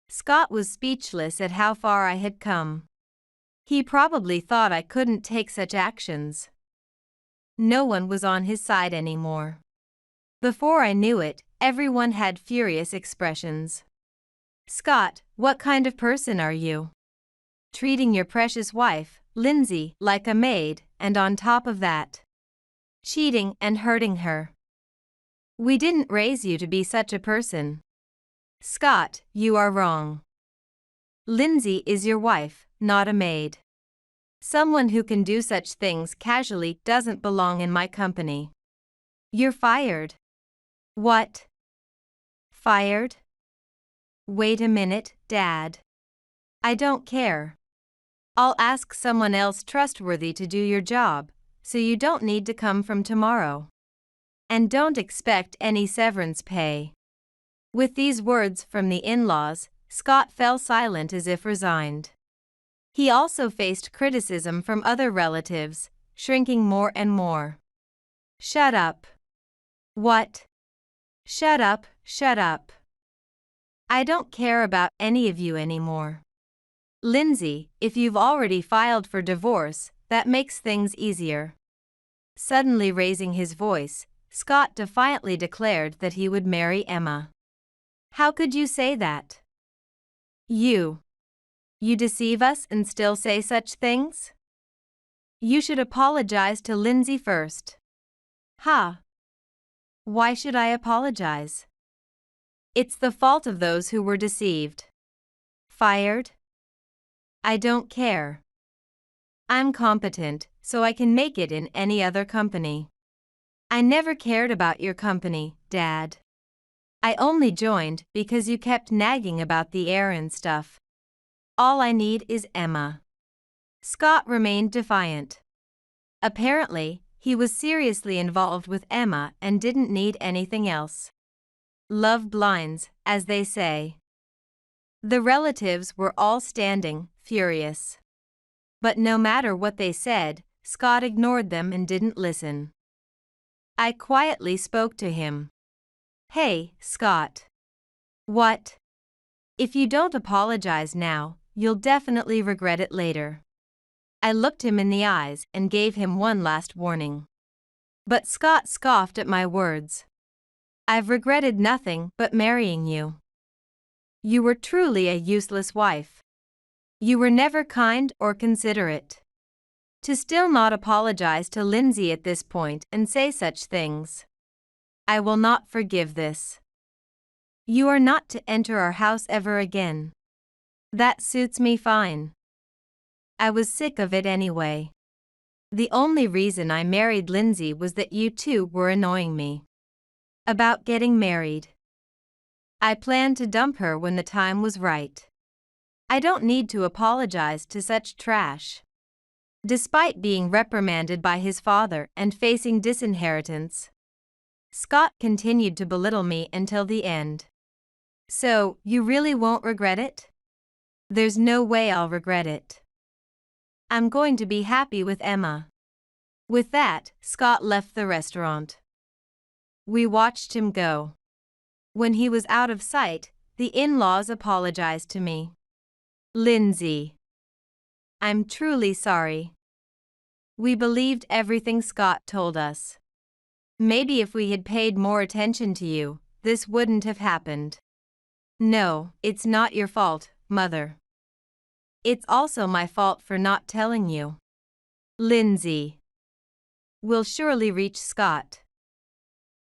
Scott was speechless at how far I had come. He probably thought I couldn't take such actions. No one was on his side anymore. Before I knew it, everyone had furious expressions. Scott, what kind of person are you? Treating your precious wife, Lindsay, like a maid, and on top of that, cheating and hurting her. We didn't raise you to be such a person. Scott, you are wrong. Lindsay is your wife, not a maid. Someone who can do such things casually doesn't belong in my company. You're fired. What? Fired? Wait a minute, Dad. I don't care. I'll ask someone else trustworthy to do your job, so you don't need to come from tomorrow. And don't expect any severance pay. With these words from the in-laws, Scott fell silent as if resigned. He also faced criticism from other relatives, shrinking more and more. Shut up. What? Shut up, shut up. I don't care about any of you anymore. Lindsay, if you've already filed for divorce, that makes things easier. Suddenly raising his voice, Scott defiantly declared that he would marry Emma. How could you say that? You deceive us and still say such things? You should apologize to Lindsay first. Ha! Why should I apologize? It's the fault of those who were deceived. Fired? I don't care. I'm competent, so I can make it in any other company. I never cared about your company, Dad. I only joined because you kept nagging about the errand stuff. All I need is Emma. Scott remained defiant. Apparently, he was seriously involved with Emma and didn't need anything else. Love blinds, as they say. The relatives were all standing, furious. But no matter what they said, Scott ignored them and didn't listen. I quietly spoke to him. Hey, Scott. What? If you don't apologize now, you'll definitely regret it later. I looked him in the eyes and gave him one last warning. But Scott scoffed at my words. I've regretted nothing but marrying you. You were truly a useless wife. You were never kind or considerate. To still not apologize to Lindsay at this point and say such things. I will not forgive this. You are not to enter our house ever again. That suits me fine. I was sick of it anyway. The only reason I married Lindsay was that you two were annoying me. About getting married. I planned to dump her when the time was right. I don't need to apologize to such trash. Despite being reprimanded by his father and facing disinheritance, Scott continued to belittle me until the end. So, you really won't regret it? There's no way I'll regret it. I'm going to be happy with Emma. With that, Scott left the restaurant. We watched him go. When he was out of sight, the in-laws apologized to me. Lindsay, I'm truly sorry. We believed everything Scott told us. Maybe if we had paid more attention to you, this wouldn't have happened. No, it's not your fault, Mother. It's also my fault for not telling you. Lindsay. We'll surely reach Scott.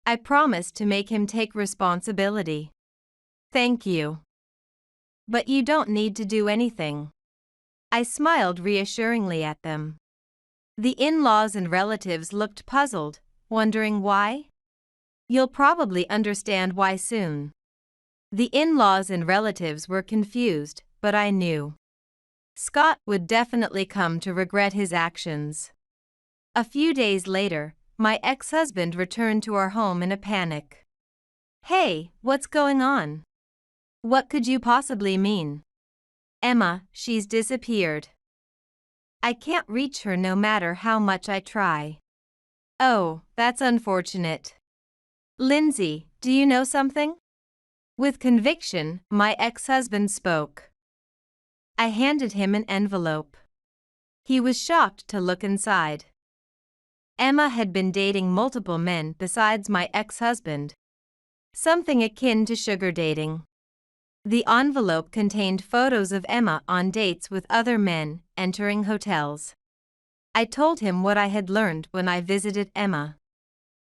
I promised to make him take responsibility. Thank you. But you don't need to do anything. I smiled reassuringly at them. The in-laws and relatives looked puzzled, wondering why? You'll probably understand why soon. The in-laws and relatives were confused, but I knew. Scott would definitely come to regret his actions. A few days later, my ex-husband returned to our home in a panic. Hey, what's going on? What could you possibly mean? Emma, she's disappeared. I can't reach her no matter how much I try. Oh, that's unfortunate. Lindsay, do you know something? With conviction, my ex-husband spoke. I handed him an envelope. He was shocked to look inside. Emma had been dating multiple men besides my ex-husband. Something akin to sugar dating. The envelope contained photos of Emma on dates with other men, entering hotels. I told him what I had learned when I visited Emma.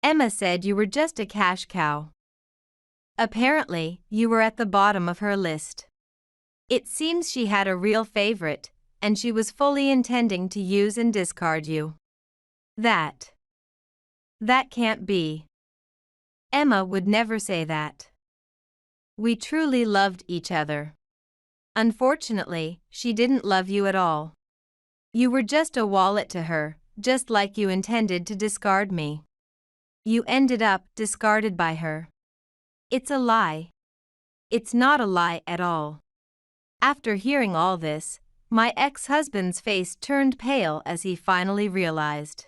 Emma said you were just a cash cow. Apparently, you were at the bottom of her list. It seems she had a real favorite, and she was fully intending to use and discard you. That can't be. Emma would never say that. We truly loved each other. Unfortunately, she didn't love you at all. You were just a wallet to her, just like you intended to discard me. You ended up discarded by her. It's a lie. It's not a lie at all. After hearing all this, my ex-husband's face turned pale as he finally realized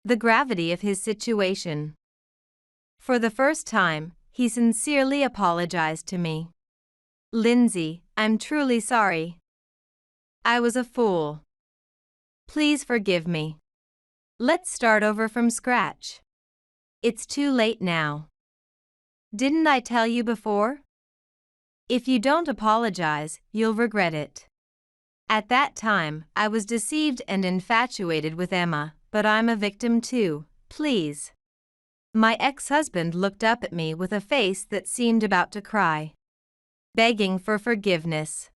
the gravity of his situation. For the first time, he sincerely apologized to me. Lindsay, I'm truly sorry. I was a fool. Please forgive me. Let's start over from scratch. It's too late now. Didn't I tell you before? If you don't apologize, you'll regret it. At that time, I was deceived and infatuated with Emma, but I'm a victim too, please. My ex-husband looked up at me with a face that seemed about to cry, begging for forgiveness.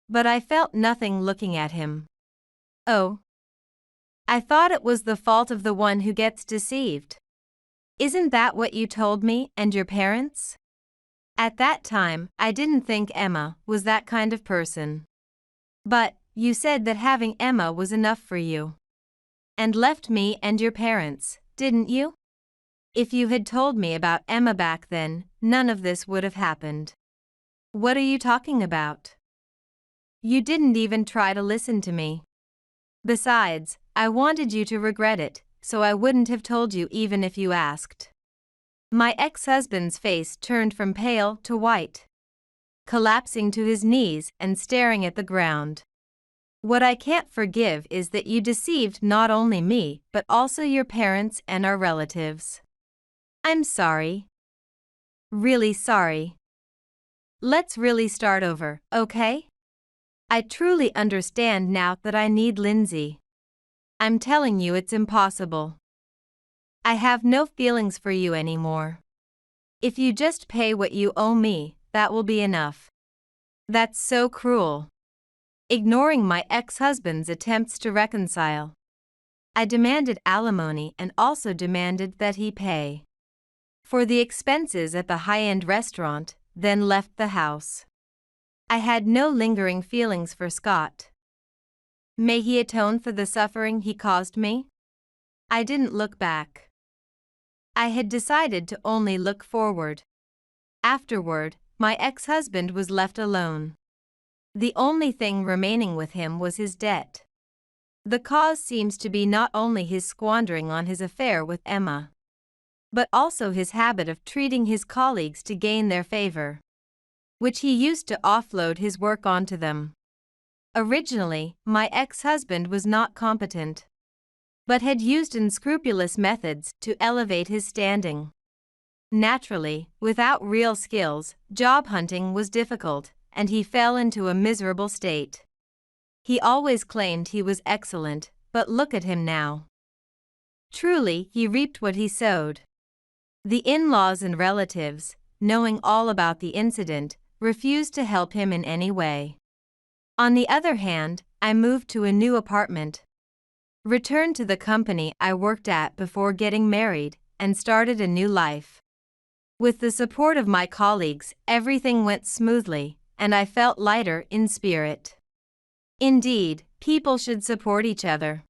But I felt nothing looking at him. Oh. I thought it was the fault of the one who gets deceived. Isn't that what you told me and your parents? At that time, I didn't think Emma was that kind of person. But, you said that having Emma was enough for you. And left me and your parents, didn't you? If you had told me about Emma back then, none of this would have happened. What are you talking about? You didn't even try to listen to me. Besides, I wanted you to regret it, so I wouldn't have told you even if you asked. My ex-husband's face turned from pale to white, collapsing to his knees and staring at the ground. What I can't forgive is that you deceived not only me but also your parents and our relatives. I'm sorry. Really sorry. Let's really start over, okay? I truly understand now that I need Lindsay. I'm telling you it's impossible. I have no feelings for you anymore. If you just pay what you owe me, that will be enough. That's so cruel. Ignoring my ex-husband's attempts to reconcile, I demanded alimony and also demanded that he pay for the expenses at the high-end restaurant, then left the house. I had no lingering feelings for Scott. May he atone for the suffering he caused me? I didn't look back. I had decided to only look forward. Afterward, my ex-husband was left alone. The only thing remaining with him was his debt. The cause seems to be not only his squandering on his affair with Emma, but also his habit of treating his colleagues to gain their favor, which he used to offload his work onto them. Originally, my ex-husband was not competent, but had used unscrupulous methods to elevate his standing. Naturally, without real skills, job hunting was difficult, and he fell into a miserable state. He always claimed he was excellent, but look at him now. Truly, he reaped what he sowed. The in-laws and relatives, knowing all about the incident, refused to help him in any way. On the other hand, I moved to a new apartment, returned to the company I worked at before getting married, and started a new life. With the support of my colleagues, everything went smoothly, and I felt lighter in spirit. Indeed, people should support each other.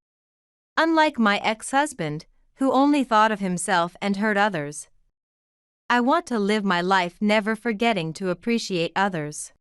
Unlike my ex-husband, who only thought of himself and hurt others, I want to live my life never forgetting to appreciate others.